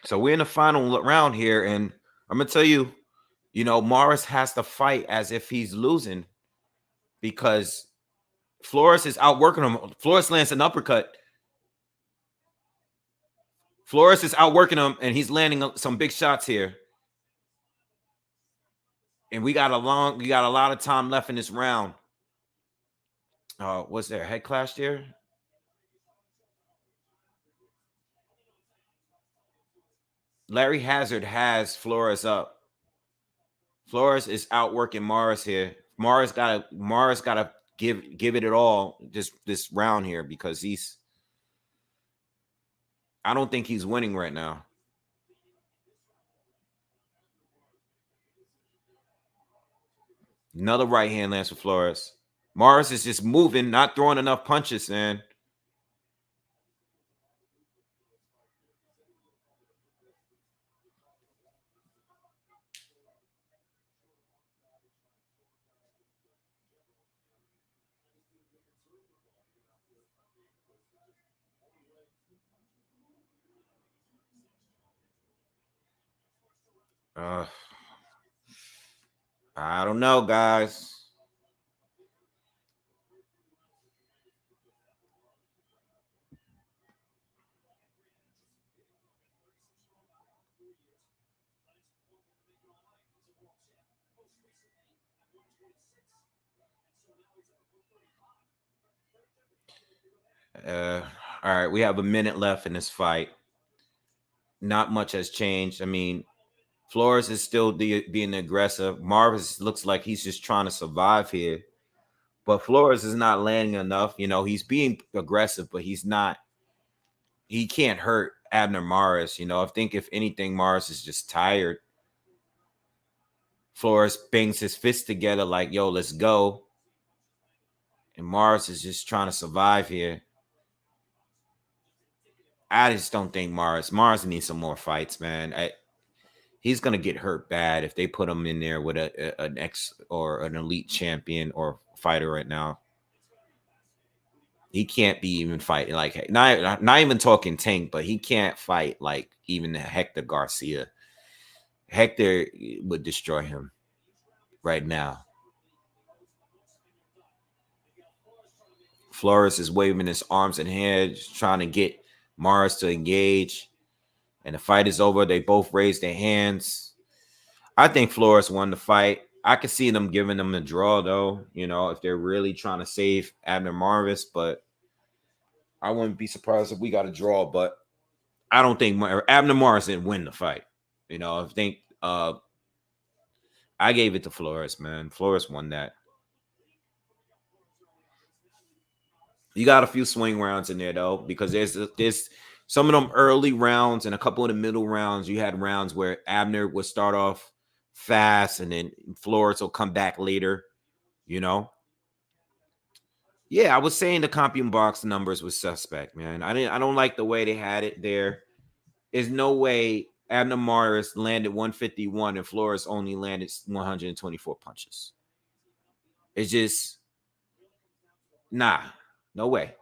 So we're in the final round here, and I'm gonna tell you, Morris has to fight as if he's losing because Flores is outworking him. Flores lands an uppercut. Flores is outworking him, and he's landing some big shots here. And we got a lot of time left in this round. Was there a head clash there? Larry Hazard has Flores up. Flores is outworking Morris here. Morris gotta give it all this round here because I don't think he's winning right now. Another right hand lands for Flores. Morris is just moving, not throwing enough punches, man. I don't know, guys. All right, we have a minute left in this fight. Not much has changed. I mean, Flores is still being aggressive. Marvis looks like he's just trying to survive here. But Flores is not landing enough. He's being aggressive, but he's not. He can't hurt Abner Maris. I think if anything, Maris is just tired. Flores bangs his fists together like, yo, let's go. And Maris is just trying to survive here. I just don't think Maris needs some more fights, man. He's going to get hurt bad if they put him in there with an ex or an elite champion or fighter right now. He can't be even fighting like not even talking Tank, but he can't fight like even Hector Garcia. Hector would destroy him right now. Flores is waving his arms and hands, trying to get Morris to engage. And the fight is over. They both raise their hands. I think Flores won the fight. I could see them giving them a draw, though, if they're really trying to save Abner Marvis. But I wouldn't be surprised if we got a draw. But I don't think Abner Marvis didn't win the fight. I think I gave it to Flores, man. Flores won that. You got a few swing rounds in there, though, because there's some of them early rounds and a couple of the middle rounds. You had rounds where Abner would start off fast and then Flores will come back later, Yeah, I was saying the CompuBox numbers was suspect, man. I don't like the way they had it there. There's no way Abner Maris landed 151 and Flores only landed 124 punches. It's just no way.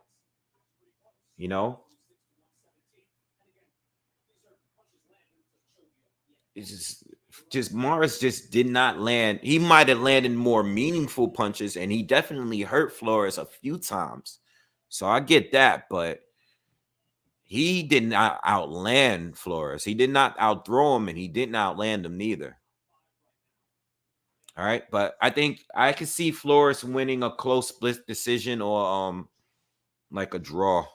It's just Morris just did not land. He might have landed more meaningful punches, and he definitely hurt Flores a few times. So I get that, but he did not outland Flores. He did not outthrow him, and he didn't outland him neither. All right, but I think I could see Flores winning a close split decision or like a draw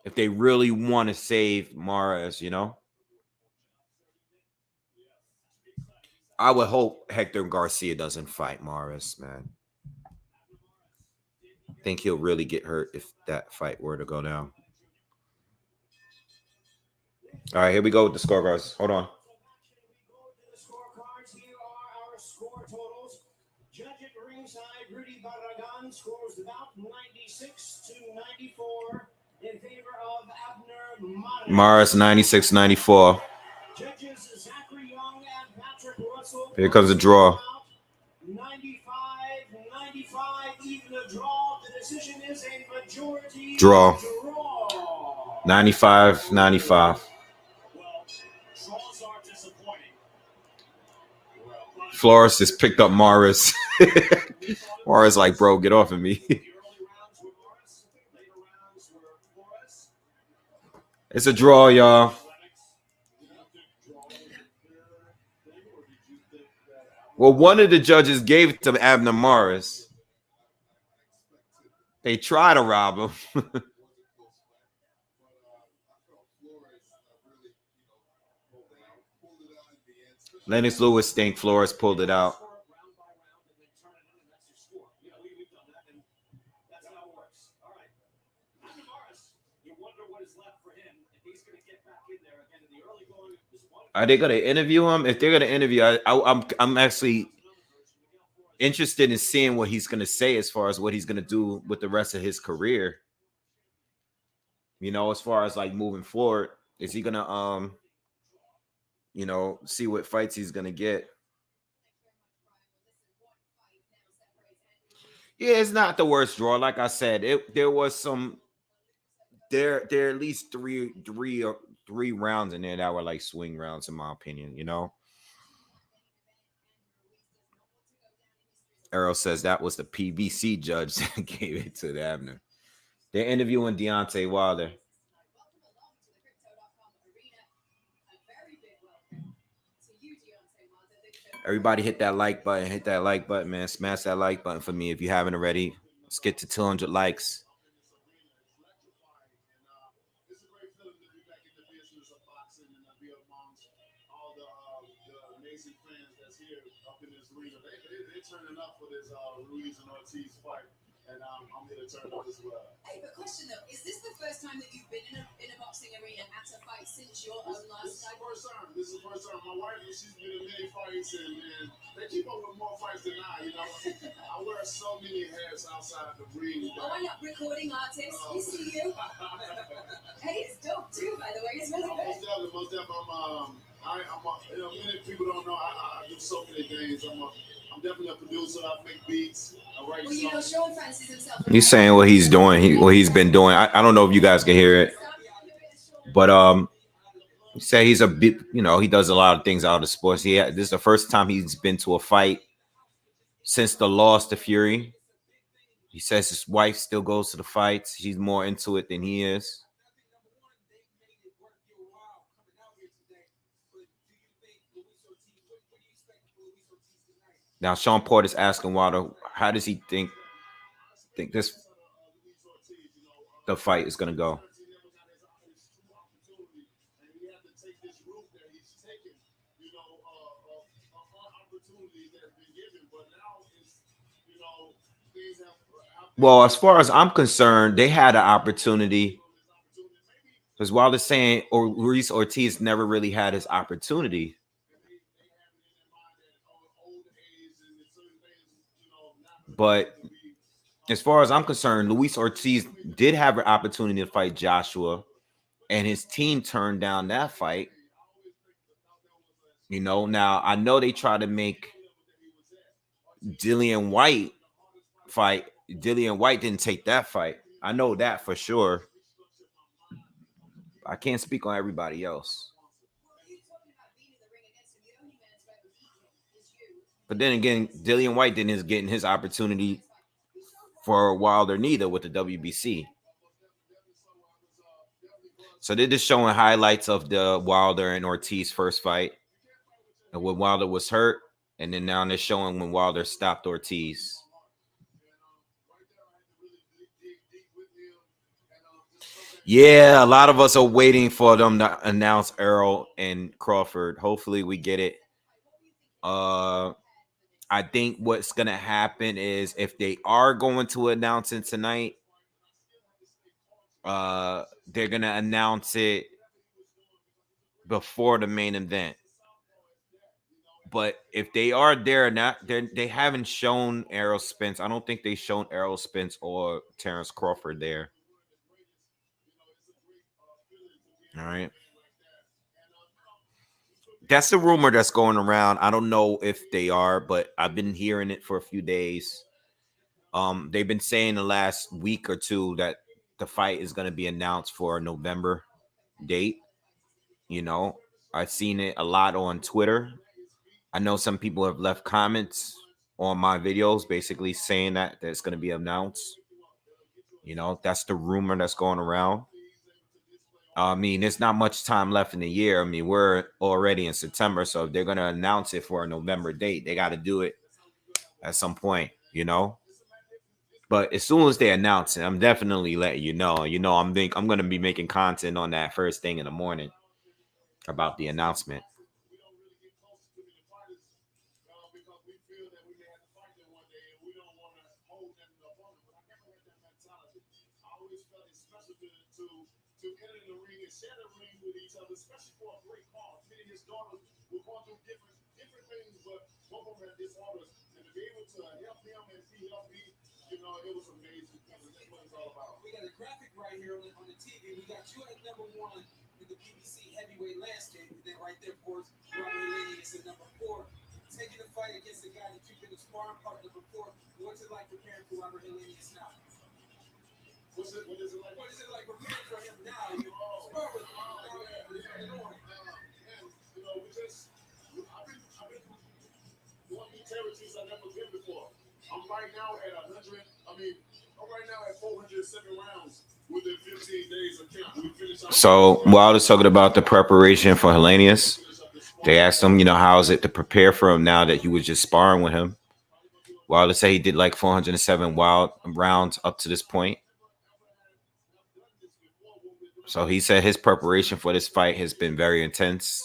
if they really want to save Morris, I would hope Hector Garcia doesn't fight Morris, man. I think he'll really get hurt if that fight were to go down. All right, here we go with the scorecards. Hold on. Here are our score totals. Judge at ringside, Rudy Barragan scores the bout 96-94 in favor of Abner Morris 96-94. Judges Zachary Young and Patrick Russell. Here comes a draw. 95-95, even a draw. The decision is a majority draw. 95-95. Well, Flores just picked up Morris. Morris like, bro, get off of me. It's a draw, y'all. Well, one of the judges gave it to Abner Morris. They try to rob him. Lennox Lewis think Flores pulled it out. Are they gonna interview him? If they're gonna interview, I'm actually interested in seeing what he's gonna say as far as what he's gonna do with the rest of his career. You know, as far as like moving forward, is he gonna you know, see what fights he's gonna get? Yeah, it's not the worst draw. Like I said, there was some there are at least three rounds in there that were like swing rounds, in my opinion, you know. Errol says that was the PBC judge that gave it to the Abner. They're interviewing Deontay Wilder. Everybody hit that like button. Hit that like button, man. Smash that like button for me if you haven't already. Let's get to 200 likes. amazing fans that's here up in this arena. They're turning up for this Ruiz and Ortiz fight, and I'm here to turn up as well. Hey, but question though, is this the first time that you've been in a boxing arena at a fight since your own last fight? This is the first time. My wife, she's been in many fights, and they keep up with more fights than I. You know, I wear so many hats outside the ring. Oh, I'm not recording artist. We see you. Hey, it's dope too, by the way. It's really good. Most definitely. Many people don't know I do so many things. I'm definitely a producer. I make beats. I write well, you know, Sean Francis himself. He's saying what he's doing. What he's been doing. I don't know if you guys can hear it, but he say he's a bit. You know, he does a lot of things out of sports. This is the first time he's been to a fight since the loss to Fury. He says his wife still goes to the fights. She's more into it than he is. Now, Sean Porter's asking Wilder, how does he think the fight is going to go? Well, as far as I'm concerned, they had an opportunity. Because Wilder's saying Ruiz Ortiz never really had his opportunity. But as far as I'm concerned, Luis Ortiz did have an opportunity to fight Joshua, and his team turned down that fight. You know, now I know they try to make Dillian White fight. Dillian White didn't take that fight. I know that for sure. I can't speak on everybody else. But then again, Dillian White didn't get his opportunity for Wilder neither with the WBC. So they're just showing highlights of the Wilder and Ortiz first fight, and when Wilder was hurt, and then now they're showing when Wilder stopped Ortiz. Yeah, a lot of us are waiting for them to announce Errol and Crawford. Hopefully we get it. I think what's going to happen is if they are going to announce it tonight, they're going to announce it before the main event. But if they are there, they haven't shown Errol Spence. I don't think they've shown Errol Spence or Terrence Crawford there. All right. That's the rumor that's going around. I don't know if they are, but I've been hearing it for a few days. They've been saying the last week or two that the fight is going to be announced for a November date. You know, I've seen it a lot on Twitter. I know some people have left comments on my videos basically saying that it's going to be announced. You know, that's the rumor that's going around. I mean, there's not much time left in the year. I mean, we're already in September, so if they're going to announce it for a November date, they got to do it at some point, you know. But as soon as they announce it, I'm definitely letting you know. You know, I'm going to be making content on that first thing in the morning about the announcement. Because we feel that we may have to fight them one day and we don't want to hold them to opponent. But I never had that mentality. I always felt it's special to enter in the ring and share the ring with each other, especially for a great cause. Me and his daughters were going through different things, but both of them had disorders. And to be able to help him and he helped me, you know, it was amazing. That's what it's all about. We got a graphic right here on the TV. We got you at number 1 in the PBC heavyweight landscape. And then right there, of course, Robert Lady is at number 4. Taking the fight against a guy that you've been a sparring partner before. What's it like preparing for Robert Hellenius now? What is it like? What is it like preparing for him now? You spar with him now. You know, I've been going through territories I've never been before. I'm right now at 407 rounds within 15 days of camp. So while I was talking about the preparation for Hellenius, they asked him, you know, how is it to prepare for him now that he was just sparring with him? Well, let's say he did like 407 wild rounds up to this point. So he said his preparation for this fight has been very intense,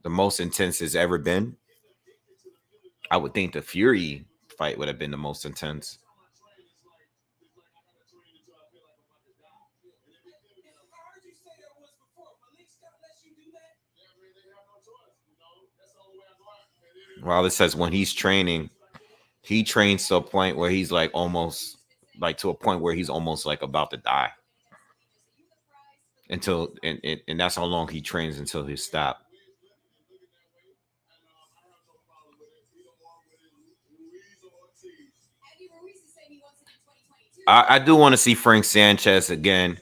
the most intense it's ever been. I would think the Fury fight would have been the most intense. Well, it says when he's training, he trains to a point where he's like almost like to a point where he's almost like about to die. Until and that's how long he trains until he stop. I do want to see Frank Sanchez again.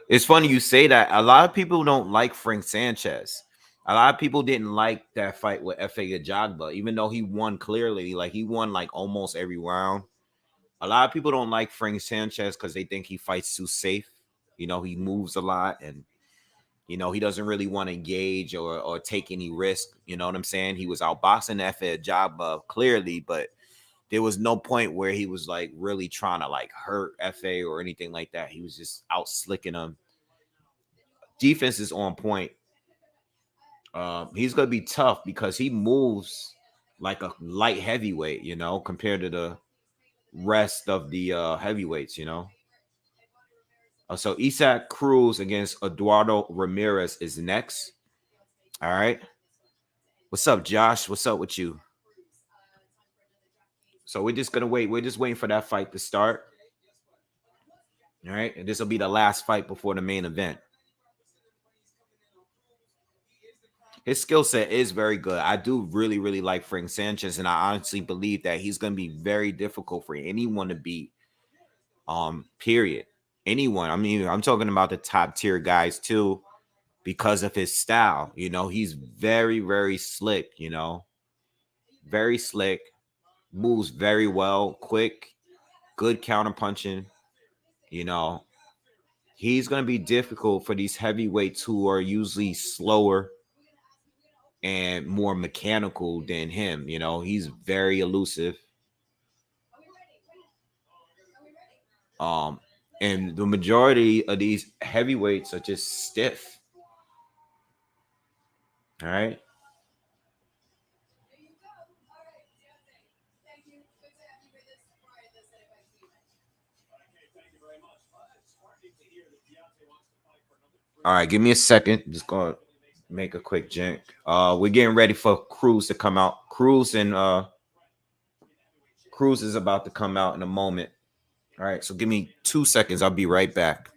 It's funny you say that. A lot of people don't like Frank Sanchez. A lot of people didn't like that fight with Efe Ajagba, even though he won clearly. Like he won like almost every round. A lot of people don't like Frank Sanchez because they think he fights too safe. You know, he moves a lot and you know, he doesn't really want to engage or take any risk. You know what I'm saying? He was outboxing Efe Ajagba clearly, but there was no point where he was like really trying to like hurt Efe or anything like that. He was just out slicking him. Defense is on point. He's gonna be tough because he moves like a light heavyweight, you know, compared to the rest of the heavyweights, you know. So Isaac Cruz against Eduardo Ramirez is next. All right. What's up, Josh? What's up with you? So we're just gonna wait. We're just waiting for that fight to start. All right, and this will be the last fight before the main event. His skill set is very good. I do really, really like Frank Sanchez, and I honestly believe that he's going to be very difficult for anyone to beat. Period. Anyone. I mean, I'm talking about the top tier guys too, because of his style. You know, he's very, very slick. You know, very slick, moves very well, quick, good counter punching. You know, he's going to be difficult for these heavyweights who are usually slower and more mechanical than him. You know, he's very elusive. And the majority of these heavyweights are just stiff. All right. All right, give me a second. Just gonna make a quick jink. We're getting ready for Cruz to come out. Cruz is about to come out in a moment. All right, so give me 2 seconds. I'll be right back.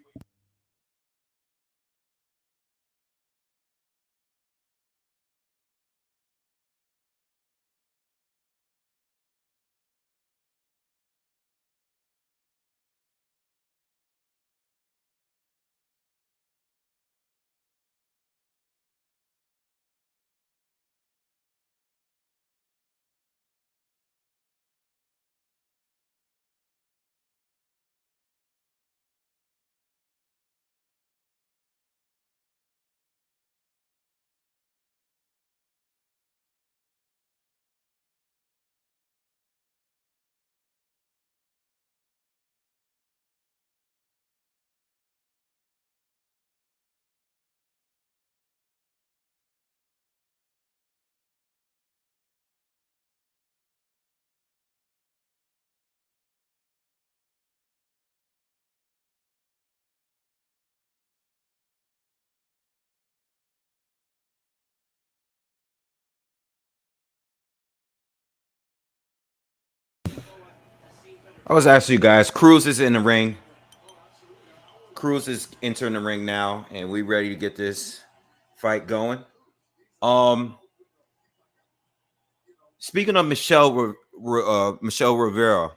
I was asking you guys. Cruz is in the ring. Cruz is entering the ring now, and we ready to get this fight going. Speaking of Michelle Rivera,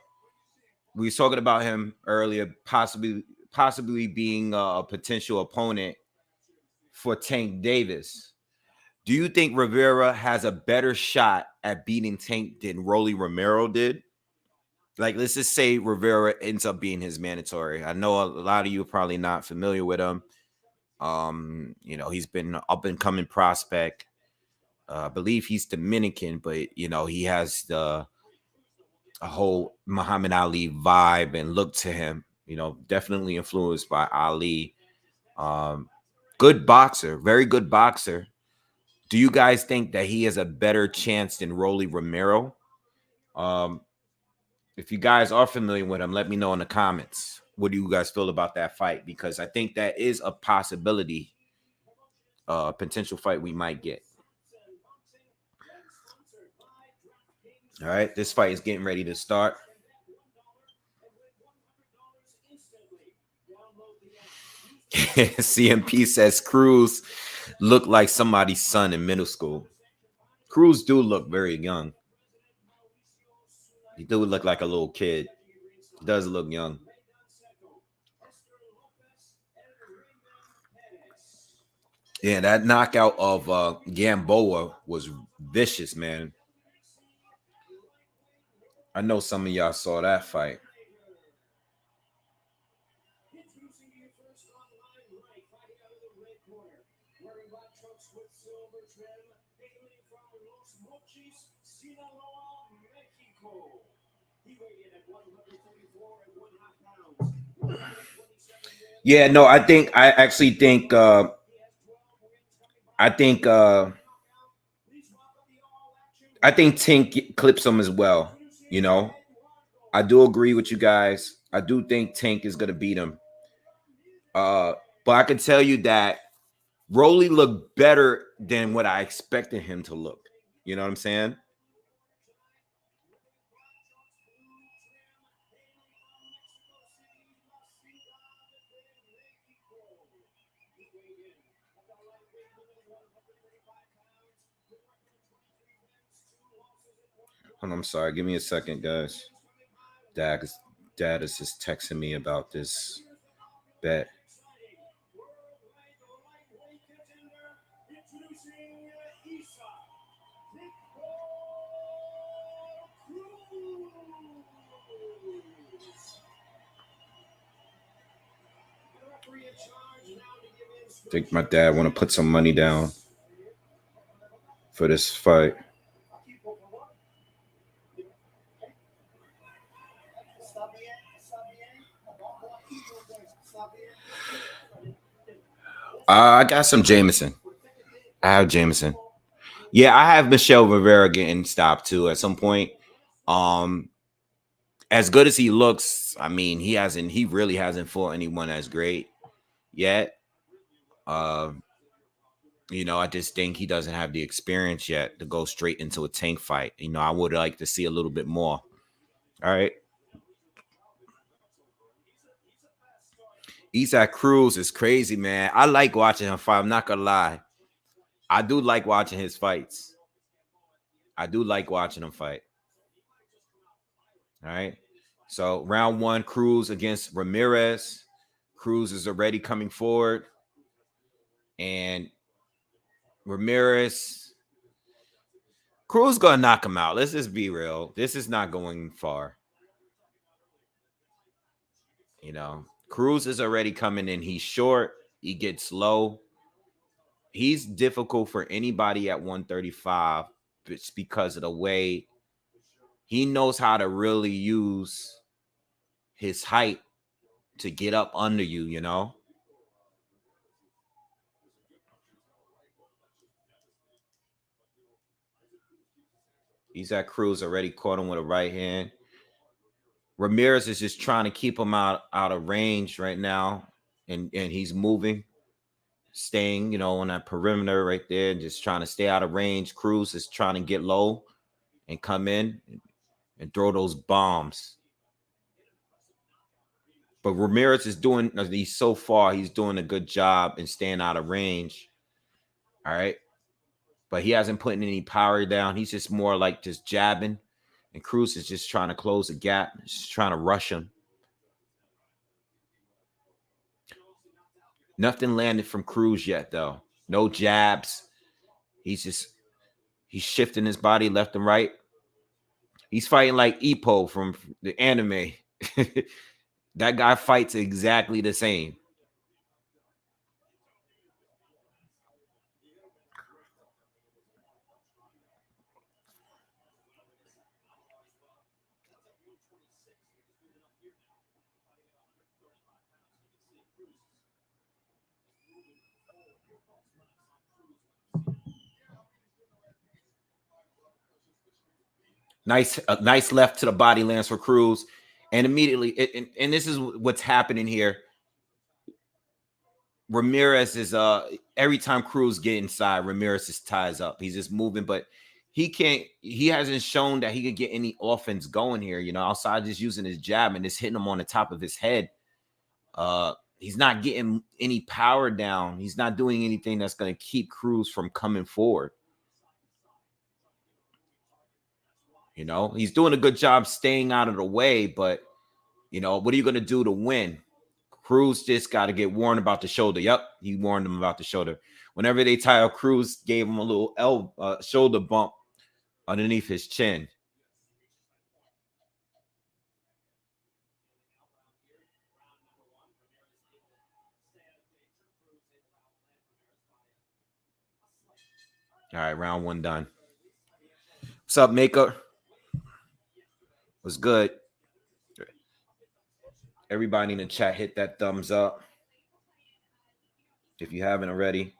we was talking about him earlier, possibly being a potential opponent for Tank Davis. Do you think Rivera has a better shot at beating Tank than Rolly Romero did? Like, let's just say Rivera ends up being his mandatory. I know a lot of you are probably not familiar with him. He's been an up and coming prospect. I believe he's Dominican, but he has a whole Muhammad Ali vibe and look to him. Definitely influenced by Ali. Good boxer, very good boxer. Do you guys think that he has a better chance than Rolly Romero? If you guys are familiar with him, let me know in the comments. What do you guys feel about that fight? Because I think that is a possibility, potential fight we might get. All right, this fight is getting ready to start. CMP says Cruz looked like somebody's son in middle school. Cruz do look very young. He do look like a little kid. He does look young. Yeah, that knockout of Gamboa was vicious, man. I know some of y'all saw that fight. Yeah, no, I actually think Tank clips him as well. I do agree with you guys. I do think Tank is gonna beat him. But I can tell you that Rolly looked better than what I expected him to look. You know what I'm saying? I'm sorry. Give me a second, guys. Dad is just texting me about this bet. I think my dad want to put some money down for this fight. I got some Jameson. I have Jameson. Yeah, I have Michelle Rivera getting stopped too at some point. As good as he looks, I mean, he really hasn't fought anyone as great yet. I just think he doesn't have the experience yet to go straight into a Tank fight. I would like to see a little bit more. All right. Isaac Cruz is crazy, man. I like watching him fight. I'm not gonna lie. I do like watching his fights. I do like watching him fight. All right. So round one, Cruz against Ramirez. Cruz is already coming forward. And Cruz gonna knock him out. Let's just be real. This is not going far. Cruz is already coming in. He's short. He gets low. He's difficult for anybody at 135. It's because of the way he knows how to really use his height to get up under you, Isaac Cruz already caught him with a right hand. Ramirez is just trying to keep him out of range right now. And he's moving, staying, on that perimeter right there, just trying to stay out of range. Cruz is trying to get low and come in and throw those bombs. But Ramirez is doing, so far, he's doing a good job in staying out of range. All right. But he hasn't put any power down. He's just more like just jabbing. And Cruz is just trying to close the gap, just trying to rush him. Nothing landed from Cruz yet, though. No jabs. He's shifting his body left and right. He's fighting like Ippo from the anime. That guy fights exactly the same. Nice left to the body lands for Cruz. And immediately, and this is what's happening here. Ramirez is every time Cruz get inside, Ramirez just ties up. He's just moving, but he hasn't shown that he could get any offense going here, outside just using his jab and just hitting him on the top of his head. He's not getting any power down. He's not doing anything that's going to keep Cruz from coming forward. He's doing a good job staying out of the way, but what are you going to do to win? Cruz just got to get warned about the shoulder. Yep, he warned him about the shoulder. Whenever they tie up, Cruz gave him a little shoulder bump underneath his chin. All right, round one done. What's up, Maker? What's good? Everybody in the chat, hit that thumbs up if you haven't already.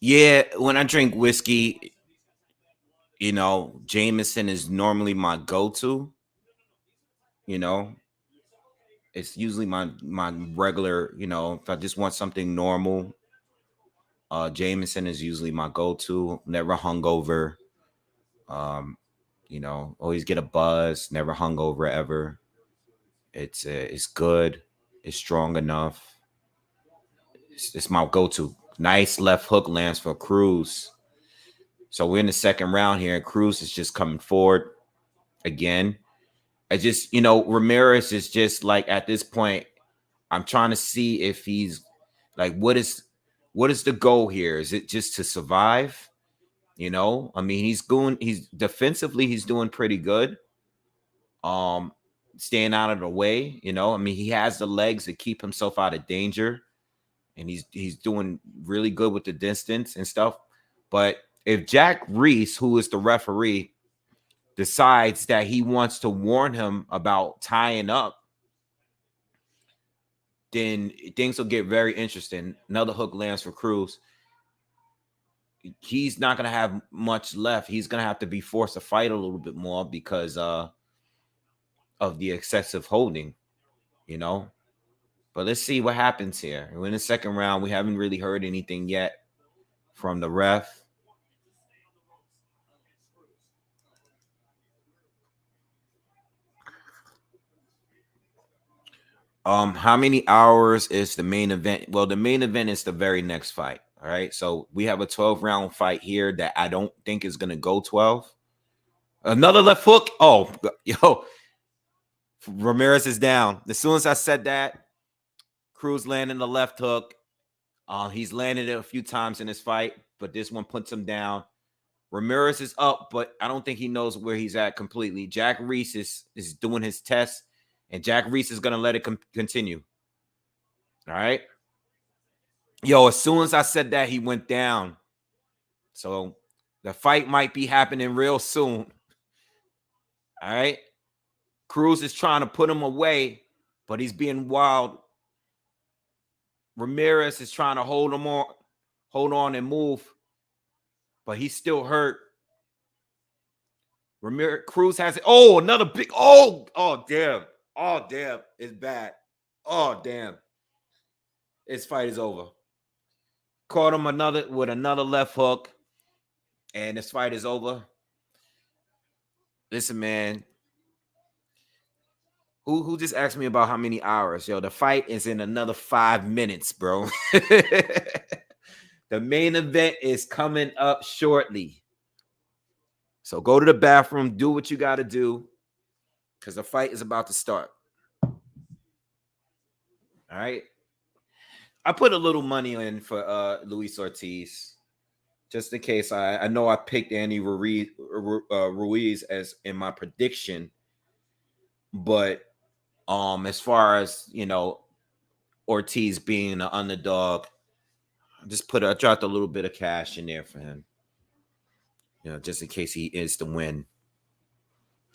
Yeah, when I drink whiskey, Jameson is normally my go-to. It's usually my regular, if I just want something normal, Jameson is usually my go-to. Never hungover. Always get a buzz, never hungover ever. It's good. It's strong enough. It's my go-to. Nice left hook lands for Cruz. So we're in the second round here, and Cruz is just coming forward again. I just, Ramirez is just like, at this point, I'm trying to see if he's like, what is the goal here? Is it just to survive? He's defensively, he's doing pretty good. Staying out of the way, he has the legs to keep himself out of danger. And he's doing really good with the distance and stuff. But if Jack Ruiz, who is the referee, decides that he wants to warn him about tying up, then things will get very interesting. Another hook lands for Cruz. He's not going to have much left. He's going to have to be forced to fight a little bit more because of the excessive holding, But let's see what happens here. We're in the second round. We haven't really heard anything yet from the ref. How many hours is the main event? Well, the main event is the very next fight. All right. So we have a 12-round fight here that I don't think is going to go 12. Another left hook. Oh, yo. Ramirez is down. As soon as I said that, Cruz landing the left hook. He's landed it a few times in this fight, but this one puts him down. Ramirez is up, but I don't think he knows where he's at completely. Jack Ruiz is doing his test, and Jack Ruiz is going to let it continue. All right. Yo, as soon as I said that, he went down. So the fight might be happening real soon. All right. Cruz is trying to put him away, but he's being wild. Ramirez is trying to hold on and move, but he's still hurt. Ramirez Cruz has it. Oh, another big. Oh, damn. Oh, damn. It's bad. Oh, damn. This fight is over. Caught him with another left hook, and this fight is over. Listen, man. Who just asked me about how many hours? Yo, the fight is in another 5 minutes, bro. The main event is coming up shortly. So go to the bathroom, do what you got to do, because the fight is about to start. All right. I put a little money in for Luis Ortiz, just in case. I know I picked Andy Ruiz as in my prediction, but as far as Ortiz being an underdog, I dropped a little bit of cash in there for him, just in case he is to win.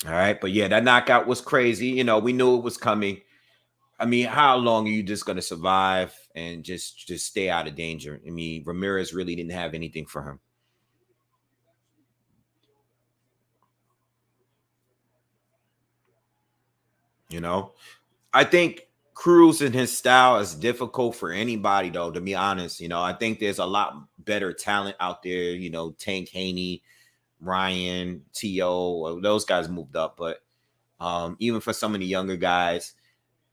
All right, but yeah, that knockout was crazy. We knew it was coming. I mean, how long are you just going to survive and just stay out of danger? I mean, Ramirez really didn't have anything for him. I think Cruz and his style is difficult for anybody, though, to be honest. I think there's a lot better talent out there. Tank, Haney, Ryan, T.O., those guys moved up. But even for some of the younger guys,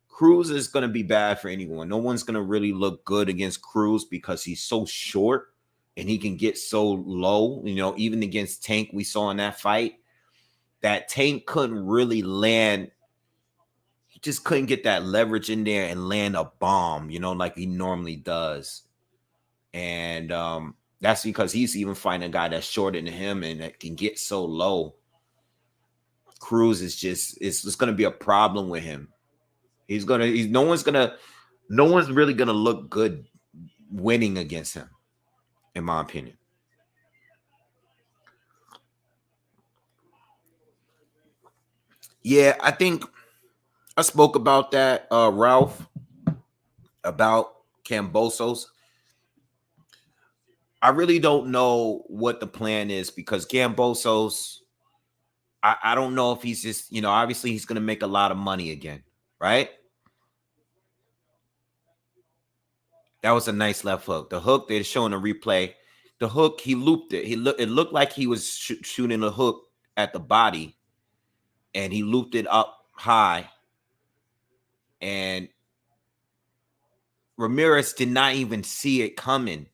Cruz is going to be bad for anyone. No one's going to really look good against Cruz because he's so short and he can get so low. Even against Tank, we saw in that fight, that Tank couldn't really land. He just couldn't get that leverage in there and land a bomb, like he normally does. And that's because he's even fighting a guy that's shorter than him and that can get so low. Cruz is it's going to be a problem with him. No one's really gonna look good winning against him, in my opinion. Yeah, I think I spoke about that, Ralph, about Kambosos. I really don't know what the plan is because Kambosos, I don't know if he's just, obviously he's gonna make a lot of money again, right? That was a nice left hook. The hook, they're showing a replay. The hook, he looped it. It looked like he was shooting a hook at the body, and he looped it up high. And Ramirez did not even see it coming.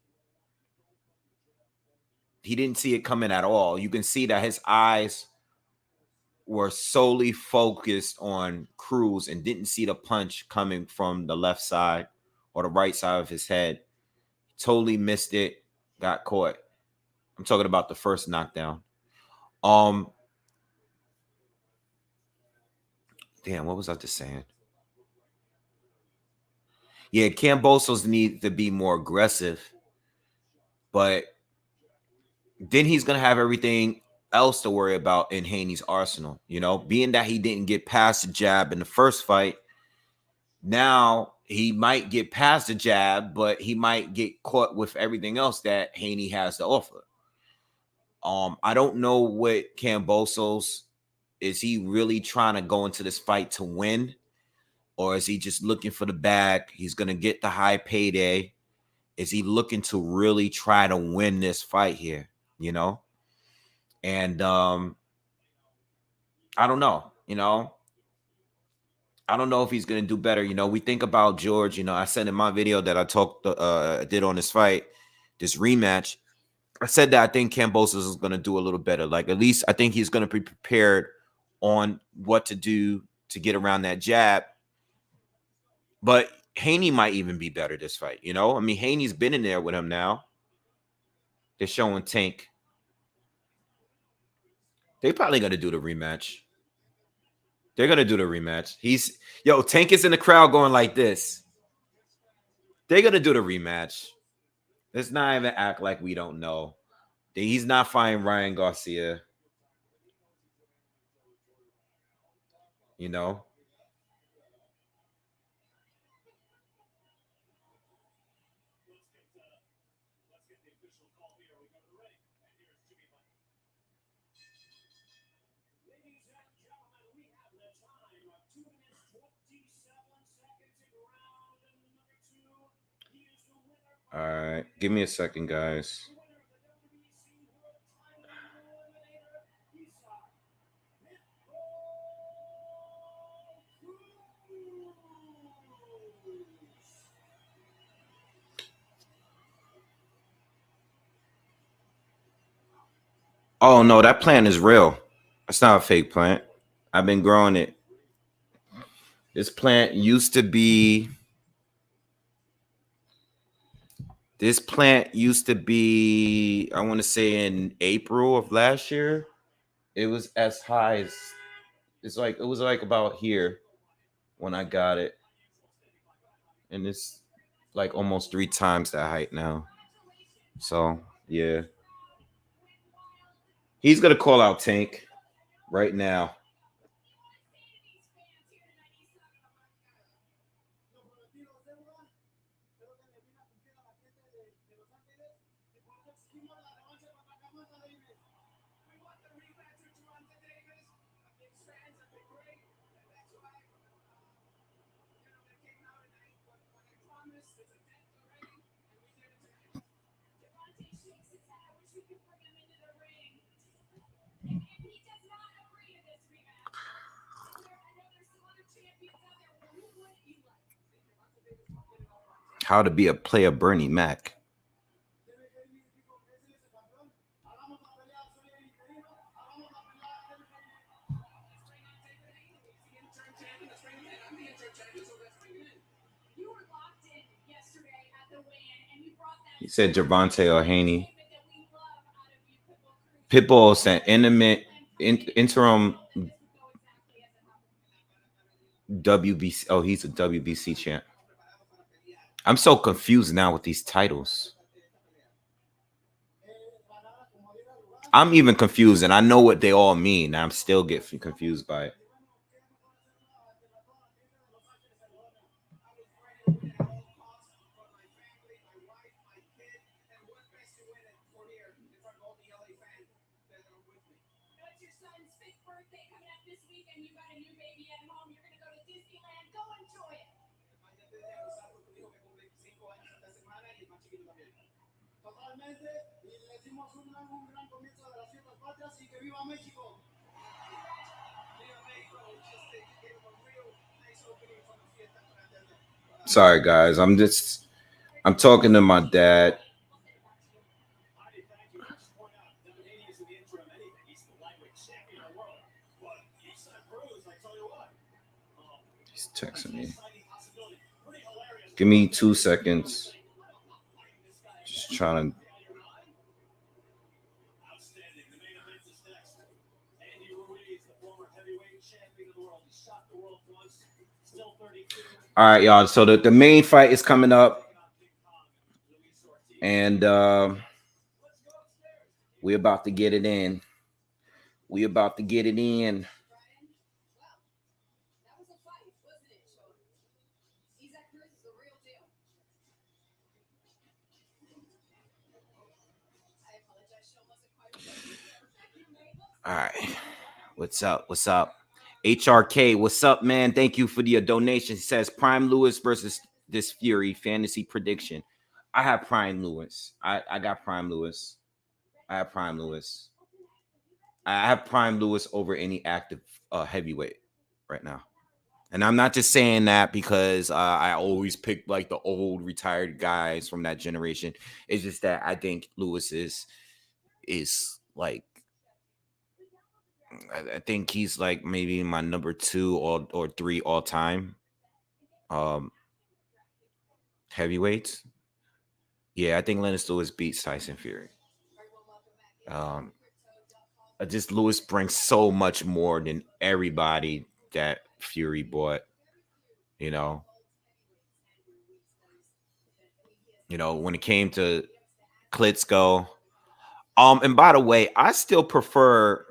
He didn't see it coming at all. You can see that his eyes were solely focused on Cruz and didn't see the punch coming from the left side or the right side of his head. Totally missed it, got caught. I'm talking about the first knockdown. Damn, what was I just saying? Yeah, Kambosos need to be more aggressive, but then he's going to have everything else to worry about in Haney's arsenal. Being that he didn't get past the jab in the first fight, now he might get past the jab, but he might get caught with everything else that Haney has to offer. I don't know what Kambosos, is he really trying to go into this fight to win, or is he just looking for the bag? He's going to get the high payday. Is he looking to really try to win this fight here? And I don't know. I don't know if he's going to do better. We think about George. I said in my video that I did on this fight, this rematch, I said that I think Kambosos is going to do a little better. Like, at least I think he's going to be prepared on what to do to get around that jab. But Haney might even be better this fight. I mean, Haney's been in there with him now. They're showing Tank. They're probably going to do the rematch. They're going to do the rematch. Tank is in the crowd going like this. They're going to do the rematch. Let's not even act like we don't know. He's not fighting Ryan Garcia. You know, Let's get the official call here. We go to the ring, and here's Jimmy Mike. Ladies and gentlemen, we have the time of 2 minutes 27 seconds in round number 2. He is the winner. all right. Give me a second, guys. The winner of the WBC World Title Eliminator. He's Pitbull Cruz. Oh no, that plant is real. It's not a fake plant. I've been growing it. This plant used to be. This plant used to be, I want to say in April of last year. It was as high as it was like about here when I got it. And it's like almost 3 times that height now. So yeah. He's gonna call out Tank right now. How to be a player, Bernie Mac. He said Javante or Haney. Pitbull sent interim WBC. Oh, he's a WBC champ. I'm so confused now with these titles. I'm even confused, and I know what they all mean. I'm still getting confused by it. Sorry, guys. I'm talking to my dad. He's texting me. Give me 2 seconds. Just trying to. Outstanding. The main event is next. Andy Ruiz, the former heavyweight champion of the world. He shot the world once. Still 32. All right, y'all. So the main fight is coming up. And we about to get it in. We about to get it in. All right. What's up? What's up? HRK, what's up, man? Thank you for the donation. He says Prime Lewis versus this Fury fantasy prediction. I have Prime Lewis. I got Prime Lewis. I have Prime Lewis. I have Prime Lewis over any active heavyweight right now. And I'm not just saying that because I always pick like the old retired guys from that generation. It's just that I think Lewis is like, I think he's like maybe my number 2 or 3 all time heavyweights. Yeah, I think Lennox Lewis beats Tyson Fury. Just Lewis brings so much more than everybody that Fury bought. You know, when it came to Klitschko. And by the way, I still prefer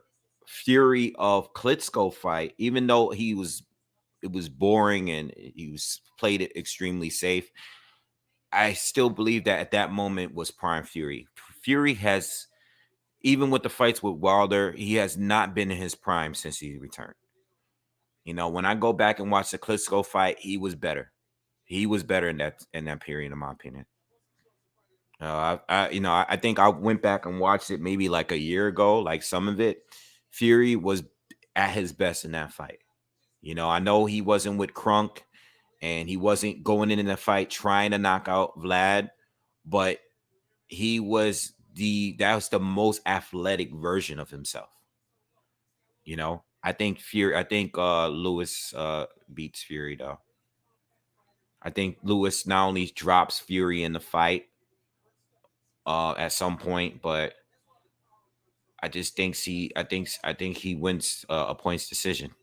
Fury of Klitschko fight, even though it was boring and he was played it extremely safe, I still believe that at that moment was prime Fury. Fury has, even with the fights with Wilder, he has not been in his prime since he returned. You know, when I go back and watch the Klitschko fight, he was better. He was better in that period, in my opinion. I think I went back and watched it maybe like a year ago, like some of it. Fury was at his best in that fight. You know, I know he wasn't with Crunk and he wasn't going in the fight trying to knock out Vlad, but that was the most athletic version of himself. You know, I think Lewis beats Fury though. I think Lewis not only drops Fury in the fight at some point, but I just think I think he wins a points decision.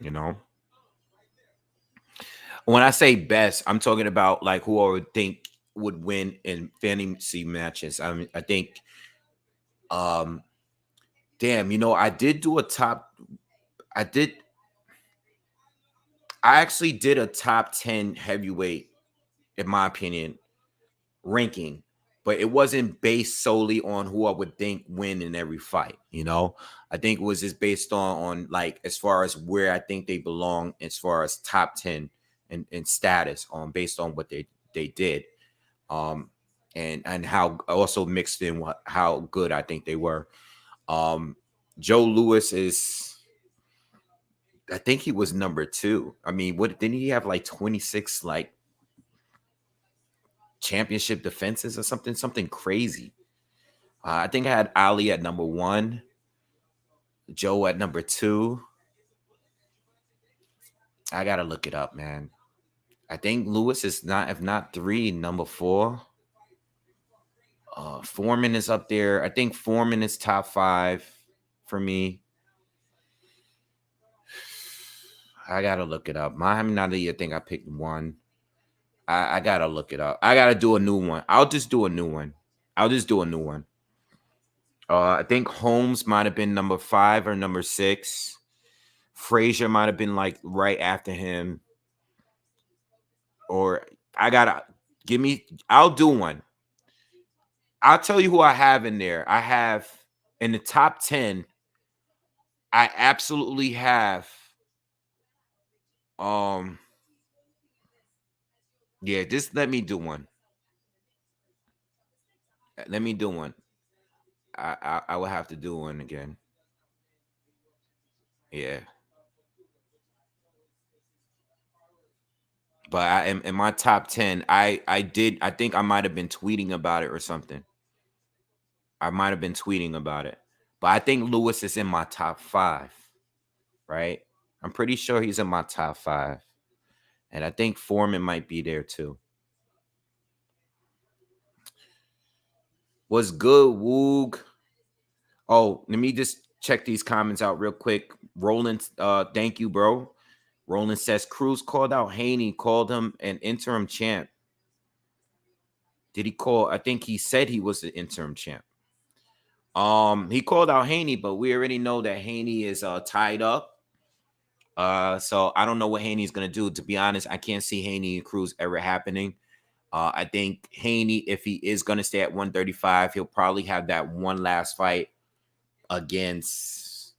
You know, when I say best, I'm talking about like who I would think would win in fantasy matches. I mean, I think, damn, you know, I actually did a top 10 heavyweight, in my opinion, ranking, but it wasn't based solely on who I would think win in every fight. You know, I think it was just based on like as far as where I think they belong as far as top 10 and status based on what they did, and how also mixed in how good I think they were. Joe Louis is, I think he was number 2. I mean, what didn't he have like 26 like championship defenses or something crazy? I think I had Ali at number 1, Joe at number 2. I gotta look it up, man. I think Lewis is not, if not 3, number 4. Foreman is up there. I think Foreman is top 5 for me. I gotta look it up. Muhammad Ali, I think I picked 1. I gotta look it up. I gotta do a new one. I'll just do a new one. I think Holmes might have been number 5 or number 6. Frazier might have been like right after him. Or I'll do one. I'll tell you who I have in there. I have in the top 10. I absolutely have. Yeah, just let me do one. Let me do one. I will have to do one again. Yeah. But in my top 10, I think I might have been tweeting about it or something. I might have been tweeting about it. But I think Lewis is in my top 5, right? I'm pretty sure he's in my top 5. And I think Foreman might be there too. What's good, Woog? Oh, let me just check these comments out real quick. Roland, thank you, bro. Roland says Cruz called out Haney, called him an interim champ. Did he call? I think he said he was the interim champ. He called out Haney, but we already know that Haney is tied up. So I don't know what Haney's gonna do. To be honest, I can't see Haney and Cruz ever happening. I think Haney, if he is gonna stay at 135, he'll probably have that one last fight against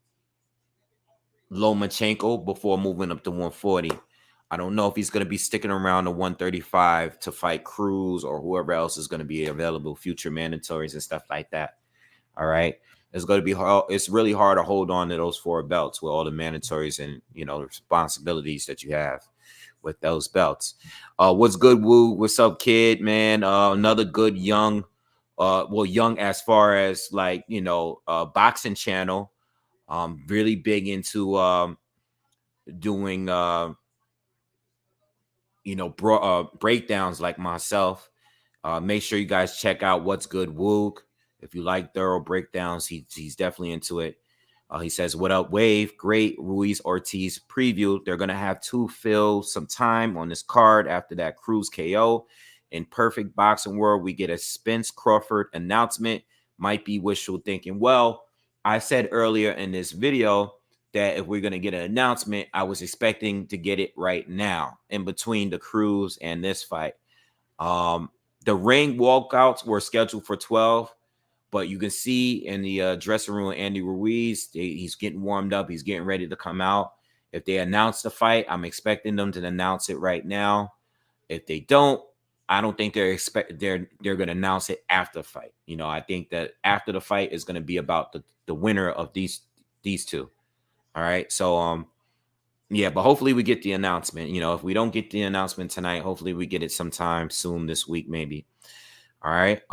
Lomachenko before moving up to 140. I don't know if he's going to be sticking around to 135 to fight Cruz or whoever else is going to be available, future mandatories and stuff like that. All right. It's going to be hard. It's really hard to hold on to those 4 belts with all the mandatories and, you know, the responsibilities that you have with those belts. What's good, Woo? What's up, kid, man? Another good young, young as far as like, you know, boxing channel. Really big into doing breakdowns like myself. Make sure you guys check out What's Good Woog. If you like thorough breakdowns, he's definitely into it. He says, what up, Wave? Great Ruiz Ortiz preview. They're going to have to fill some time on this card after that Cruz KO. In perfect boxing world, we get a Spence Crawford announcement. might be wishful thinking. Well, I said earlier in this video that if we're going to get an announcement, I was expecting to get it right now in between the Cruz and this fight. The ring walkouts were scheduled for 12, but you can see in the dressing room, Andy Ruiz, he's getting warmed up. He's getting ready to come out. If they announce the fight, I'm expecting them to announce it right now. If they don't, I don't think they're going to announce it after the fight. You know, I think that after the fight is going to be about the winner of these two. All right. So yeah, but hopefully we get the announcement. You know, if we don't get the announcement tonight, hopefully we get it sometime soon this week, maybe. All right.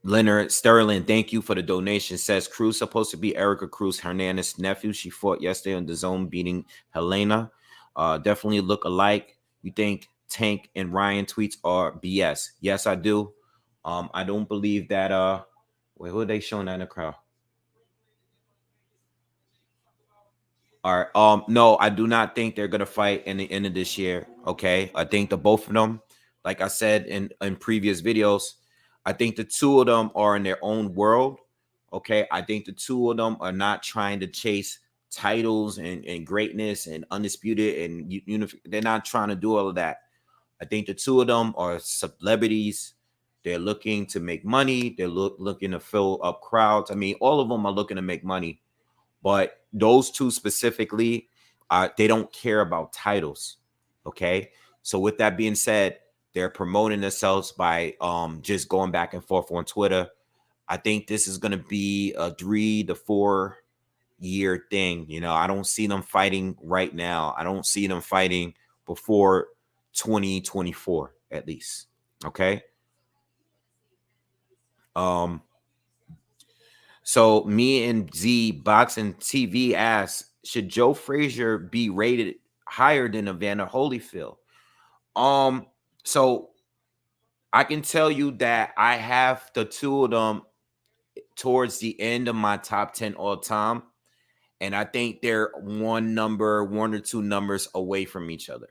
Leonard Sterling, thank you for the donation. Says Cruz supposed to be Erica Cruz Hernandez's nephew. She fought yesterday on the zone, beating Helena. Definitely look alike. You think Tank and Ryan tweets are BS? Yes, I do. I don't believe that. Wait, who are they showing that in the crowd? All right. No, I do not think they're gonna fight in the end of this year. Okay. I think the both of them, like I said in previous videos, I think the two of them are in their own world. Okay. I think the two of them are not trying to chase titles and greatness and undisputed and they're not trying to do all of that. I think the two of them are celebrities. They're looking to make money. They're looking to fill up crowds. I mean, all of them are looking to make money. But those two specifically, they don't care about titles. Okay. So with that being said, they're promoting themselves by just going back and forth on Twitter. I think this is going to be a 3 to 4 year thing. You know, I don't see them fighting right now. I don't see them fighting before 2024 at least. Okay. So me and Z Boxing TV asks, should Joe Frazier be rated higher than Evander Holyfield? So I can tell you that I have the two of them towards the end of my top 10 all time. And I think they're one or two numbers away from each other.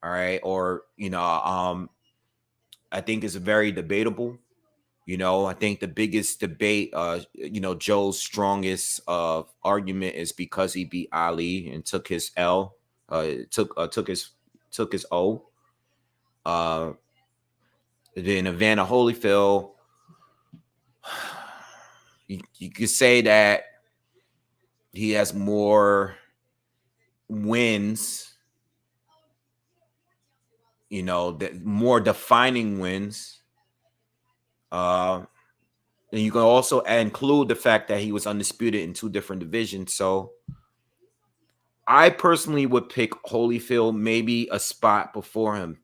All right. Or, I think it's very debatable. You know, I think the biggest debate, Joe's strongest argument is because he beat Ali and took his L, took his O. Then Evander Holyfield, you could say that he has more wins, that more defining wins. And you can also include the fact that he was undisputed in 2 different divisions. So I personally would pick Holyfield maybe a spot before him.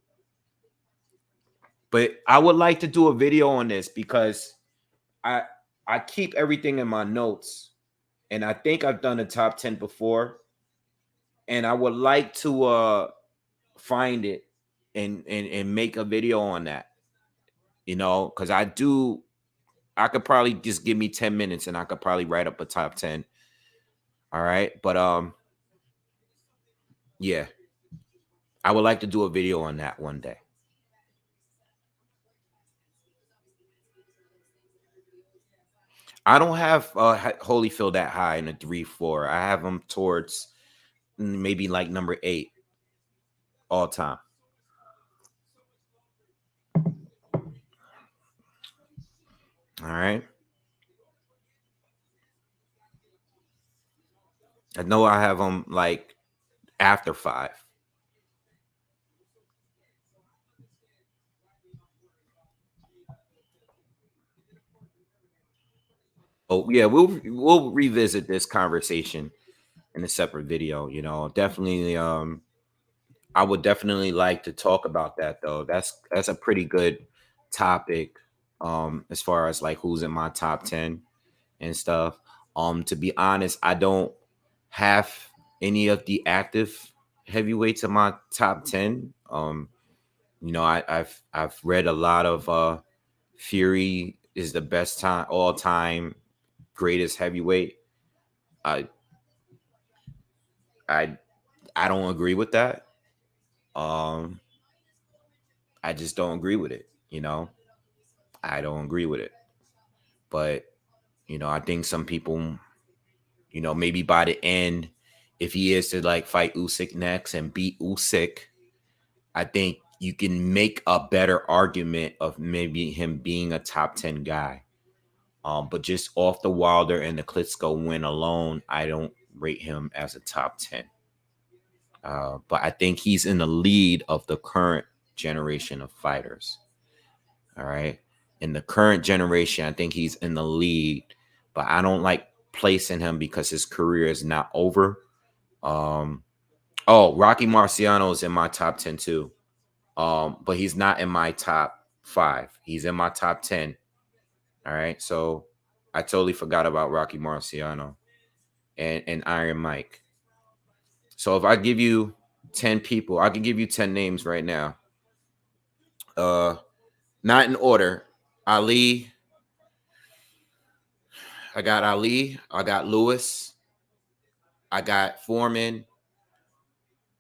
But I would like to do a video on this because I keep everything in my notes. And I think I've done a top 10 before. And I would like to find it and make a video on that. Because I could probably just give me 10 minutes and I could probably write up a top 10. All right. But yeah, I would like to do a video on that one day. I don't have Holyfield that high in a 3-4. I have him towards maybe like number 8 all time. All right. I know I have him like after 5. Oh yeah, we'll revisit this conversation in a separate video. Definitely. I would definitely like to talk about that though. That's a pretty good topic. As far as like who's in my top 10 and stuff. To be honest, I don't have any of the active heavyweights in my top 10. I've read a lot of Fury is the best all time greatest heavyweight. I don't agree with that. I just don't agree with it. I don't agree with it. But, I think some people, maybe by the end, if he is to like fight Usyk next and beat Usyk, I think you can make a better argument of maybe him being a top 10 guy. But just off the Wilder and the Klitschko win alone, I don't rate him as a top 10. But I think he's in the lead of the current generation of fighters. All right. In the current generation, I think he's in the lead, but I don't like placing him because his career is not over. Rocky Marciano is in my top 10 too. But he's not in my top 5. He's in my top 10. All right. So I totally forgot about Rocky Marciano and Iron Mike. So if I give you 10 people, I can give you 10 names right now. Not in order. Ali. I got Ali. I got Lewis. I got Foreman.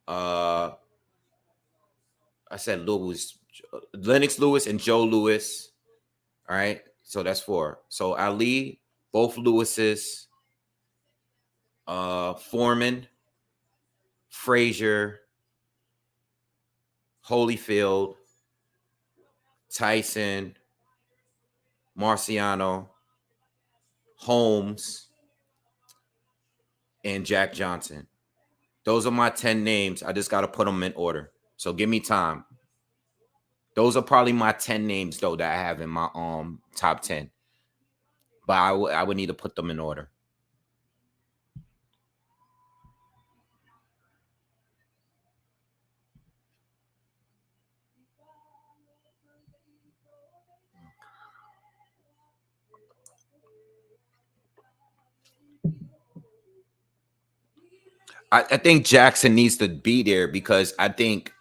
I said Lewis, Lennox Lewis, and Joe Lewis. All right. So that's 4. So Ali, both Lewises, Foreman, Frazier, Holyfield, Tyson, Marciano, Holmes, and Jack Johnson. Those are my 10 names. I just got to put them in order. So give me time. Those are probably my 10 names, though, that I have in my top 10. But I would need to put them in order. I think Jackson needs to be there because I think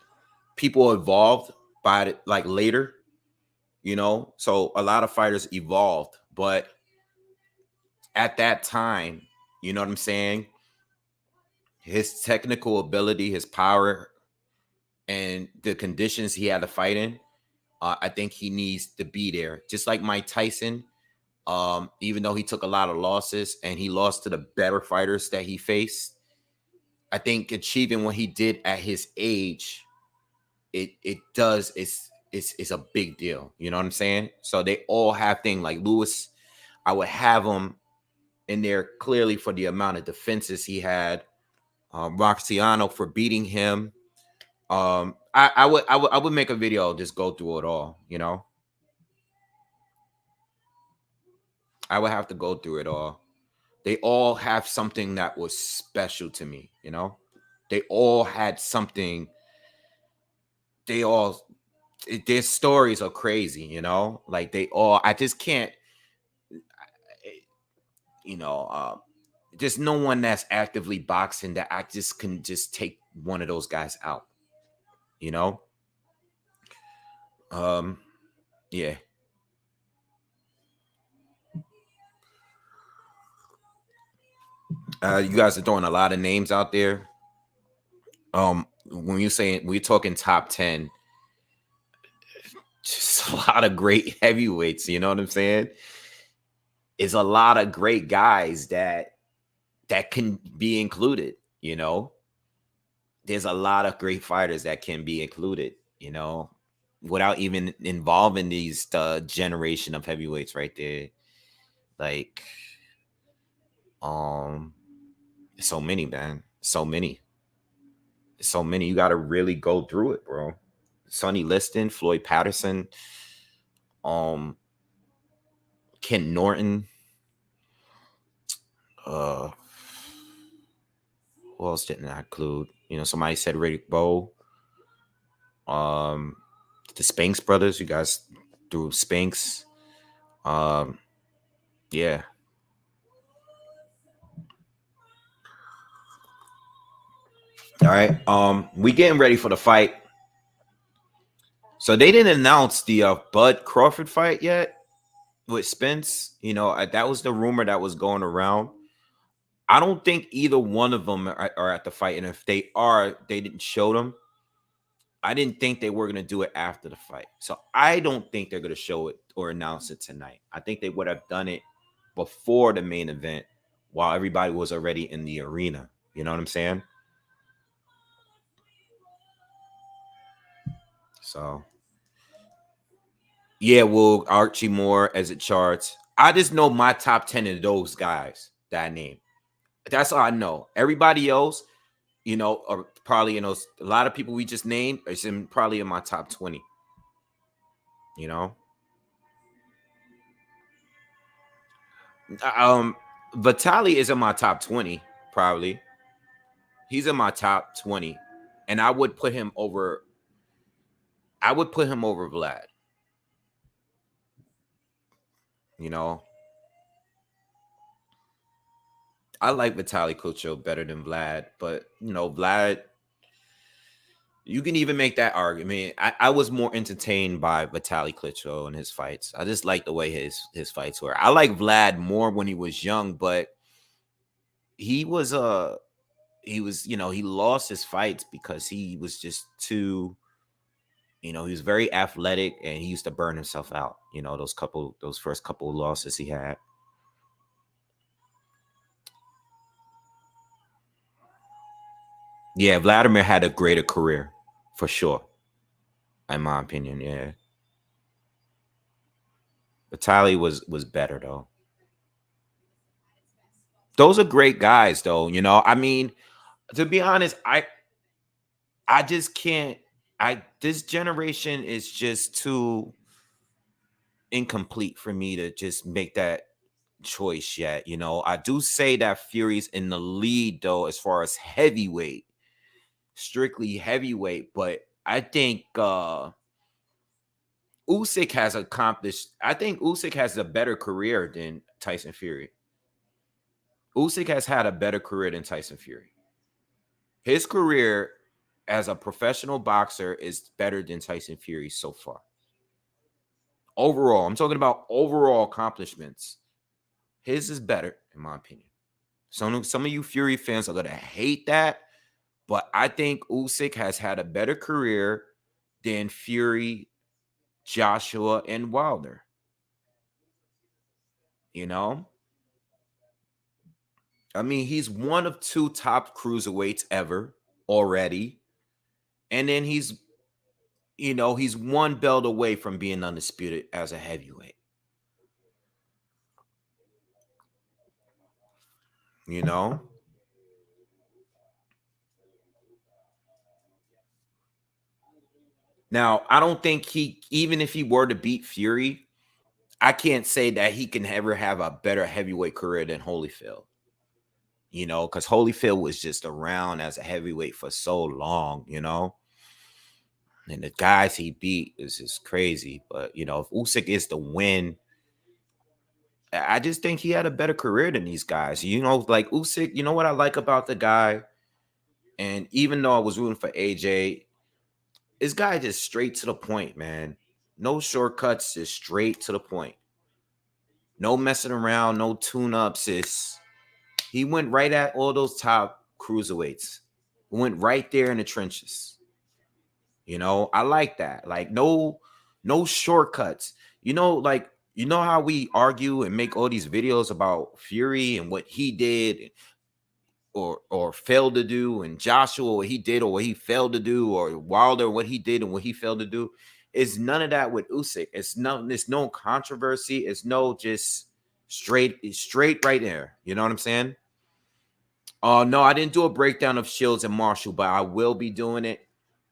people evolved by like later, so a lot of fighters evolved, but at that time, you know what I'm saying? His technical ability, his power, and the conditions he had to fight in, I think he needs to be there. Just like Mike Tyson, even though he took a lot of losses and he lost to the better fighters that he faced, I think achieving what he did at his age, it's a big deal. You know what I'm saying? So they all have things like Lewis. I would have him in there clearly for the amount of defenses he had. Marciano for beating him. I would make a video, just go through it all. I would have to go through it all. They all have something that was special to me, They all had something. Their stories are crazy, Like I just can't, there's no one that's actively boxing that I just can just take one of those guys out, Yeah. You guys are throwing a lot of names out there. When we're talking top 10, just a lot of great heavyweights, you know what I'm saying? It's a lot of great guys that can be included, There's a lot of great fighters that can be included, without even involving these generation of heavyweights right there. Like, so many, man. So many. You got to really go through it, bro. Sonny Liston, Floyd Patterson, Ken Norton. Who else didn't I include? Somebody said Riddick Bowe. The Spinks brothers. You guys threw Spinks. Yeah. All right. We getting ready for the fight. So they didn't announce the Bud Crawford fight yet with Spence. That was the rumor that was going around. I don't think either one of them are at the fight. And if they are, they didn't show them. I didn't think they were going to do it after the fight. So I don't think they're going to show it or announce it tonight. I think they would have done it before the main event while everybody was already in the arena. You know what I'm saying? So, yeah, well, Archie Moore as it charts. I just know my top 10 of those guys that I named. That's all I know. Everybody else, are probably a lot of people we just named is probably in my top 20. You know, Vitali is in my top 20, probably. He's in my top 20, and I would put him over. I would put him over Vlad. You know, I like Vitaly Klitschko better than Vlad, but Vlad. You can even make that argument. I was more entertained by Vitaly Klitschko and his fights. I just like the way his fights were. I like Vlad more when he was young, but he was he lost his fights because he was just too, he was very athletic and he used to burn himself out. Those first couple of losses he had. Yeah, Vladimir had a greater career for sure, in my opinion. Yeah, Vitaly was better though. Those are great guys though. I mean, to be honest, I just can't. This generation is just too incomplete for me to just make that choice yet. I do say that Fury's in the lead though, as far as heavyweight, strictly heavyweight, but I think Usyk has accomplished. I think Usyk has a better career than Tyson Fury. Usyk has had a better career than Tyson Fury. His career as a professional boxer is better than Tyson Fury so far. Overall, I'm talking about overall accomplishments. His is better, in my opinion. Some of you Fury fans are going to hate that, but I think Usyk has had a better career than Fury, Joshua, and Wilder. I mean, he's one of 2 top cruiserweights ever already. And then he's one belt away from being undisputed as a heavyweight. Now, I don't think even if he were to beat Fury, I can't say that he can ever have a better heavyweight career than Holyfield. Because Holyfield was just around as a heavyweight for so long, and the guys he beat is just crazy. But, if Usyk is to win, I just think he had a better career than these guys. Like Usyk, what I like about the guy? And even though I was rooting for AJ, this guy just straight to the point, man. No shortcuts, just straight to the point. No messing around, no tune-ups. He went right at all those top cruiserweights. He went right there in the trenches. I like that. Like no shortcuts. How we argue and make all these videos about Fury and what he did or failed to do, and Joshua what he did or what he failed to do, or Wilder what he did and what he failed to do. It's none of that with Usyk. It's no controversy. It's no just straight right there. You know what I'm saying? No, I didn't do a breakdown of Shields and Marshall, but I will be doing it.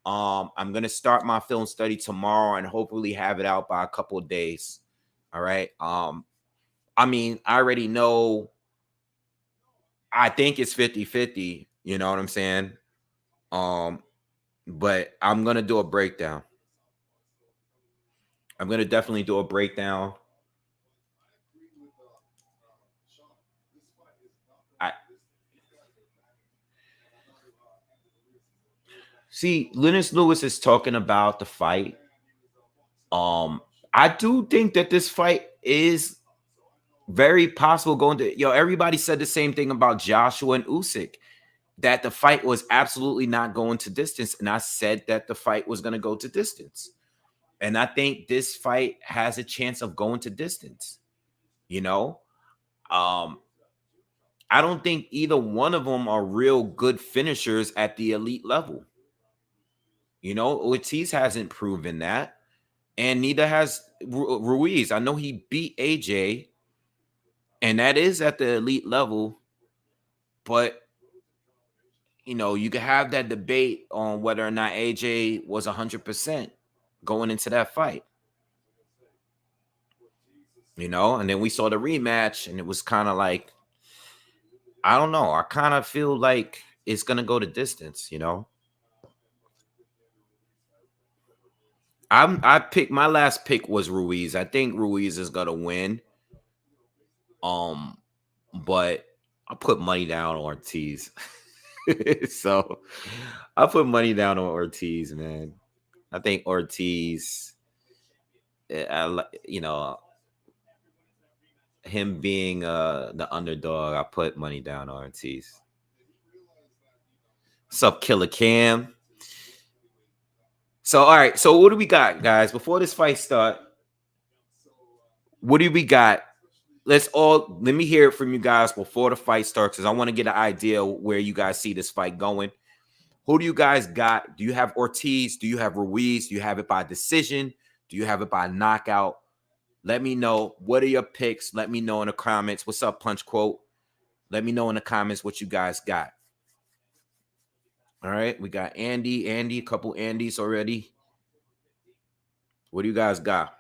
I'm gonna start my film study tomorrow and hopefully have it out by a couple of days. All right. I mean, I already know. I think it's 50-50. You know what I'm saying? But I'm gonna do a breakdown. I'm gonna definitely do a breakdown. See, Lennox Lewis is talking about the fight. I do think that this fight is very possible going to, everybody said the same thing about Joshua and Usyk, that the fight was absolutely not going to distance. And I said that the fight was going to go to distance. And I think this fight has a chance of going to distance. You know, I don't think either one of them are real good finishers at the elite level. You know, Ortiz hasn't proven that, and neither has Ruiz. I know he beat AJ, and that is at the elite level, but you know, you could have that debate on whether or not AJ was 100% going into that fight. You know, and then we saw the rematch, and it was kind of like, I don't know. I kind of feel like it's gonna go the distance. You know, I picked my last pick was Ruiz. I think Ruiz is gonna win. Um, but I put money down on Ortiz. So I put money down on Ortiz, man. I think Ortiz, you know, him being the underdog, I put money down on Ortiz. What's up, Killer Cam? So, all right. So, what do we got, guys? Before this fight start, what do we got? Let me hear it from you guys before the fight starts, because I want to get an idea where you guys see this fight going. Who do you guys got? Do you have Ortiz? Do you have Ruiz? Do you have it by decision? Do you have it by knockout? Let me know. What are your picks? Let me know in the comments. What's up, Punch Quote? Let me know in the comments what you guys got. All right, we got Andy, a couple Andys already. What do you guys got?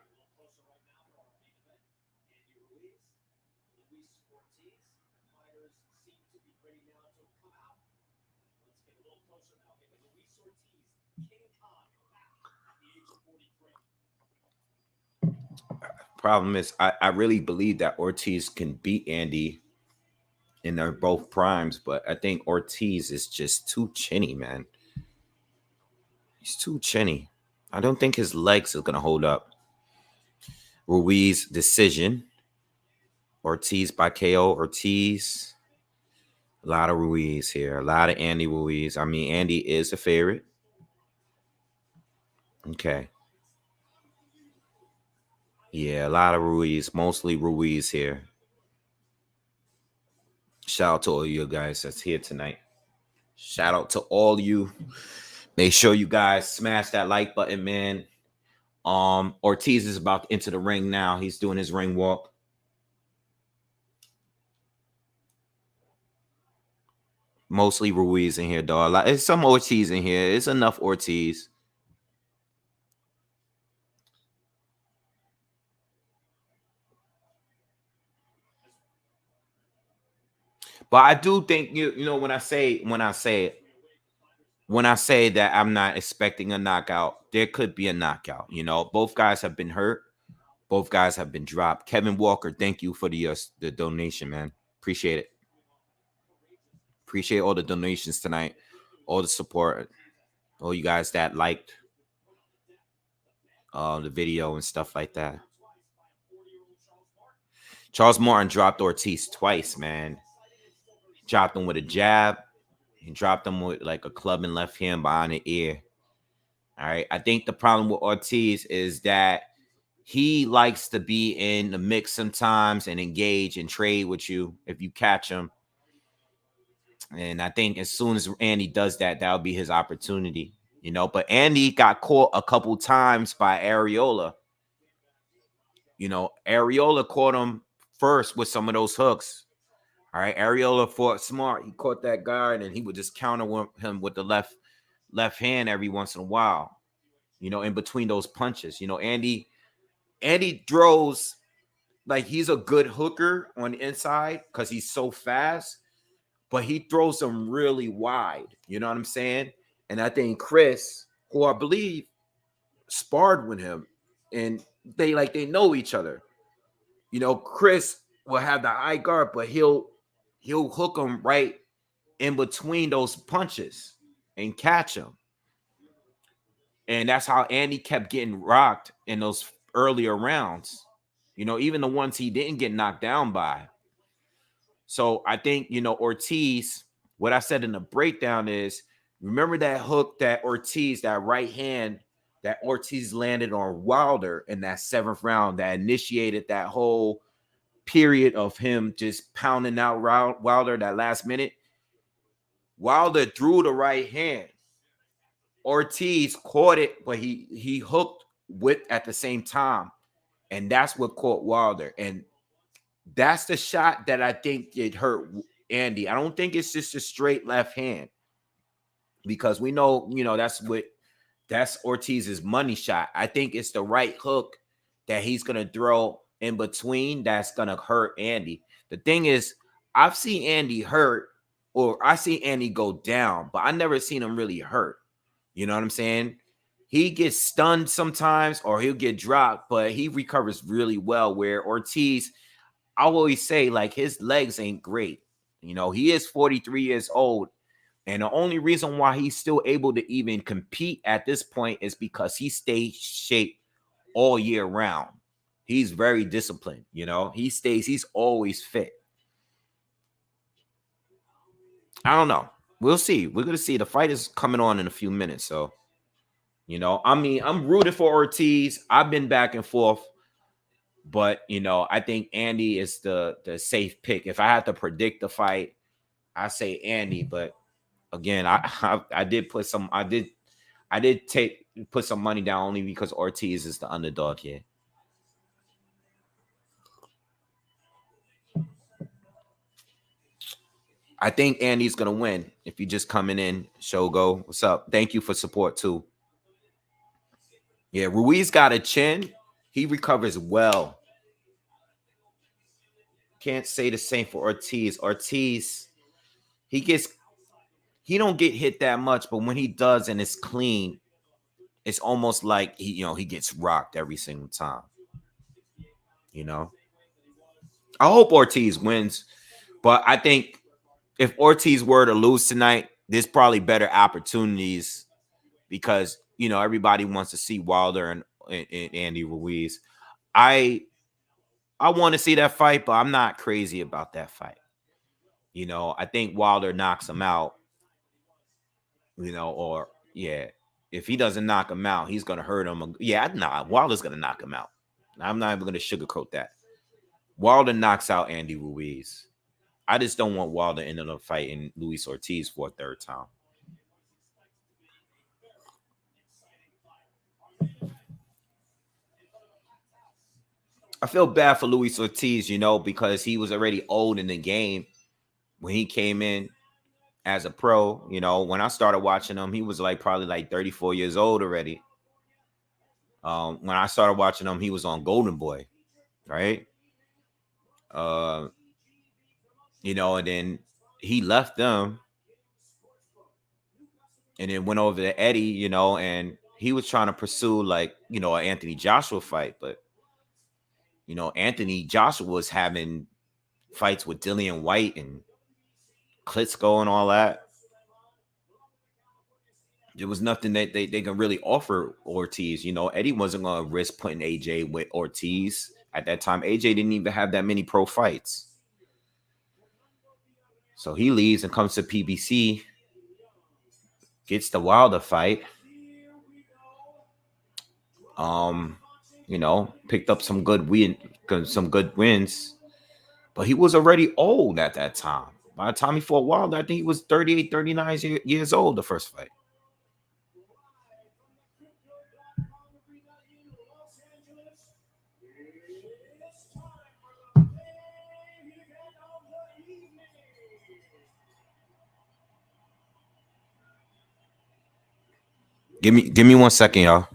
Problem is, I really believe that Ortiz can beat Andy in their both primes, but I think Ortiz is just too chinny, man. He's too chinny. I don't think his legs are going to hold up. Ruiz decision. Ortiz by KO. Ortiz. A lot of Ruiz here. A lot of Andy Ruiz. I mean, Andy is a favorite. Okay. Yeah, a lot of Ruiz. Mostly Ruiz here. Shout out to all you guys that's here tonight. Shout out to all you. Make sure you guys smash that like button, man. Ortiz is about to enter the ring now. He's doing his ring walk. Mostly Ruiz in here, dog. Like, there's some Ortiz in here. It's enough Ortiz. But I do think you know when I say that I'm not expecting a knockout, there could be a knockout. You know, both guys have been hurt. Both guys have been dropped. Kevin Walker, thank you for the donation, man. Appreciate it. Appreciate all the donations tonight, all the support, all you guys that liked the video and stuff like that. Charles Martin dropped Ortiz twice, man. Dropped him with a jab. He dropped him with like a club and left hand behind the ear. All right. I think the problem with Ortiz is that he likes to be in the mix sometimes and engage and trade with you if you catch him. And I think as soon as Andy does that, that'll be his opportunity, you know. But Andy got caught a couple times by Areola. You know, Areola caught him first with some of those hooks. All right, Areola fought smart. He caught that guard, and he would just counter him with the left hand every once in a while. You know, in between those punches. You know, Andy throws like he's a good hooker on the inside because he's so fast, but he throws them really wide. You know what I'm saying? And I think Chris, who I believe sparred with him, and they know each other. You know, Chris will have the eye guard, but he'll hook him right in between those punches and catch him. And that's how Andy kept getting rocked in those earlier rounds. You know, even the ones he didn't get knocked down by. So I think, you know, Ortiz, what I said in the breakdown is, remember that hook that Ortiz, that right hand that Ortiz landed on Wilder in that 7th round that initiated that whole period of him just pounding out Wilder that last minute. Wilder threw the right hand. Ortiz caught it, but he hooked with at the same time. And that's what caught Wilder. And that's the shot that I think it hurt Andy. I don't think it's just a straight left hand, because we know, that's Ortiz's money shot. I think it's the right hook that he's gonna throw in between that's gonna hurt Andy. The thing is, I've seen Andy hurt, or I see Andy go down, but I never seen him really hurt. You know what I'm saying? He gets stunned sometimes, or he'll get dropped, but he recovers really well. Where Ortiz, I always say, like, his legs ain't great. He is 43 years old. And the only reason why he's still able to even compete at this point is because he stays shaped all year round. He's very disciplined. He's always fit. I don't know. We'll see. We're going to see. The fight is coming on in a few minutes. So, I'm rooting for Ortiz. I've been back and forth. But, I think Andy is the safe pick. If I had to predict the fight, I say Andy. But again, I did put some put some money down only because Ortiz is the underdog here. I think Andy's gonna win. If you're just coming in, Shogo, what's up? Thank you for support too. Yeah, Ruiz got a chin. He recovers well. Can't say the same for Ortiz. Ortiz, he don't get hit that much, but when he does and it's clean, it's almost like he gets rocked every single time. I hope Ortiz wins, but I think if Ortiz were to lose tonight, there's probably better opportunities because everybody wants to see Wilder and Andy Ruiz. I want to see that fight, but I'm not crazy about that fight. I think Wilder knocks him out. Or yeah, if he doesn't knock him out, he's gonna hurt him. Yeah, Wilder's gonna knock him out. I'm not even gonna sugarcoat that. Wilder knocks out Andy Ruiz. I just don't want Wilder ending up fighting Luis Ortiz for a 3rd time. I feel bad for Luis Ortiz, because he was already old in the game when he came in as a pro. When I started watching him, he was probably 34 years old already. When I started watching him, he was on Golden Boy, right? And then he left them and then went over to Eddie, and he was trying to pursue an Anthony Joshua fight, but Anthony Joshua was having fights with Dillian White and Klitschko and all that. There was nothing that they can really offer Ortiz. Eddie wasn't going to risk putting AJ with Ortiz at that time. AJ didn't even have that many pro fights. So he leaves and comes to PBC, gets the Wilder fight. Picked up some good wins, but he was already old at that time. By the time he fought Wilder, I think he was 38, 39 years old the first fight. Give me 1 second, y'all.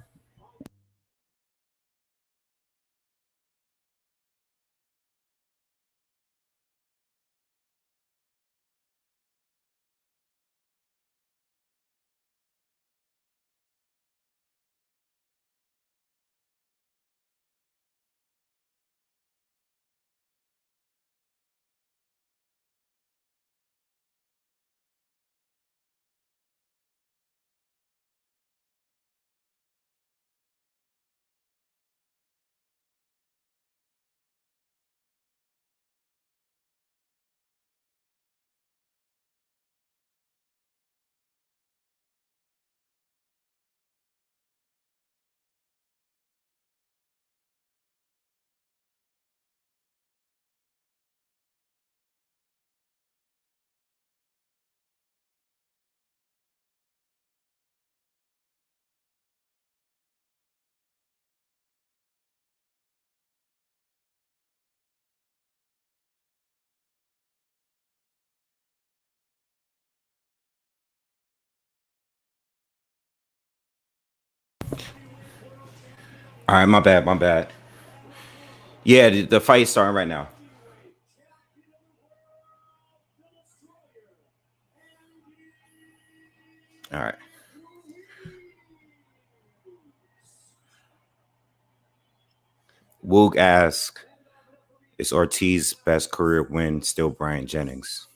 All right, my bad, my bad. Yeah, the fight's starting right now. All right. Woog asks, is Ortiz's best career win still Brian Jennings?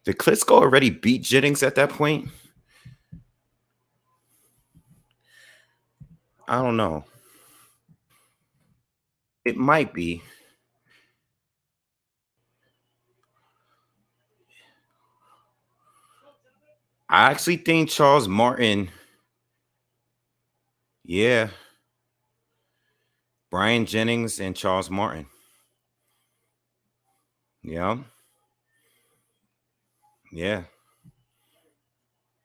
Did Klitschko already beat Jennings at that point? I don't know. It might be. I actually think Charles Martin. Yeah. Brian Jennings and Charles Martin. Yeah. Yeah.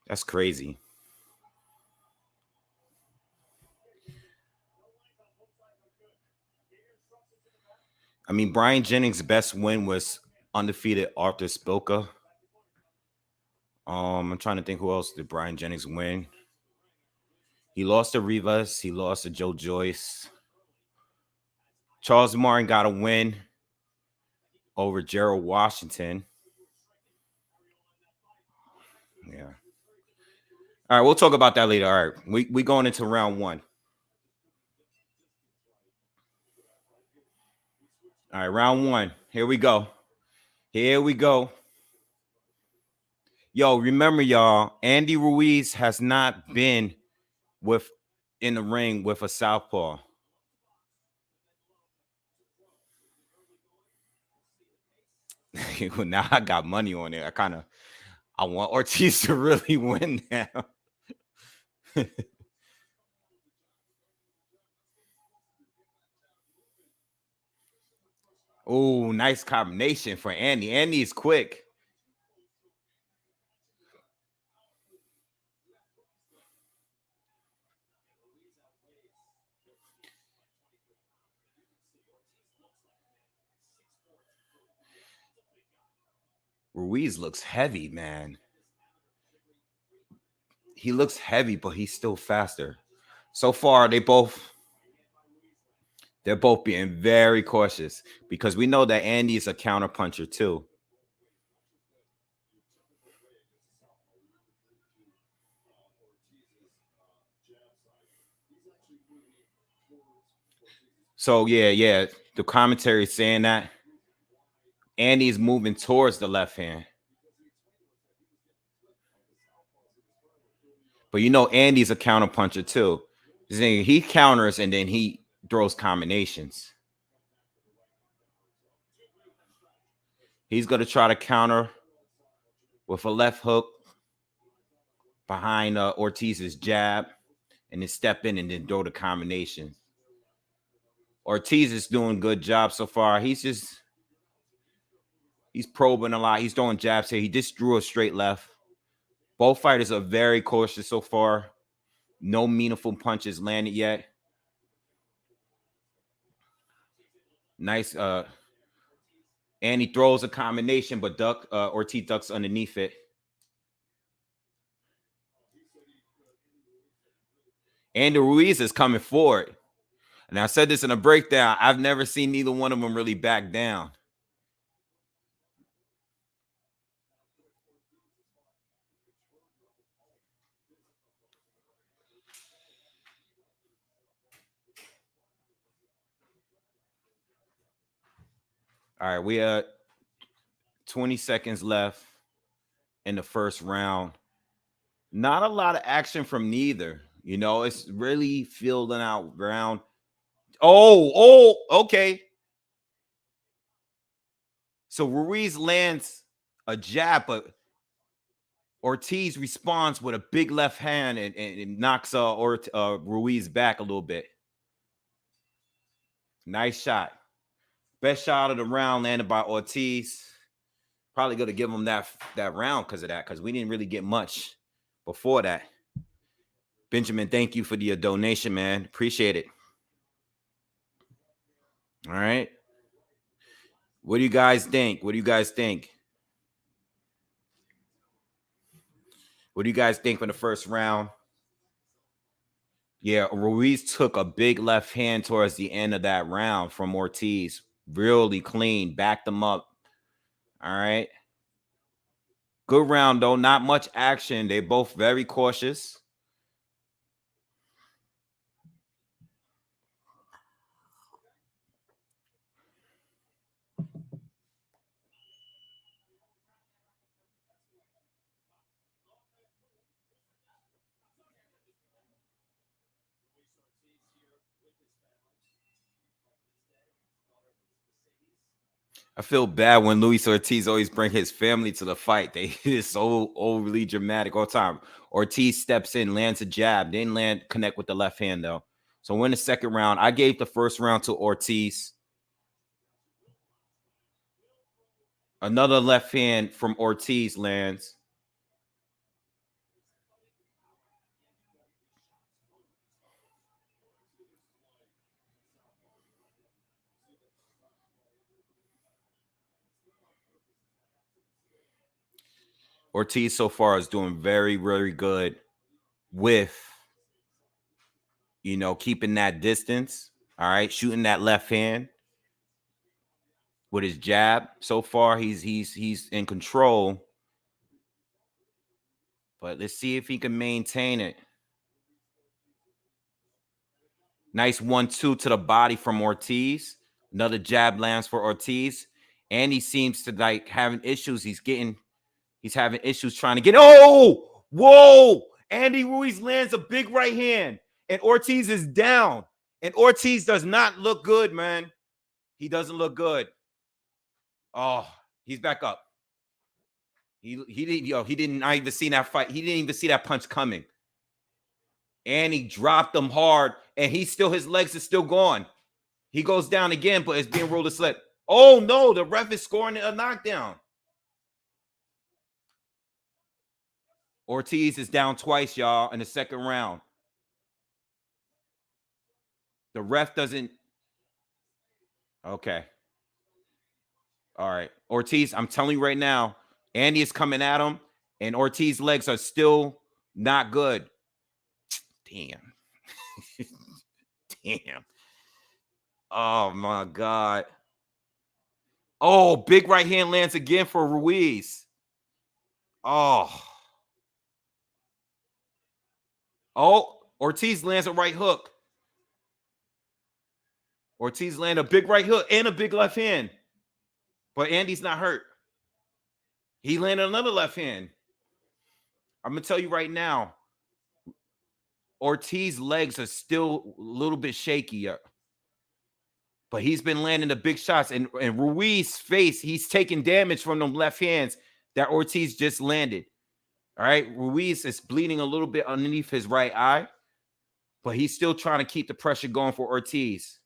That's crazy. I mean, Brian Jennings' best win was undefeated Arthur Spilka. I'm trying to think who else did Brian Jennings win. He lost to Rivas. He lost to Joe Joyce. Charles Martin got a win over Gerald Washington. Yeah. All right, we'll talk about that later. All right, we going into round one. All right, round one. Here we go. Here we go. Yo, remember, y'all, Andy Ruiz has not been in the ring with a southpaw. Now I got money on it. I want Ortiz to really win now. Oh, nice combination for Andy. Andy is quick. Ruiz looks heavy, man. He looks heavy, but he's still faster. So far, they're both being very cautious because we know that Andy is a counterpuncher too. So yeah, the commentary is saying that Andy's moving towards the left hand. But you know Andy's a counterpuncher too. He counters and then he throws combinations. He's going to try to counter with a left hook behind Ortiz's jab and then step in and then throw the combination. Ortiz is doing a good job so far. He's probing a lot. He's throwing jabs here. He just drew a straight left. Both fighters are very cautious so far. No meaningful punches landed yet. Nice. And he throws a combination, but Ortiz ducks underneath it. Andy Ruiz is coming forward. And I said this in a breakdown. I've never seen neither one of them really back down. All right, we have 20 seconds left in the first round. Not a lot of action from neither. You know, it's really filling out ground. Oh, okay. So Ruiz lands a jab, but Ortiz responds with a big left hand and knocks Ruiz back a little bit. Nice shot. Best shot of the round landed by Ortiz. Probably going to give him that round because of that, because we didn't really get much before that. Benjamin, thank you for the donation, man. Appreciate it. All right. What do you guys think? What do you guys think from the first round? Yeah, Ruiz took a big left hand towards the end of that round from Ortiz. Really clean, backed them up. All right. Good round, though. Not much action. They both very cautious. I feel bad when Luis Ortiz always bring his family to the fight. They is so overly dramatic all the time. Ortiz steps in, lands a jab, didn't connect with the left hand though. So we're in the second round. I gave the first round to Ortiz. Another left hand from Ortiz lands. Ortiz so far is doing very, very good with, you know, keeping that distance. All right, shooting that left hand with his jab. So far, he's in control. But let's see if he can maintain it. Nice 1-2 to the body from Ortiz. Another jab lands for Ortiz. And he seems to like having issues. He's having issues trying to get. Oh, whoa. Andy Ruiz lands a big right hand. And Ortiz is down. And Ortiz does not look good, man. He doesn't look good. Oh, he's back up. He didn't not even see that fight. He didn't even see that punch coming. And he dropped him hard. And his legs are still gone. He goes down again, but it's being ruled a slip. Oh, no, the ref is scoring a knockdown. Ortiz is down twice, y'all, in the second round. The ref doesn't. Okay. All right. Ortiz, I'm telling you right now, Andy is coming at him, and Ortiz's legs are still not good. Damn. Damn. Oh, my God. Oh, big right hand lands again for Ruiz. Oh. Oh, Ortiz lands a right hook. Ortiz lands a big right hook and a big left hand. But Andy's not hurt. He landed another left hand. I'm going to tell you right now, Ortiz's legs are still a little bit shaky. But he's been landing the big shots. And Ruiz's face, he's taking damage from them left hands that Ortiz just landed. All right. Ruiz is bleeding a little bit underneath his right eye. But he's still trying to keep the pressure going for Ortiz.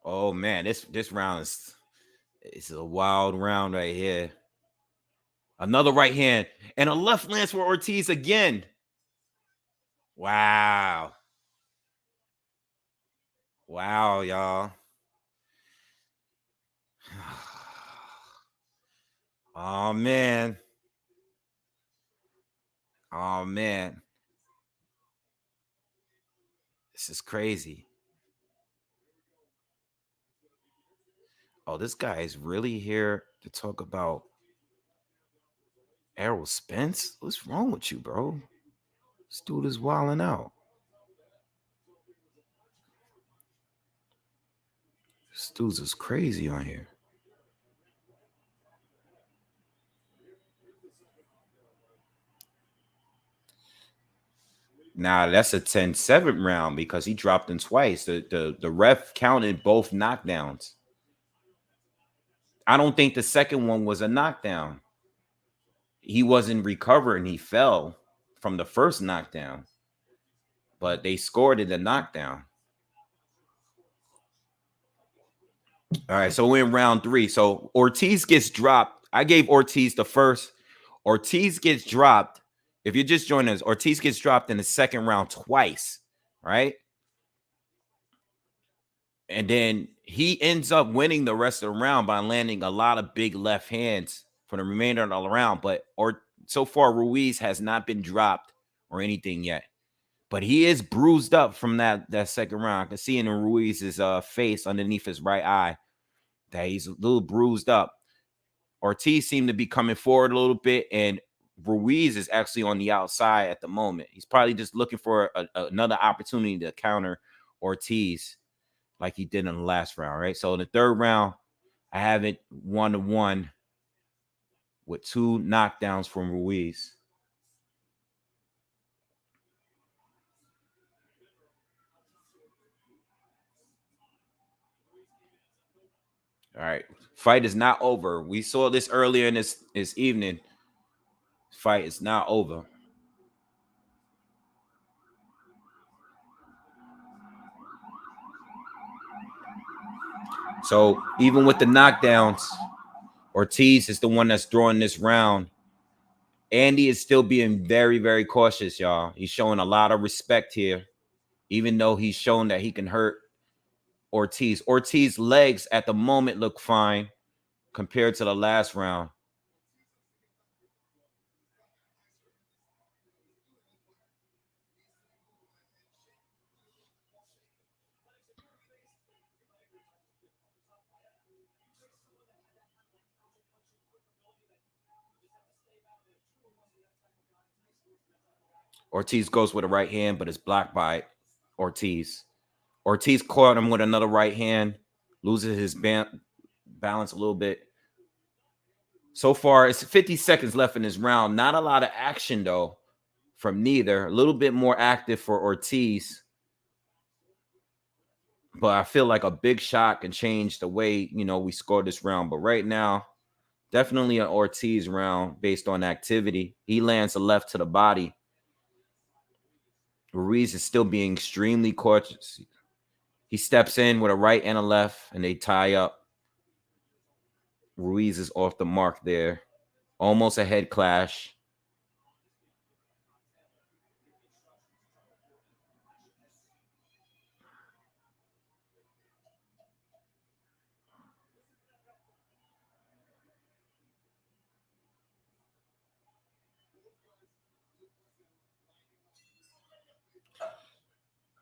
Oh, man. This round is a wild round right here. Another right hand. And a left lands for Ortiz again. Wow. Wow, y'all. Oh, man. Oh, man. This is crazy. Oh, this guy is really here to talk about Errol Spence? What's wrong with you, bro? This dude is wilding out. This dude's is crazy on here. Nah, that's a 10-7 round because he dropped him twice. The ref counted both knockdowns. I don't think the second one was a knockdown. He wasn't recovering. He fell from the first knockdown. But they scored in the knockdown. All right, so we're in round 3. So Ortiz gets dropped. I gave Ortiz the first. Ortiz gets dropped. If you're just joining us, Ortiz gets dropped in the second round twice, right? And then he ends up winning the rest of the round by landing a lot of big left hands for the remainder of the round. But so far, Ruiz has not been dropped or anything yet. But he is bruised up from that second round. I can see in Ruiz's face underneath his right eye that he's a little bruised up. Ortiz seemed to be coming forward a little bit, and Ruiz is actually on the outside at the moment. He's probably just looking for another opportunity to counter Ortiz like he did in the last round, right? So in the third round, I have it 1-1 with 2 knockdowns from Ruiz. All right. Fight is not over. We saw this earlier in this evening. Fight is not over. So even with the knockdowns, Ortiz is the one that's drawing this round. Andy is still being very, very cautious, y'all. He's showing a lot of respect here, even though he's shown that he can hurt Ortiz. Ortiz's legs at the moment look fine compared to the last round. Ortiz goes with a right hand, but it's blocked by Ortiz. Ortiz caught him with another right hand, loses his balance a little bit. So far, it's 50 seconds left in this round. Not a lot of action, though, from neither. A little bit more active for Ortiz. But I feel like a big shot can change the way, we score this round. But right now, definitely an Ortiz round based on activity. He lands a left to the body. Ruiz is still being extremely cautious. He steps in with a right and a left, and they tie up. Ruiz is off the mark there. Almost a head clash.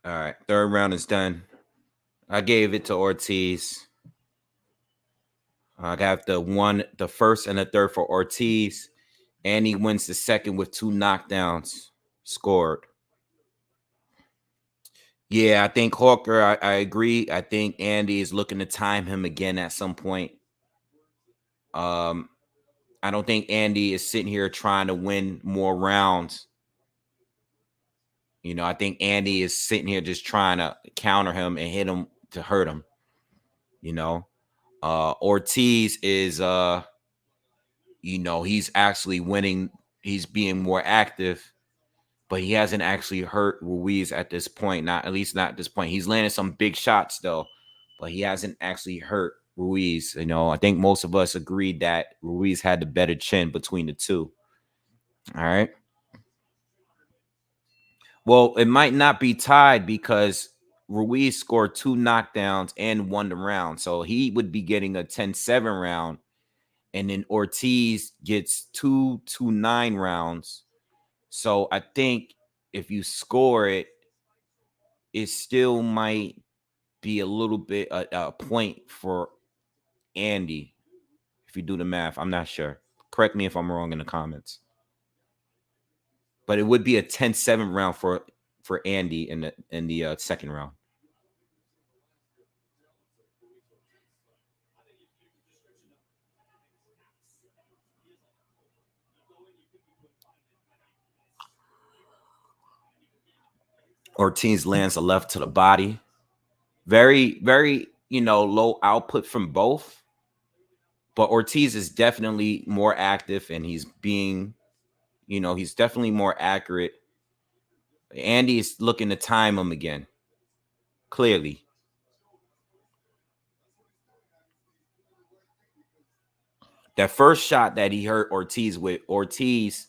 All right, third round is done. I gave it to Ortiz. I got the first and the third for Ortiz, and he wins the second with 2 knockdowns scored. Yeah, I think Hawker, I agree. I think Andy is looking to time him again at some point. I don't think Andy is sitting here trying to win more rounds. I think Andy is sitting here just trying to counter him and hit him to hurt him. Ortiz is he's actually winning. He's being more active, but he hasn't actually hurt Ruiz at this point. At least not at this point. He's landed some big shots though, but he hasn't actually hurt Ruiz. I think most of us agreed that Ruiz had the better chin between the two. All right. Well, it might not be tied because Ruiz scored 2 knockdowns and won the round. So he would be getting a 10-7 round. And then Ortiz gets 2-9 rounds. So I think if you score it, it still might be a little bit a point for Andy. If you do the math, I'm not sure. Correct me if I'm wrong in the comments. But it would be a 10-7 round for Andy in the second round. Ortiz lands a left to the body. Very, very, low output from both. But Ortiz is definitely more active and he's being, he's definitely more accurate. Andy is looking to time him again. Clearly. That first shot that he hurt Ortiz with, Ortiz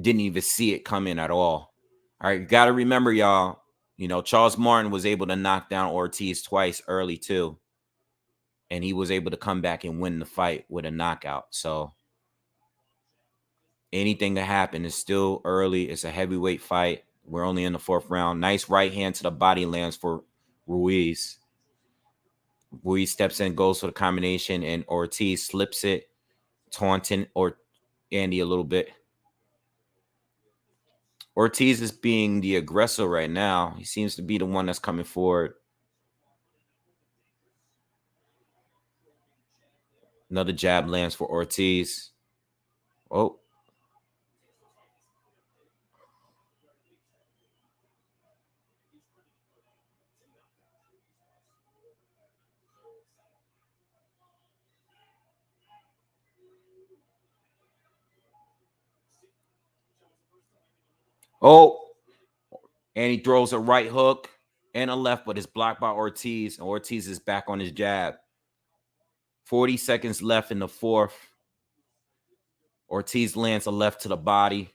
didn't even see it coming at all. All right, you got to remember, y'all, You know, Charles Martin was able to knock down Ortiz twice early too. And he was able to come back and win the fight with a knockout. So anything can happen. It's still early. It's a heavyweight fight. We're only in the 4th round. Nice right hand to the body lands for Ruiz. Ruiz steps in, goes for the combination, and Ortiz slips it, taunting or Andy a little bit. Ortiz is being the aggressor right now. He seems to be the one that's coming forward. Another jab lands for Ortiz. Oh. Oh. And he throws a right hook and a left, but it's blocked by Ortiz. And Ortiz is back on his jab. 40 seconds left in the 4th. Ortiz lands a left to the body.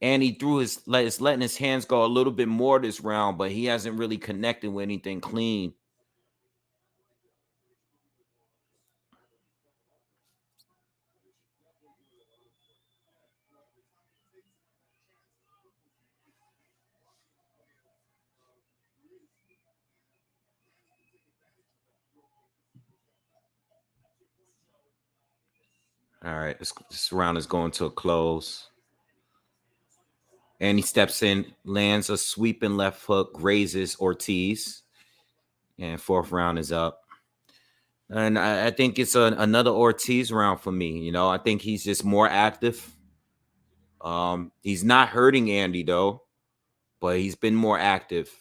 And he threw is letting his hands go a little bit more this round, but he hasn't really connected with anything clean. All right, this round is going to a close. And he steps in, lands a sweeping left hook, grazes Ortiz. And 4th round is up. And I think it's another Ortiz round for me. You know, I think he's just more active. He's not hurting Andy, though, but he's been more active.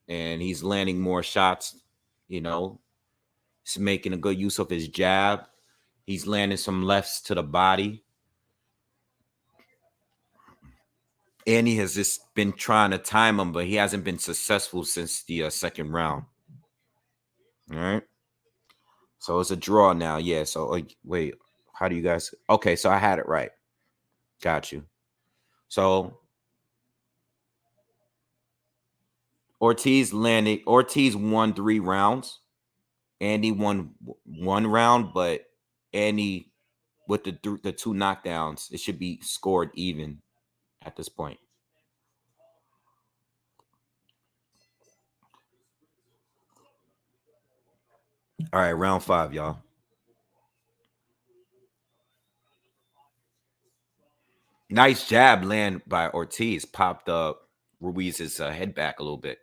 And he's landing more shots, you know. He's making a good use of his jab. He's landing some lefts to the body. And he has just been trying to time him, but he hasn't been successful since the 2nd round. All right. So it's a draw now. Yeah. So wait, how do you guys? Okay. So I had it right. Got you. So Ortiz won 3 rounds. Andy won 1 round, but Andy with the 2 knockdowns, it should be scored even at this point. All right, round 5, y'all. Nice jab land by Ortiz. Popped up Ruiz's head back a little bit.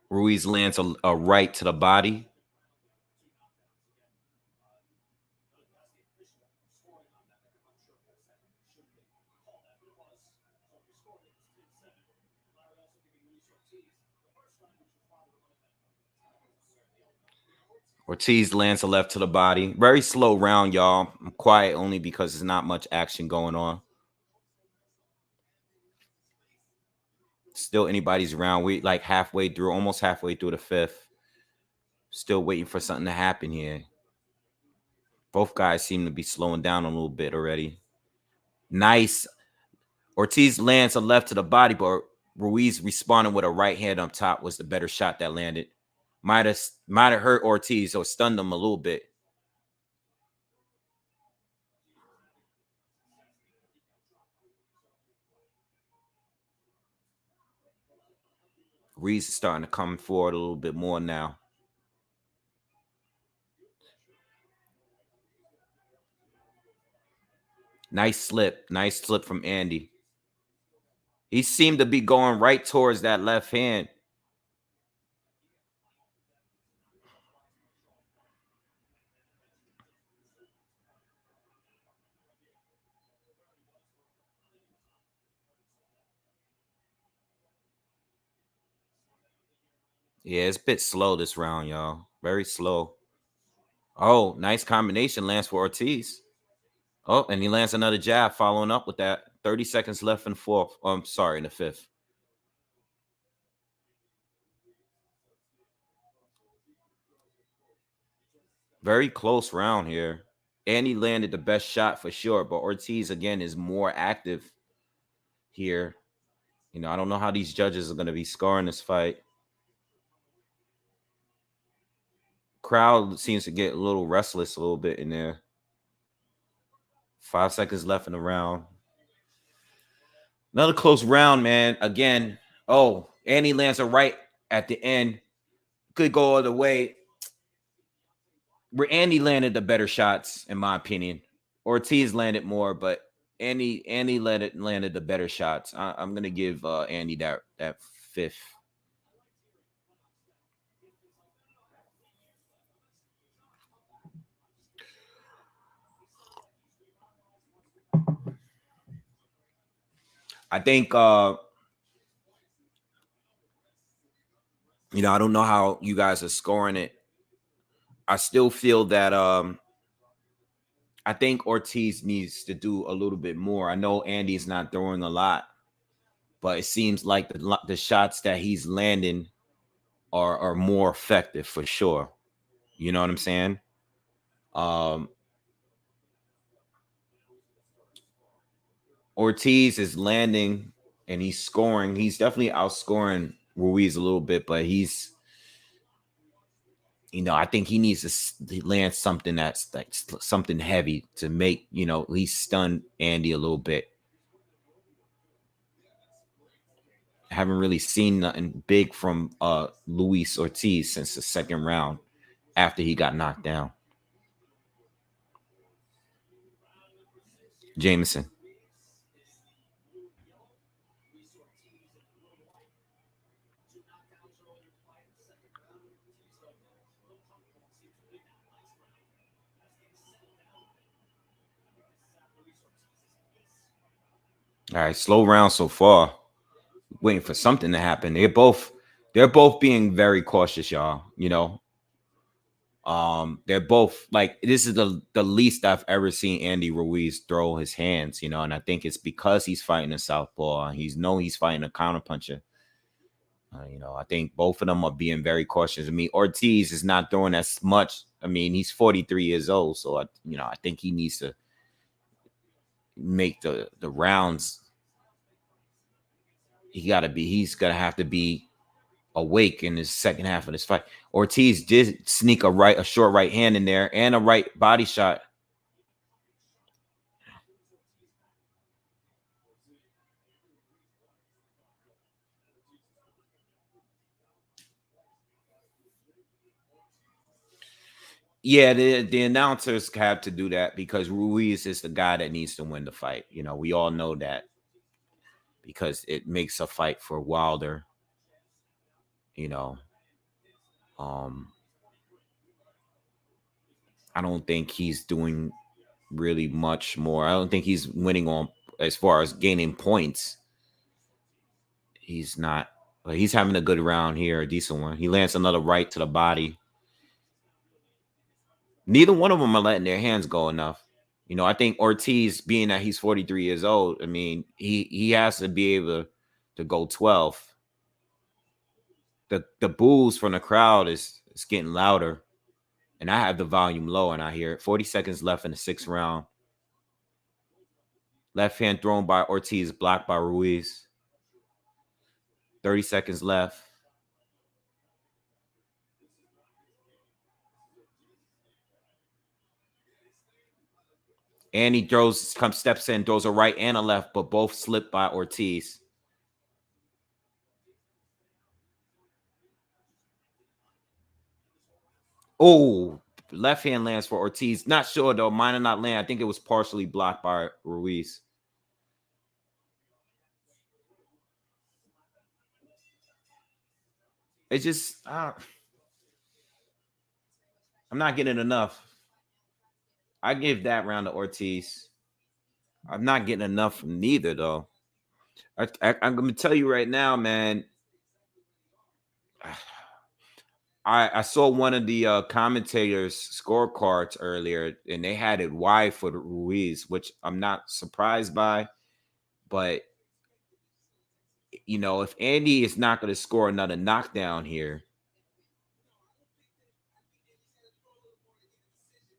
Ruiz lands a right to the body. Ortiz lands a left to the body. Very slow round, y'all. I'm quiet only because there's not much action going on. Still anybody's round. We like almost halfway through the 5th. Still waiting for something to happen here. Both guys seem to be slowing down a little bit already. Nice. Ortiz lands a left to the body, but Ruiz responding with a right hand up top was the better shot that landed. Might have hurt Ortiz or stunned him a little bit. Ruiz is starting to come forward a little bit more now. Nice slip from Andy. He seemed to be going right towards that left hand. Yeah, it's a bit slow this round, y'all. Very slow. Oh, nice combination lands for Ortiz. Oh, and he lands another jab following up with that. 30 seconds left in the fourth. Oh, I'm sorry, in the fifth. Very close round here. And he landed the best shot for sure. But Ortiz, again, is more active here. You know, I don't know how these judges are going to be scoring this fight. Crowd seems to get a little restless a little bit in there. 5 seconds left in the round. Another close round, man. Again, oh, and he lands a right at the end. Could go all the way. Where Andy landed the better shots, in my opinion. Ortiz landed more, but Andy landed the better shots. I'm gonna give Andy that fifth. I think you know, I don't know how you guys are scoring it. I still feel that I think Ortiz needs to do a little bit more. I know Andy's not throwing a lot, but it seems like the shots that he's landing are more effective for sure. You know what I'm saying? Um, Ortiz is landing and he's scoring. He's definitely outscoring Ruiz a little bit, but he's, you know, I think he needs to land something that's like something heavy to make, you know, at least stun Andy a little bit. I haven't really seen nothing big from Luis Ortiz since the second round after he got knocked down. Jameson. All right, slow round so far. Waiting for something to happen. They're both being very cautious, y'all. You know, they're both like this is the least I've ever seen Andy Ruiz throw his hands. You know, and I think it's because he's fighting a southpaw. He's fighting a counterpuncher. You know, I think both of them are being very cautious. I mean, Ortiz is not throwing as much. I mean, he's 43 years old, so I think he needs to make the rounds. He's gonna have to be awake in the second half of this fight. Ortiz did sneak a short right hand in there and a right body shot. Yeah, the announcers have to do that because Ruiz is the guy that needs to win the fight. You know, we all know that because it makes a fight for Wilder. You know, um, I don't think he's doing really much more. I don't think he's winning on as far as gaining points. He's not, but he's having a good round here, a decent one. He lands another right to the body. Neither one of them are letting their hands go enough. You know, I think Ortiz, being that he's 43 years old, I mean, he has to be able to go 12. The boos from the crowd is getting louder, and I have the volume low, and I hear it. 40 seconds left in the sixth round. Left hand thrown by Ortiz, blocked by Ruiz. 30 seconds left. And he steps in, throws a right and a left, but both slipped by Ortiz. Oh, left hand lands for Ortiz. Not sure though. Mine did not land. I think it was partially blocked by Ruiz. It's just I'm not getting enough. I give that round to Ortiz. I'm not getting enough from neither though. I'm gonna tell you right now, man. I saw one of the commentators' scorecards earlier, and they had it wide for the Ruiz, which I'm not surprised by. But if Andy is not going to score another knockdown here,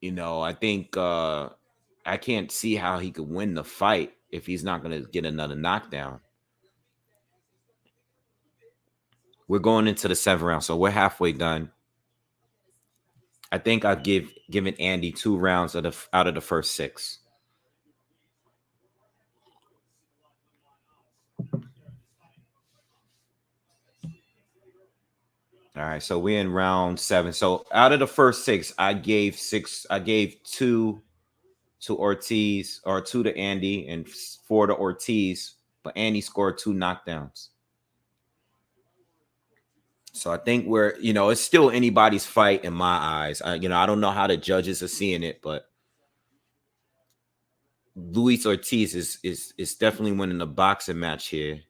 I think I can't see how he could win the fight if he's not going to get another knockdown. We're going into the 7th round, so we're halfway done. I think I've given Andy 2 rounds out of the first 6. All right, so we're in round 7. So out of the first 6, I gave 2 to Ortiz, or 2 to Andy, and 4 to Ortiz. But Andy scored 2 knockdowns. So I think it's still anybody's fight in my eyes. I don't know how the judges are seeing it, but Luis Ortiz is definitely winning the boxing match here.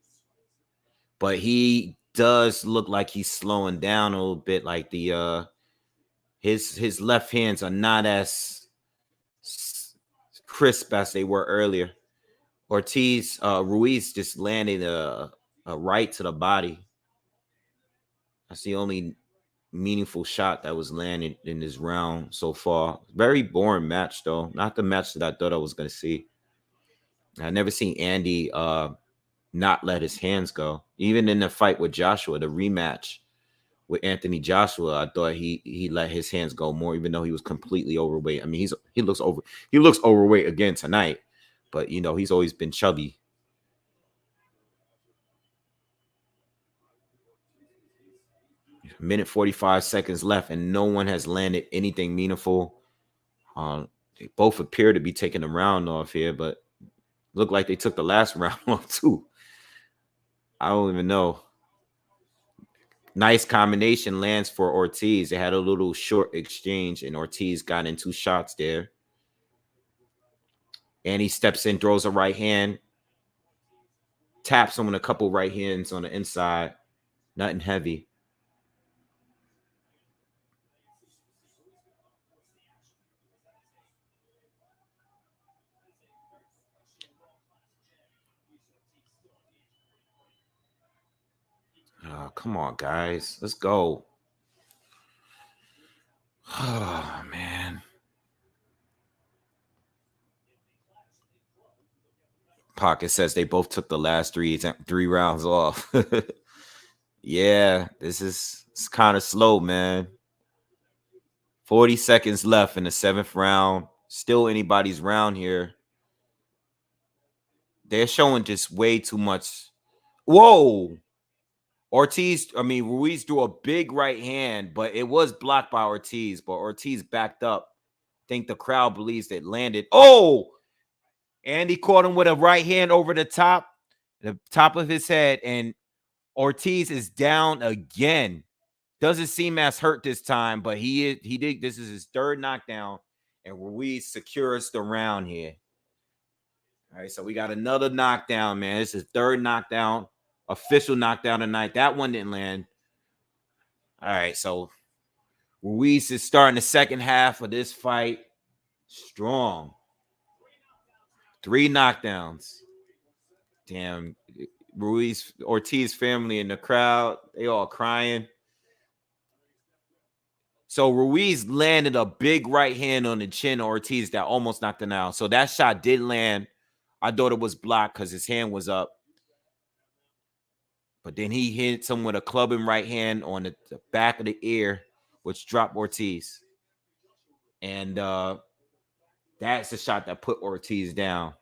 But he does look like he's slowing down a little bit. Like his left hands are not as crisp as they were earlier. Ruiz just landed a right to the body. That's the only meaningful shot that was landed in this round so far. Very boring match, though. Not the match that I thought I was going to see. I never seen Andy not let his hands go. Even in the fight with Joshua, the rematch with Anthony Joshua, I thought he let his hands go more, even though he was completely overweight. I mean, he looks overweight again tonight, but he's always been chubby. Minute 45 seconds left, and no one has landed anything meaningful. They both appear to be taking the round off here, but look like they took the last round off too. I don't even know. Nice combination lands for Ortiz. They had a little short exchange, and Ortiz got in 2 shots there. And he steps in, throws a right hand, taps him with a couple right hands on the inside. Nothing heavy. Oh, come on, guys. Let's go. Oh, man. Pocket says they both took the last 3 rounds off. Yeah, it's kind of slow, man. 40 seconds left in the 7th round. Still anybody's round here. They're showing just way too much. Whoa. Ruiz threw a big right hand, but it was blocked by Ortiz. But Ortiz backed up. I think the crowd believes it landed. Oh! Andy caught him with a right hand over the top of his head, and Ortiz is down again. Doesn't seem as hurt this time, but he did. This is his 3rd knockdown, and Ruiz secures the round here. All right, so we got another knockdown, man. This is 3rd knockdown, official knockdown tonight. That one didn't land. All right, so Ruiz is starting the second half of this fight strong. 3 knockdowns. Damn, Ortiz family in the crowd, they all crying. So Ruiz landed a big right hand on the chin of Ortiz that almost knocked him out. So that shot did land. I thought it was blocked because his hand was up. But then he hit him with a clubbing right hand on the back of the ear, which dropped Ortiz. And that's the shot that put Ortiz down.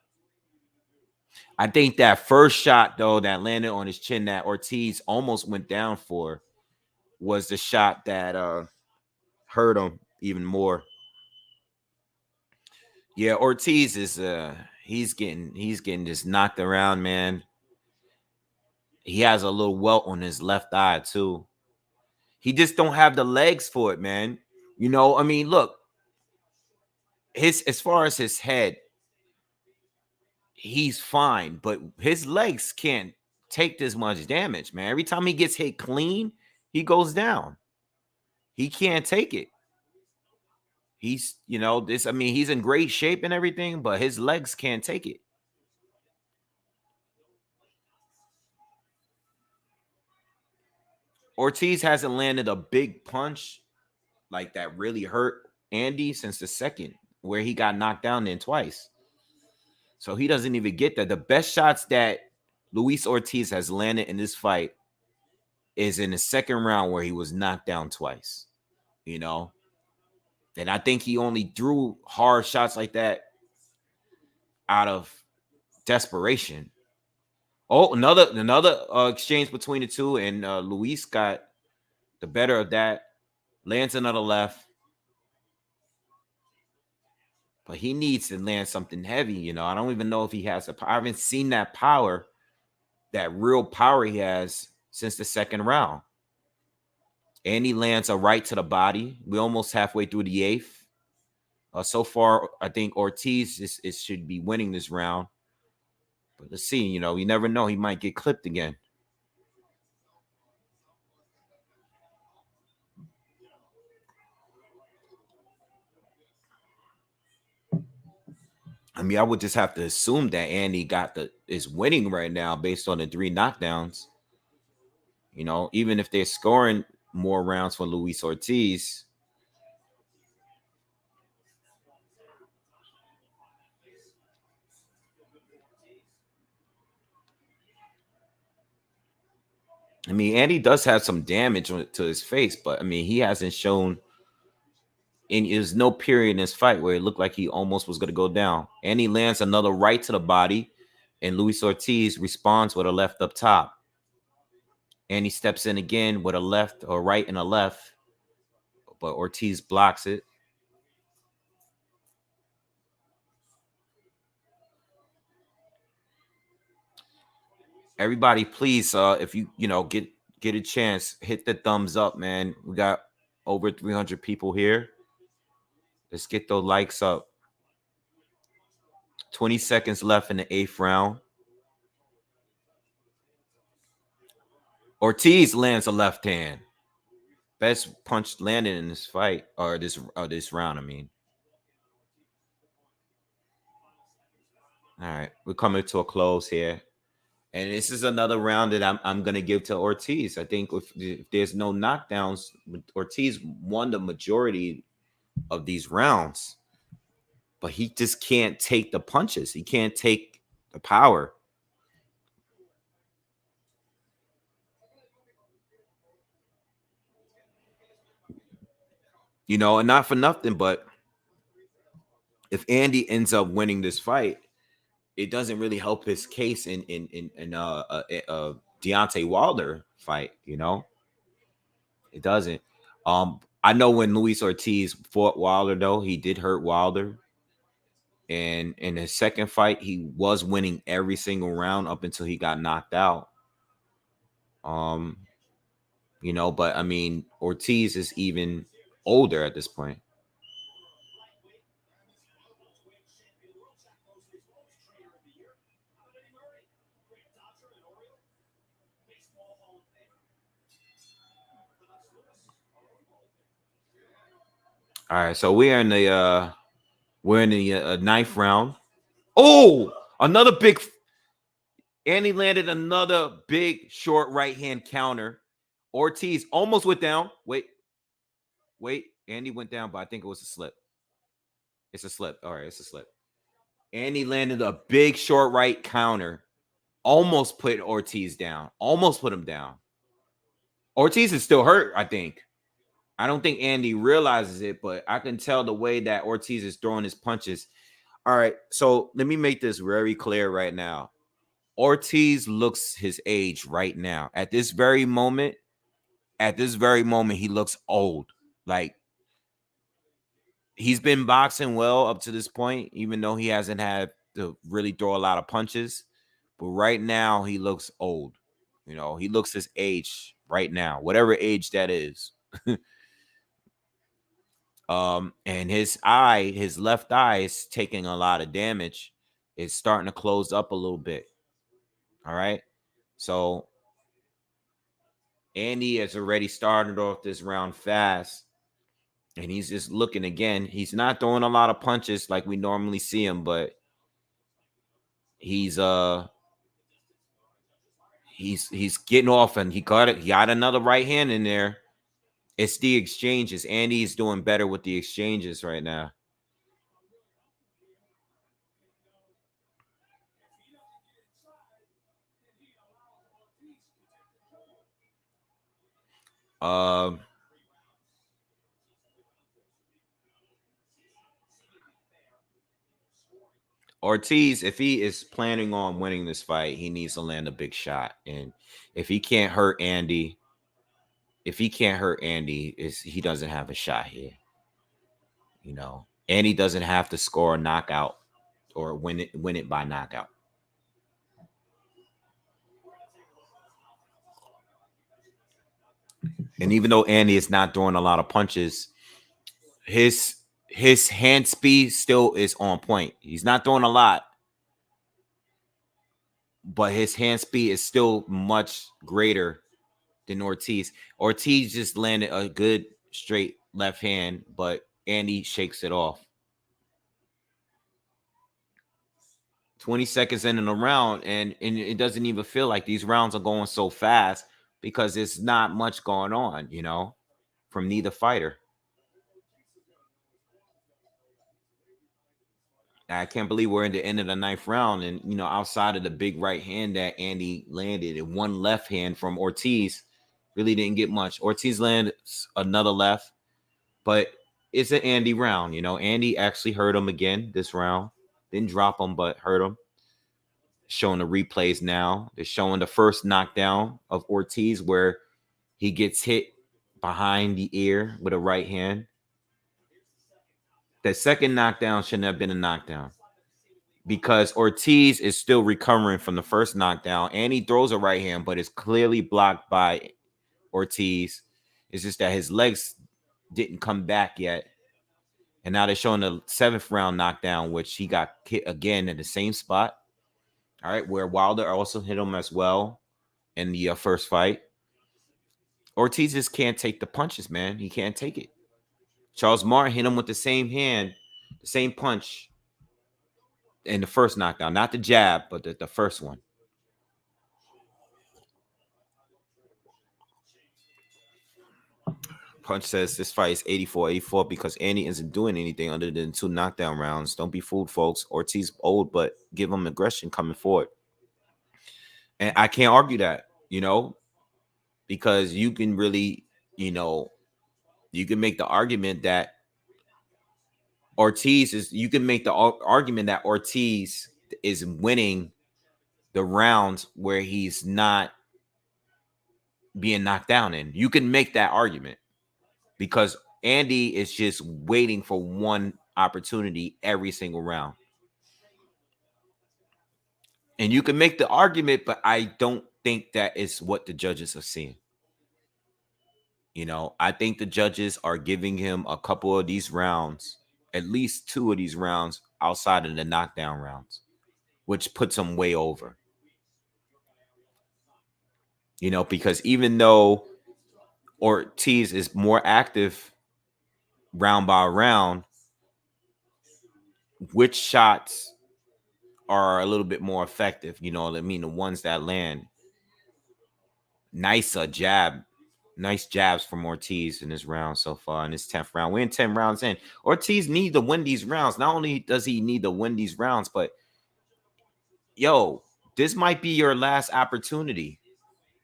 I think that first shot, though, that landed on his chin that Ortiz almost went down for was the shot that hurt him even more. Yeah, Ortiz is he's getting just knocked around, man. He has a little welt on his left eye too. He just don't have the legs for it, man. Look, as far as his head, he's fine, but his legs can't take this much damage, man. Every time he gets hit clean, he goes down. He can't take it. He's, this, I mean, he's in great shape and everything, but his legs can't take it. Ortiz hasn't landed a big punch like that really hurt Andy since the second, where he got knocked down then twice. So he doesn't even get that. The best shots that Luis Ortiz has landed in this fight is in the second round where he was knocked down twice, And I think he only threw hard shots like that out of desperation. Oh, another exchange between the two, and Luis got the better of that. Lands another left. But he needs to land something heavy, I don't even know if he has I haven't seen that power, that real power he has since the second round. And he lands a right to the body. We're almost halfway through the eighth. So far, I think Ortiz should be winning this round. But let's see, you never know. He might get clipped again. I mean, I would just have to assume that Andy is winning right now based on the 3 knockdowns. Even if they're scoring more rounds for Luis Ortiz. I mean, Andy does have some damage to his face, but I mean, he hasn't shown. And there's no period in this fight where it looked like he almost was going to go down. And he lands another right to the body, and Luis Ortiz responds with a left up top. And he steps in again with a left or right and a left, but Ortiz blocks it. Everybody, please, if you get a chance, hit the thumbs up, man. We got over 300 people here. Let's get those likes up. 20 seconds left in the 8th round. Ortiz lands a left hand. Best punch landed in this fight, or this round, I mean. All right, we're coming to a close here. And this is another round that I'm going to give to Ortiz. I think if there's no knockdowns, Ortiz won the majority of these rounds. But he just can't take the punches. He can't take the power. And not for nothing, but if Andy ends up winning this fight, it doesn't really help his case in Deontay Wilder fight, It doesn't. I know when Luis Ortiz fought Wilder, though, he did hurt Wilder. And in his second fight, he was winning every single round up until he got knocked out. But I mean, Ortiz is even older at this point. All right, so we're in the 9th round. Oh, another big. And he landed another big short right hand counter. Ortiz almost went down. Wait. Andy went down, but I think it was a slip. It's a slip. All right, it's a slip. Andy landed a big short right counter. Almost put Ortiz down. Almost put him down. Ortiz is still hurt, I think. I don't think Andy realizes it, but I can tell the way that Ortiz is throwing his punches. All right, so let me make this very clear right now. Ortiz looks his age right now. At this very moment, he looks old. Like, he's been boxing well up to this point, even though he hasn't had to really throw a lot of punches. But right now, he looks old. He looks his age right now, whatever age that is. And his left eye is taking a lot of damage. It's starting to close up a little bit. All right. So Andy has already started off this round fast. And he's just looking again. He's not throwing a lot of punches like we normally see him, but he's getting off, and he got it. He got another right hand in there. It's the exchanges. Andy's doing better with the exchanges right now. Ortiz, if he is planning on winning this fight, he needs to land a big shot. And if he can't hurt Andy, he doesn't have a shot here. You know, Andy doesn't have to score a knockout or win it by knockout. And even though Andy is not throwing a lot of punches, his hand speed still is on point. He's not throwing a lot, but his hand speed is still much greater than Ortiz. Ortiz just landed a good straight left hand, but Andy shakes it off. 20 seconds in a round, and it doesn't even feel like these rounds are going so fast because there's not much going on, you know, from neither fighter. I can't believe we're in the end of the ninth round, and you know, outside of the big right hand that Andy landed and one left hand from Ortiz, really didn't get much. Ortiz landed another left, but it's an Andy round. You know, Andy actually hurt him again this round. Didn't drop him, but hurt him. Showing the replays now. They're showing the first knockdown of Ortiz where he gets hit behind the ear with a right hand. The second knockdown shouldn't have been a knockdown because Ortiz is still recovering from the first knockdown, and he throws a right hand, but it's clearly blocked by Ortiz. It's just that his legs didn't come back yet. And now they're showing the 7th round knockdown, which he got hit again in the same spot. All right, where Wilder also hit him as well in the first fight. Ortiz just can't take the punches, man. He can't take it. Charles Martin hit him with the same hand, the same punch in the first knockdown. Not the jab, but the first one. Punch says this fight is 84-84 because Andy isn't doing anything other than 2 knockdown rounds. Don't be fooled, folks. Ortiz old, but give him aggression coming forward. And I can't argue that, you know, because you can really, you know, you can make the argument that Ortiz is winning the rounds where he's not being knocked down in. You can make that argument because Andy is just waiting for one opportunity every single round. And you can make the argument, but I don't think that is what the judges are seeing. You know, I think the judges are giving him a couple of these rounds, at least 2 of these rounds outside of the knockdown rounds, which puts him way over. You know, because even though Ortiz is more active round by round, which shots are a little bit more effective? You know what I mean? The ones that land. Nice jabs from Ortiz in this round so far in this 10th round. We're in 10 rounds in. Ortiz needs to win these rounds. Not only does he need to win these rounds, but yo, this might be your last opportunity.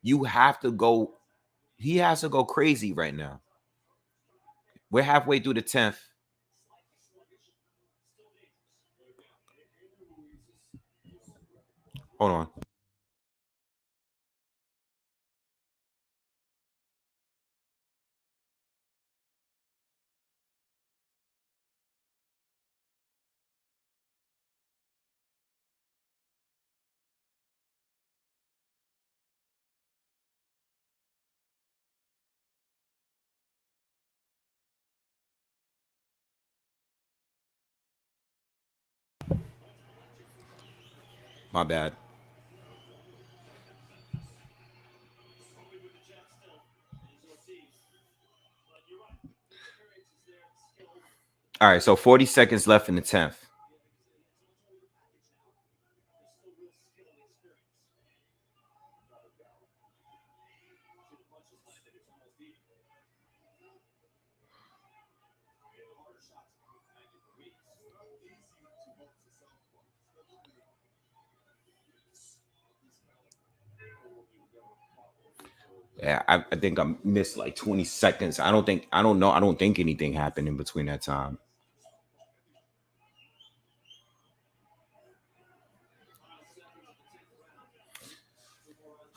You have to go. He has to go crazy right now. We're halfway through the 10th. Hold on. My bad. All right, so 40 seconds left in the 10th. Yeah, I think I missed like 20 seconds. I don't know. I don't think anything happened in between that time.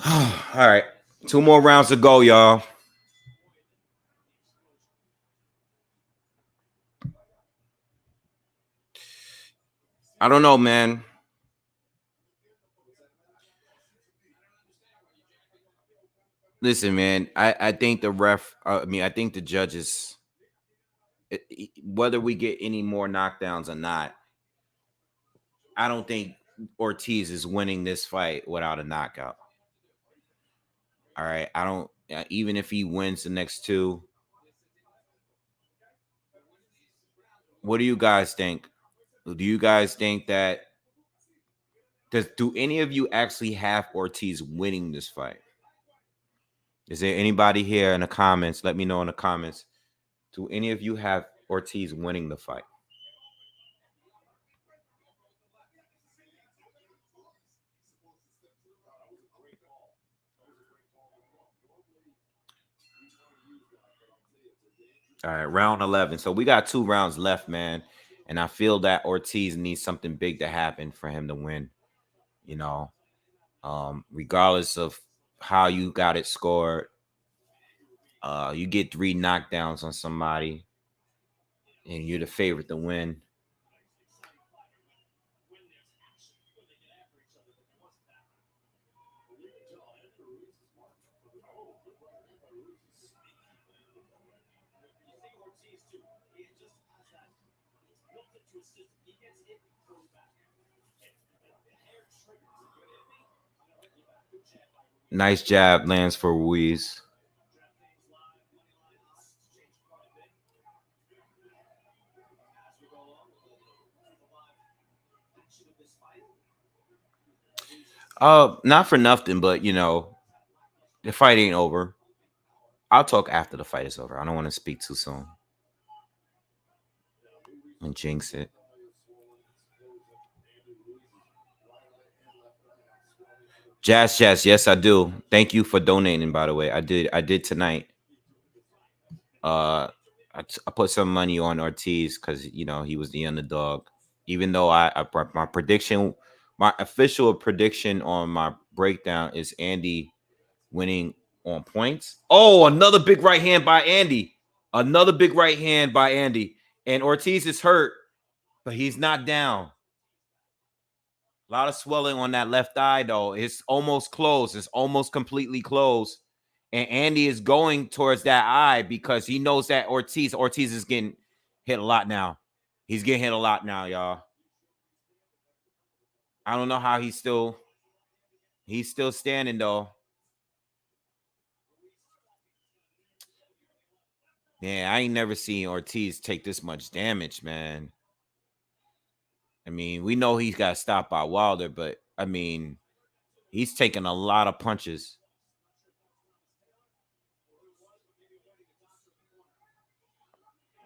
All right. 2 more rounds to go, y'all. I don't know, man. Listen, man. I think the ref. I think the judges. Whether we get any more knockdowns or not, I don't think Ortiz is winning this fight without a knockout. All right. I don't. Even if he wins the next two, what do you guys think? Do you guys think that? Do any of you actually have Ortiz winning this fight? Is there anybody here in the comments? Let me know in the comments. Do any of you have Ortiz winning the fight? All right, round 11. So we got 2 rounds left, man. And I feel that Ortiz needs something big to happen for him to win. You know, regardless of how you got it scored, you get 3 knockdowns on somebody, and you're the favorite to win. Nice jab lands for Ruiz. Not for nothing, but the fight ain't over. I'll talk after the fight is over. I don't want to speak too soon and jinx it. Jazz, yes, I do. Thank you for donating, by the way. I did tonight. I put some money on Ortiz because he was the underdog. Even though my prediction, my official prediction on my breakdown is Andy winning on points. Oh, another big right hand by Andy. Another big right hand by Andy. And Ortiz is hurt, but he's not down. A lot of swelling on that left eye, though. It's almost closed. It's almost completely closed. And Andy is going towards that eye because he knows that Ortiz is getting hit a lot now. He's getting hit a lot now, y'all. I don't know how he's still standing, though. Yeah, I ain't never seen Ortiz take this much damage, man. I mean, we know he's got stopped by Wilder, but I mean, he's taking a lot of punches.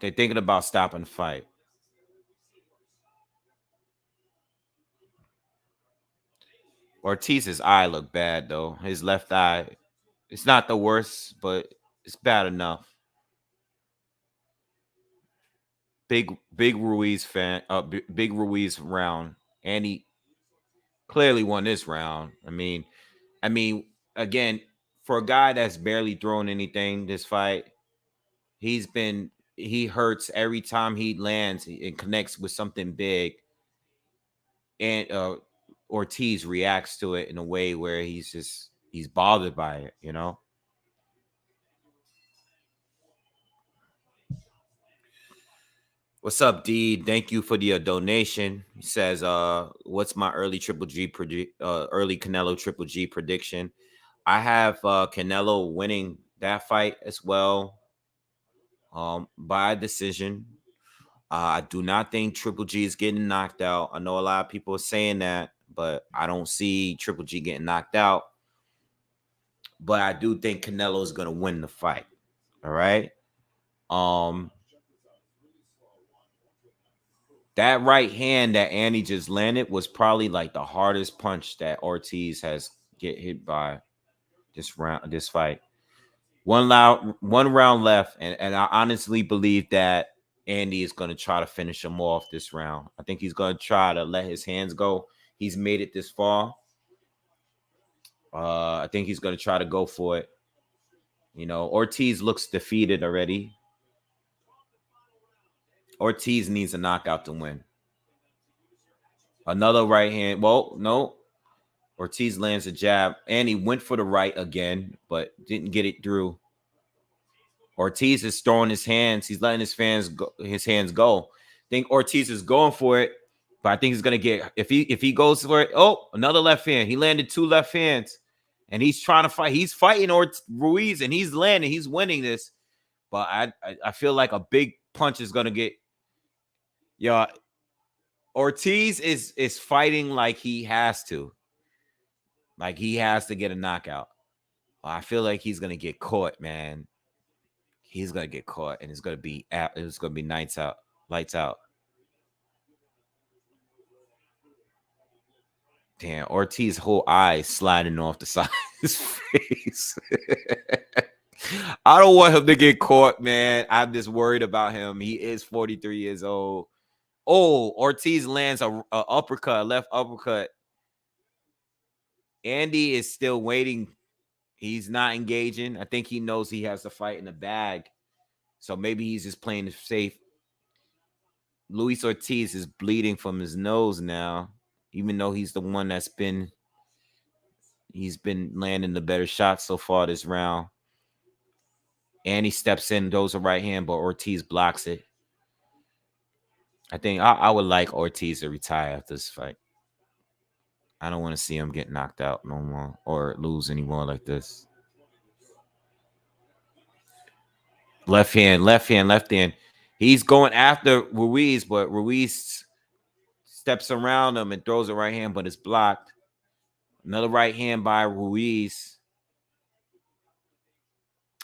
They're thinking about stopping the fight. Ortiz's eye looked bad, though. His left eye, it's not the worst, but it's bad enough. Big Ruiz fan, big Ruiz round, and he clearly won this round. I mean, again, for a guy that's barely thrown anything this fight, he hurts every time he lands and connects with something big, and Ortiz reacts to it in a way where he's bothered by it. What's up, D? Thank you for the donation. He says, what's my early early Canelo Triple G prediction? I have Canelo winning that fight as well, by decision. I do not think Triple G is getting knocked out. I know a lot of people are saying that, but I don't see Triple G getting knocked out. But I do think Canelo is going to win the fight. All right. That right hand that Andy just landed was probably like the hardest punch that Ortiz has get hit by this fight. One round left, and I honestly believe that Andy is going to try to finish him off this round. I think he's going to try to let his hands go. He's made it this far. I think he's going to try to go for it. You know, Ortiz looks defeated already. Ortiz needs a knockout to win. Another right hand. Well, no. Ortiz lands a jab, and he went for the right again, but didn't get it through. Ortiz is throwing his hands. He's letting his hands go. I think Ortiz is going for it, but I think he's gonna get if he goes for it. Oh, another left hand. He landed 2 left hands, and he's trying to fight. He's fighting Ruiz, and he's landing. He's winning this, but I feel like a big punch is gonna get. Yeah, Ortiz is fighting like he has to. Like he has to get a knockout. I feel like he's gonna get caught, man. He's gonna get caught, and it's gonna be lights out. Damn, Ortiz's whole eye sliding off the side of his face. I don't want him to get caught, man. I'm just worried about him. He is 43 years old. Oh, Ortiz lands a left uppercut. Andy is still waiting. He's not engaging. I think he knows he has to fight in the bag. So maybe he's just playing it safe. Luis Ortiz is bleeding from his nose now, even though he's the one he's been landing the better shots so far this round. And he steps in, throws a right hand, but Ortiz blocks it. I think I would like Ortiz to retire after this fight. I don't want to see him get knocked out no more or lose anymore like this. Left hand. He's going after Ruiz, but Ruiz steps around him and throws a right hand, but it's blocked. Another right hand by Ruiz.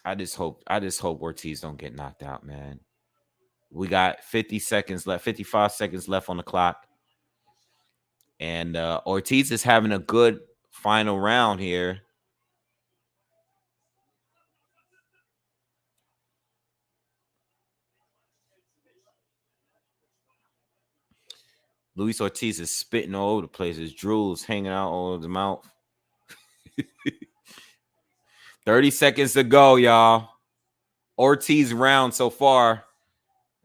I just hope Ortiz don't get knocked out, man. We got 55 seconds left on the clock. And Ortiz is having a good final round here. Luis Ortiz is spitting all over the place. His drool's hanging out all over the mouth. 30 seconds to go, y'all. Ortiz round so far.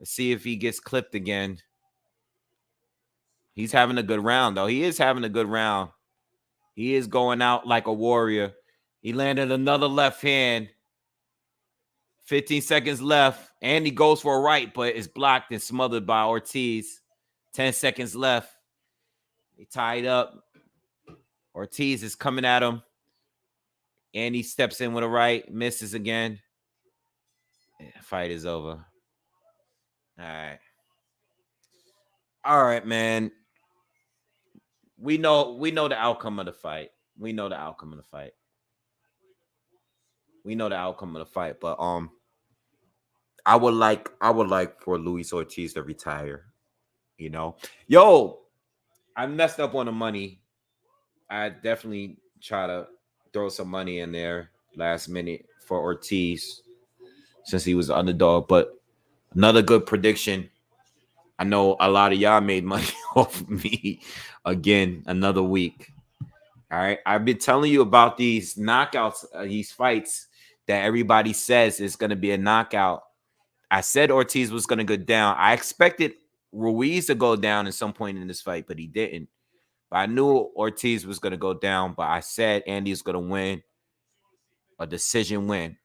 Let's see if he gets clipped again. He's having a good round, though. He is having a good round. He is going out like a warrior. He landed another left hand. 15 seconds left. And he goes for a right, but it's blocked and smothered by Ortiz. 10 seconds left. He tied up. Ortiz is coming at him. And he steps in with a right. Misses again. Fight is over. All right, man. We know the outcome of the fight. But I would like for Luis Ortiz to retire. You know, I messed up on the money. I definitely try to throw some money in there last minute for Ortiz since he was the underdog. But another good prediction. I know a lot of y'all made money off of me again another week. All right. I've been telling you about these knockouts, these fights that everybody says is going to be a knockout. I said Ortiz was going to go down. I expected Ruiz to go down at some point in this fight, but he didn't. But I knew Ortiz was going to go down, but I said Andy's going to win a decision win.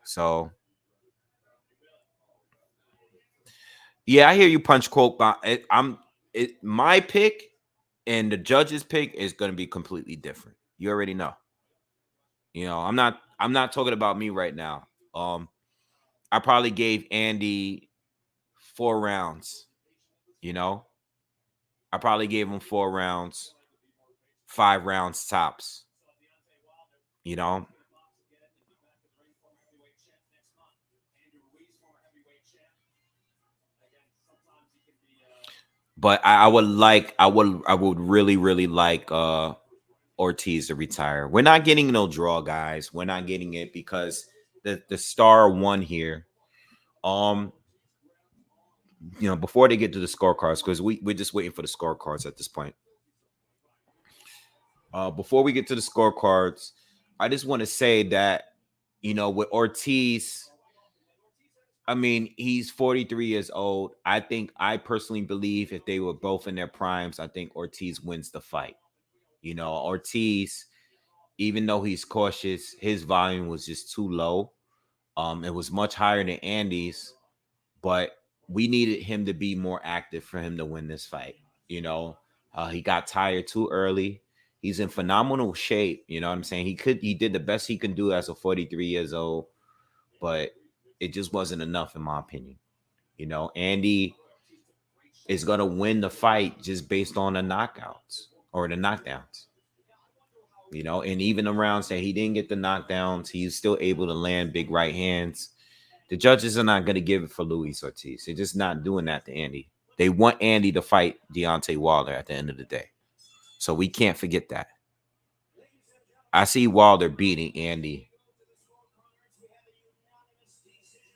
So, yeah, I hear you, Punch Quote. My pick and the judge's pick is going to be completely different. You already know. You know, I'm not talking about me right now. I probably gave Andy 4 rounds. You know, I probably gave him 4 rounds, 5 rounds tops. You know, but I would really like Ortiz to retire. We're not getting no draw, guys. We're not getting it because the star won here. Before they get to the scorecards, because we're just waiting for the scorecards at this point. Before we get to the scorecards, I just want to say that, with Ortiz, I mean, he's 43 years old. I personally believe if they were both in their primes, I think Ortiz wins the fight. Ortiz, even though he's cautious, his volume was just too low. It was much higher than Andy's, but we needed him to be more active for him to win this fight. He got tired too early. He's in phenomenal shape. You know what I'm saying? He did the best he can do as a 43 years old, but it just wasn't enough in my opinion. Andy is going to win the fight just based on the knockouts or the knockdowns. And even the rounds that he didn't get the knockdowns, he's still able to land big right hands. The judges are not going to give it for Luis Ortiz. They're just not doing that to Andy. They want Andy to fight Deontay Wilder at the end of the day. So we can't forget that. I see Wilder beating Andy.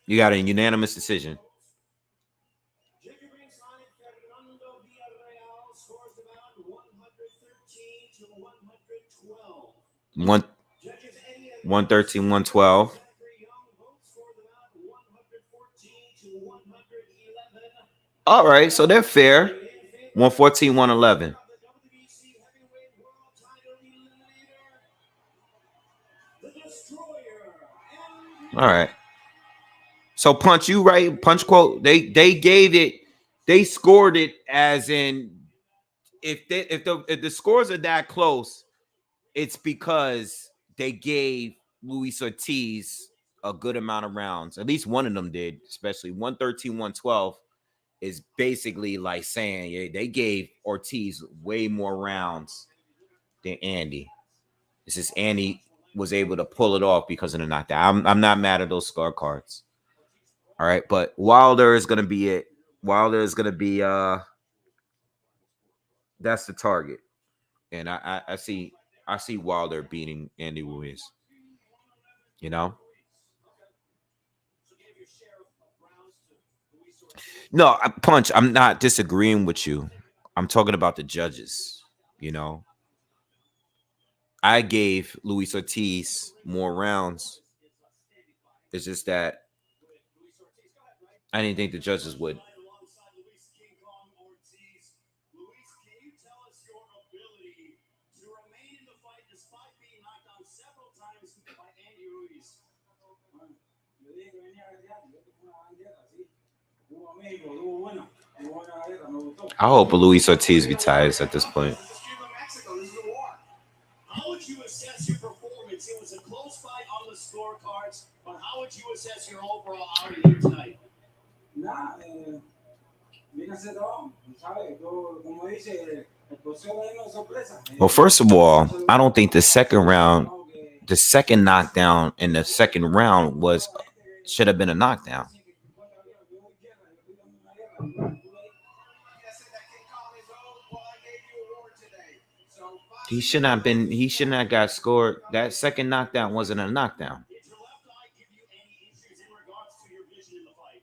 You got a unanimous decision. One 113, 112. All right, so they're fair. 114, 111. All right. So Punch, you right? Punch quote. They gave it. They scored it as in if the scores are that close, it's because they gave Luis Ortiz a good amount of rounds. At least one of them did, especially 113, 112 is basically like saying, yeah, they gave Ortiz way more rounds than Andy. It's just Andy was able to pull it off because of the knockdown. I'm not mad at those scorecards. All right, but Wilder is gonna be it. Wilder is gonna be that's the target. And I see Wilder beating Andy Ruiz. No, Punch, I'm not disagreeing with you. I'm talking about the judges. I gave Luis Ortiz more rounds. It's just that I didn't think the judges would. I hope Luis Ortiz retires at this point. How would you assess your performance? It was a close fight on the scorecards, but how would you assess your overall outing here tonight? Well, first of all, I don't think the second knockdown in the second round should have been a knockdown. He shouldn't have got scored. That second knockdown wasn't a knockdown. Did your left eye give you any issues in regards to your vision in the fight?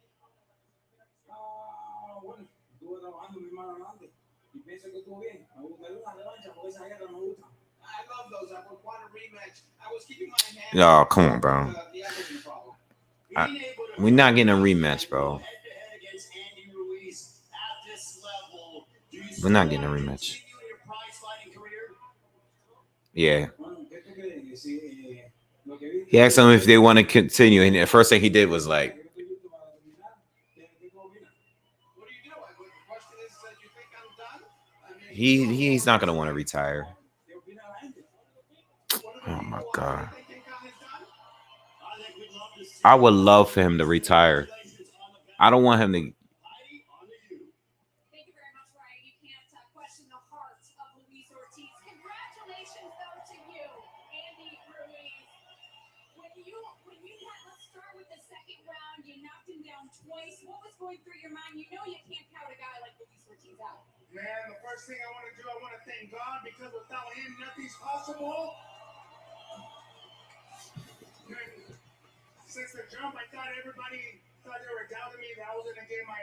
I love those. I would want a rematch. I was keeping my hand. Oh, come on, bro. We're not getting a rematch, bro. We're not getting a rematch. Yeah. He asked them if they want to continue, and the first thing he did was like, What do you do? The question is, do you think I'm done? he's not gonna want to retire. Oh my God. I would love for him to retire. I don't want him to. When you let's start with the second round. You knocked him down twice. What was going through your mind? You know you can't count a guy like Luis Ortiz out. Man, the first thing I want to do, I want to thank God because without him, nothing's possible. Since the jump, I thought everybody thought they were doubting me that I was gonna get my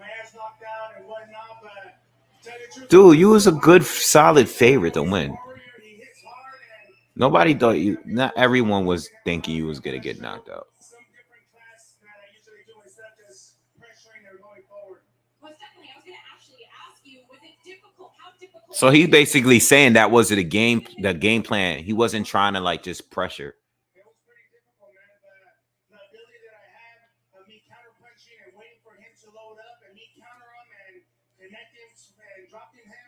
ass knocked out and whatnot, but tell you the truth, Dude, you was a good, solid favorite to win. he hits hard and Nobody thought you. Not everyone was thinking you was gonna get knocked out. some different class that I usually do instead of just pressuring or going forward. Most definitely. I was going to actually ask you, was it difficult? How difficult? So he's basically saying that was the game plan. He wasn't trying to like just pressure. It was pretty difficult, man. The ability that I had of me counter punching and waiting for him to load up and me counter him and connecting and dropping him,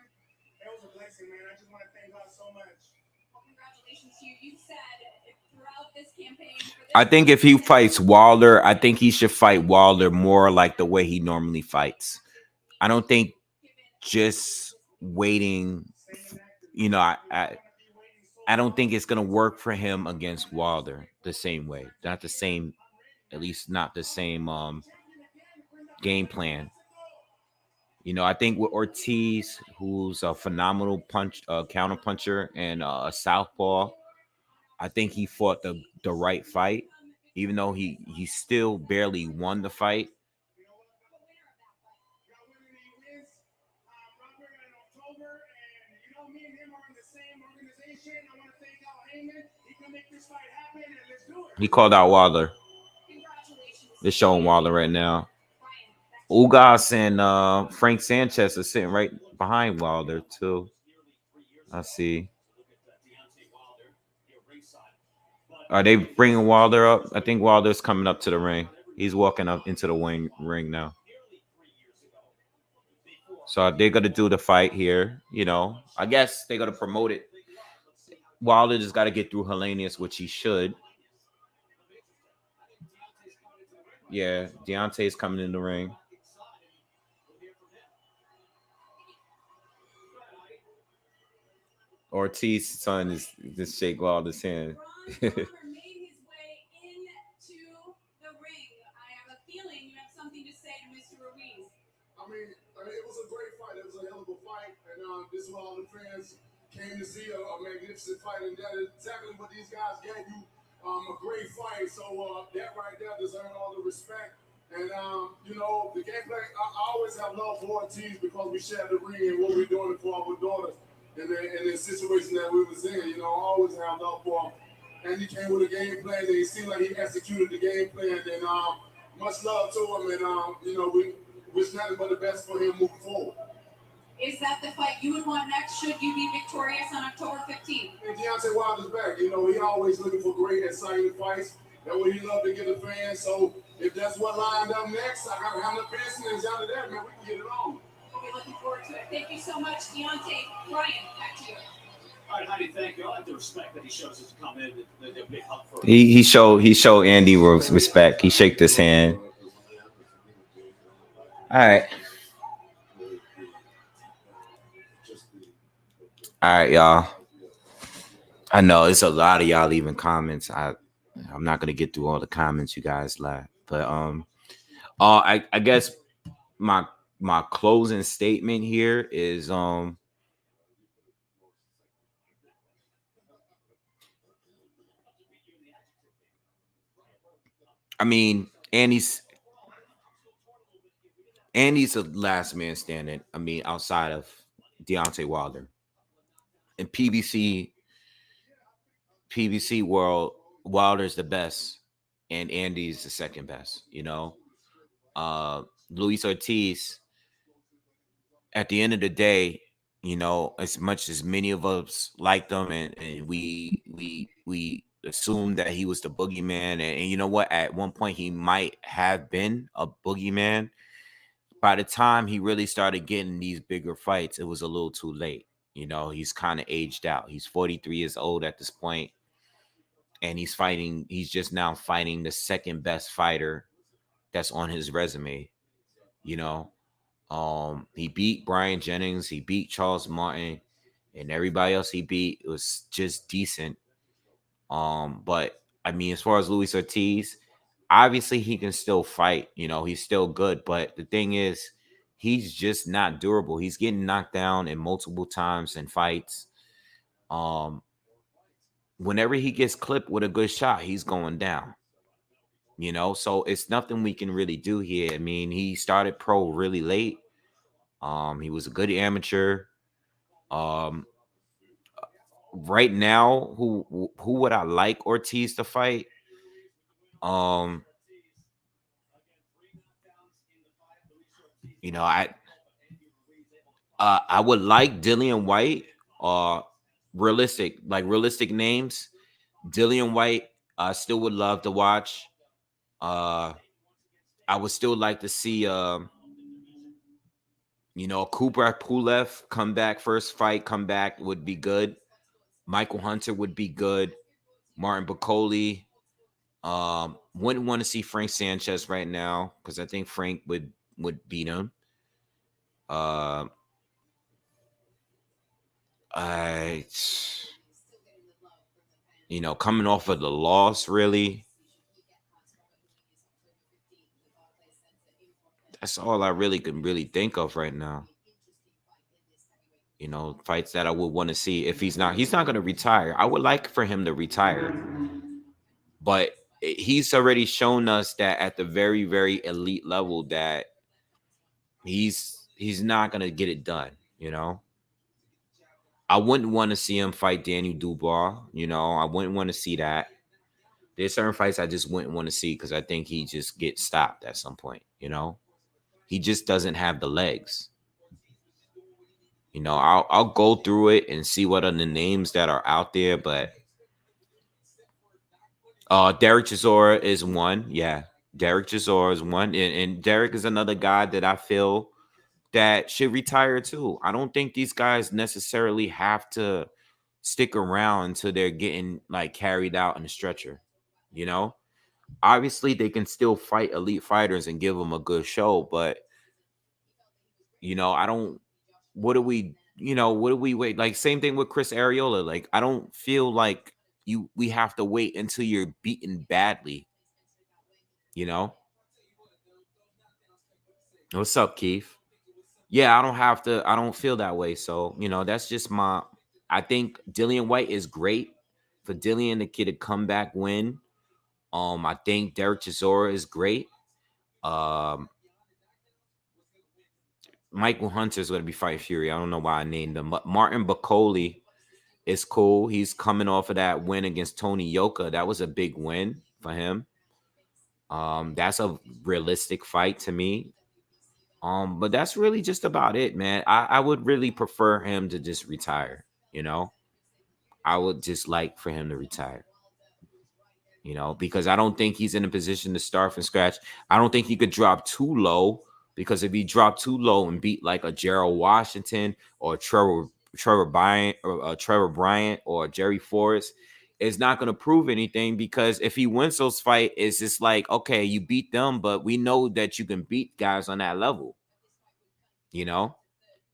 it was a blessing, man. I just want to thank God so much. Well, congratulations to you. You said throughout this campaign. I think if he fights Wilder, I think he should fight Wilder more like the way he normally fights. I don't think just waiting. You know, I don't think it's gonna work for him against Wilder the same way. Not the same, at least not the same game plan. You know, I think with Ortiz, who's a phenomenal counter puncher and a southpaw, I think he fought the right fight, even though he still barely won the fight. Robert in October, and you know me and him are in the same organization. I want to thank Al Heyman. He can make this fight happen, and let's do it. He called out Wilder. They're showing Wilder right now. Ugas and Frank Sanchez are sitting right behind Wilder too. I see. Are they bringing Wilder up? I think Wilder's coming up to the ring. He's walking up into the ring now. So they're gonna do the fight here. You know, I guess they're gonna promote it. Wilder just got to get through Hellenius, which he should. Yeah, Deontay's coming in the ring. Ortiz son is just shake Wilder's hand. Made his way into the ring. I have a feeling you have something to say to Mr. Ruiz. I mean, it was a great fight. It was a hell of a fight, and this is what all the fans came to see a magnificent fight, and that is exactly what these guys gave you. A great fight. So that right there deserves all the respect. And you know, the gameplay. I always have love for Ortiz because we share the ring and what we're doing for our daughters. In the situation that we was in, you know, I always have love for him. And he came with a game plan, and he seemed like he executed the game plan. And much love to him, and you know, we wish nothing but the best for him moving forward. Is that the fight you would want next? Should you be victorious on October 15th? And Deontay Wilder's back. You know, he always looking for great, exciting fights. That's what he love to get the fans. So if that's what lined up next, I got to have the business out of that, man. We can get it on. We'll be looking forward to it. Thank you so much, Deontay. Brian, back to you. All right, how do you thank you? I like the respect that he shows us to come in. The big help for He showed Andy respect. He shook his hand. All right. All right, y'all. I know it's a lot of y'all leaving comments. I'm not gonna get through all the comments you guys left, but I guess my closing statement here is I mean, Andy's the last man standing. I mean, outside of Deontay Wilder. In PBC world, Wilder's the best, and Andy's the second best. You know, Luis Ortiz. At the end of the day, you know, as much as many of us liked him, and we assumed that he was the boogeyman, and you know what? At one point, he might have been a boogeyman. By the time he really started getting these bigger fights, it was a little too late. You know, he's kind of aged out. He's 43 years old at this point, and he's just now fighting the second best fighter that's on his resume. You know, he beat Brian Jennings, he beat Charles Martin, and everybody else he beat was just decent. But I mean, as far as Luis Ortiz, obviously he can still fight. He's still good, but the thing is, he's just not durable. He's getting knocked down in multiple times in fights. Um, Whenever he gets clipped with a good shot, he's going down. So it's nothing we can really do here. I mean, he started pro really late. He was a good amateur. Um, right now, who would I like Ortiz to fight? Um, I would like Dillian White. Uh, realistic names. Dillian White, I still would love to watch. Uh, I would still like to see Cooper Pulev come back, first fight, come back would be good. Michael Hunter would be good. Martin Bacoli. Wouldn't want to see Frank Sanchez right now because I think Frank would beat him. I coming off of the loss, really. That's all I really can really think of right now. Fights that I would want to see. If he's not going to retire. I would like for him to retire, but he's already shown us that at the very, very elite level that he's not going to get it done. I wouldn't want to see him fight Daniel Dubois. I wouldn't want to see that. There's certain fights I just wouldn't want to see because I think he just gets stopped at some point. He just doesn't have the legs. I'll go through it and see what are the names that are out there, but Derek Chisora is one. Yeah, Derek Chisora is one, and Derek is another guy that I feel that should retire too. I don't think these guys necessarily have to stick around until they're getting like carried out in a stretcher. Obviously they can still fight elite fighters and give them a good show, but I don't. What do we wait? Like same thing with Chris Arreola. Like I don't feel like we have to wait until you're beaten badly. What's up, Keith? Yeah, I don't feel that way. So, that's just I think Dillian White is great for Dillian to get a comeback win. I think Derek Chisora is great. Michael Hunter is going to be fighting Fury. I don't know why I named him, but Martin Bacoli is cool. He's coming off of that win against Tony Yoka. That was a big win for him. That's a realistic fight to me. But that's really just about it, man. I would really prefer him to just retire. I would just like for him to retire. Because I don't think he's in a position to start from scratch. I don't think he could drop too low, because if he dropped too low and beat like a Gerald Washington or Trevor Bryant or Jerry Forrest, it's not going to prove anything, because if he wins those fights, it's just like, okay, you beat them, but we know that you can beat guys on that level.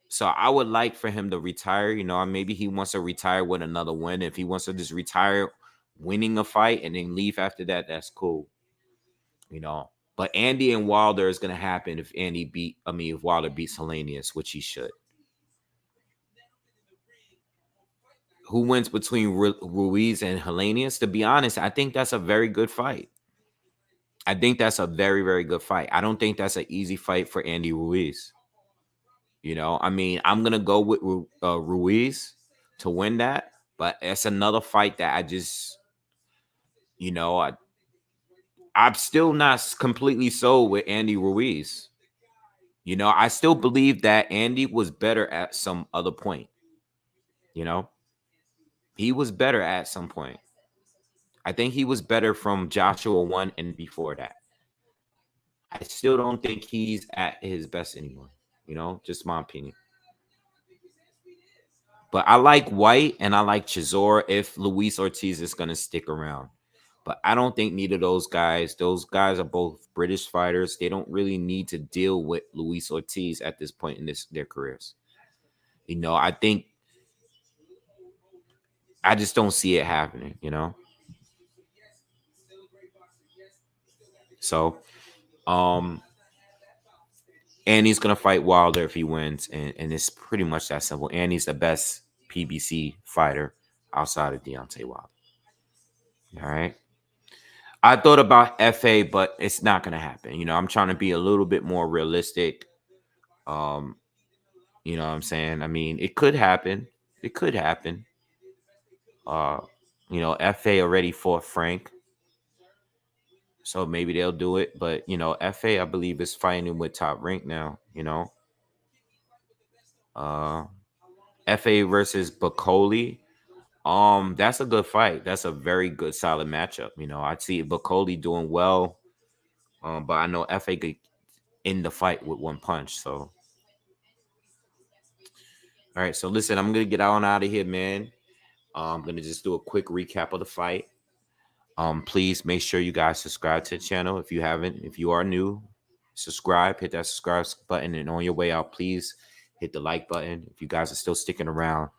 So I would like for him to retire. Maybe he wants to retire with another win. If he wants to just retire winning a fight and then leave after that, that's cool. But Andy and Wilder is going to happen if Wilder beats Helenius, which he should. Who wins between Ruiz and Helenius? To be honest, I think that's a very good fight. I think that's a very, very good fight. I don't think that's an easy fight for Andy Ruiz. I'm going to go with Ruiz to win that, but it's another fight that I just, I'm still not completely sold with Andy Ruiz. I still believe that Andy was better at some other point. He was better at some point. I think he was better from Joshua 1 and before that. I still don't think he's at his best anymore. Just my opinion. But I like White and I like Chisora if Luis Ortiz is going to stick around. But I don't think neither of those guys are both British fighters. They don't really need to deal with Luis Ortiz at this point in their careers. I just don't see it happening, So, Andy's gonna fight Wilder if he wins, and it's pretty much that simple. Andy's the best PBC fighter outside of Deontay Wilder. All right. I thought about FA, but it's not gonna happen. You know, I'm trying to be a little bit more realistic. Um, you know what I'm saying? I mean, it could happen. It could happen. Uh, you know, FA already fought Frank, so maybe they'll do it. But you know, FA, I believe, is fighting with Top Rank now. You know, uh, FA versus Bacoli. That's a good fight. That's a very good, solid matchup. You know, I see Bacoli doing well. But I know FA could end the fight with one punch. So, all right. So listen, I'm gonna get on out of here, man. I'm gonna just do a quick recap of the fight. Please make sure you guys subscribe to the channel if you haven't. If you are new, subscribe, hit that subscribe button, and on your way out, please hit the like button. If you guys are still sticking around,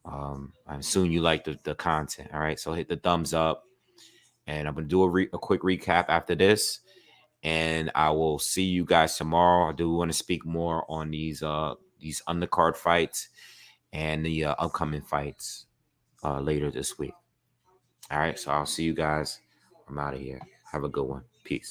I assume you like the content. All right, so hit the thumbs up, and I'm gonna do a quick recap after this, and I will see you guys tomorrow. I do want to speak more on these undercard fights and the upcoming fights later this week. All right, so I'll see you guys. I'm out of here. Have a good one. Peace.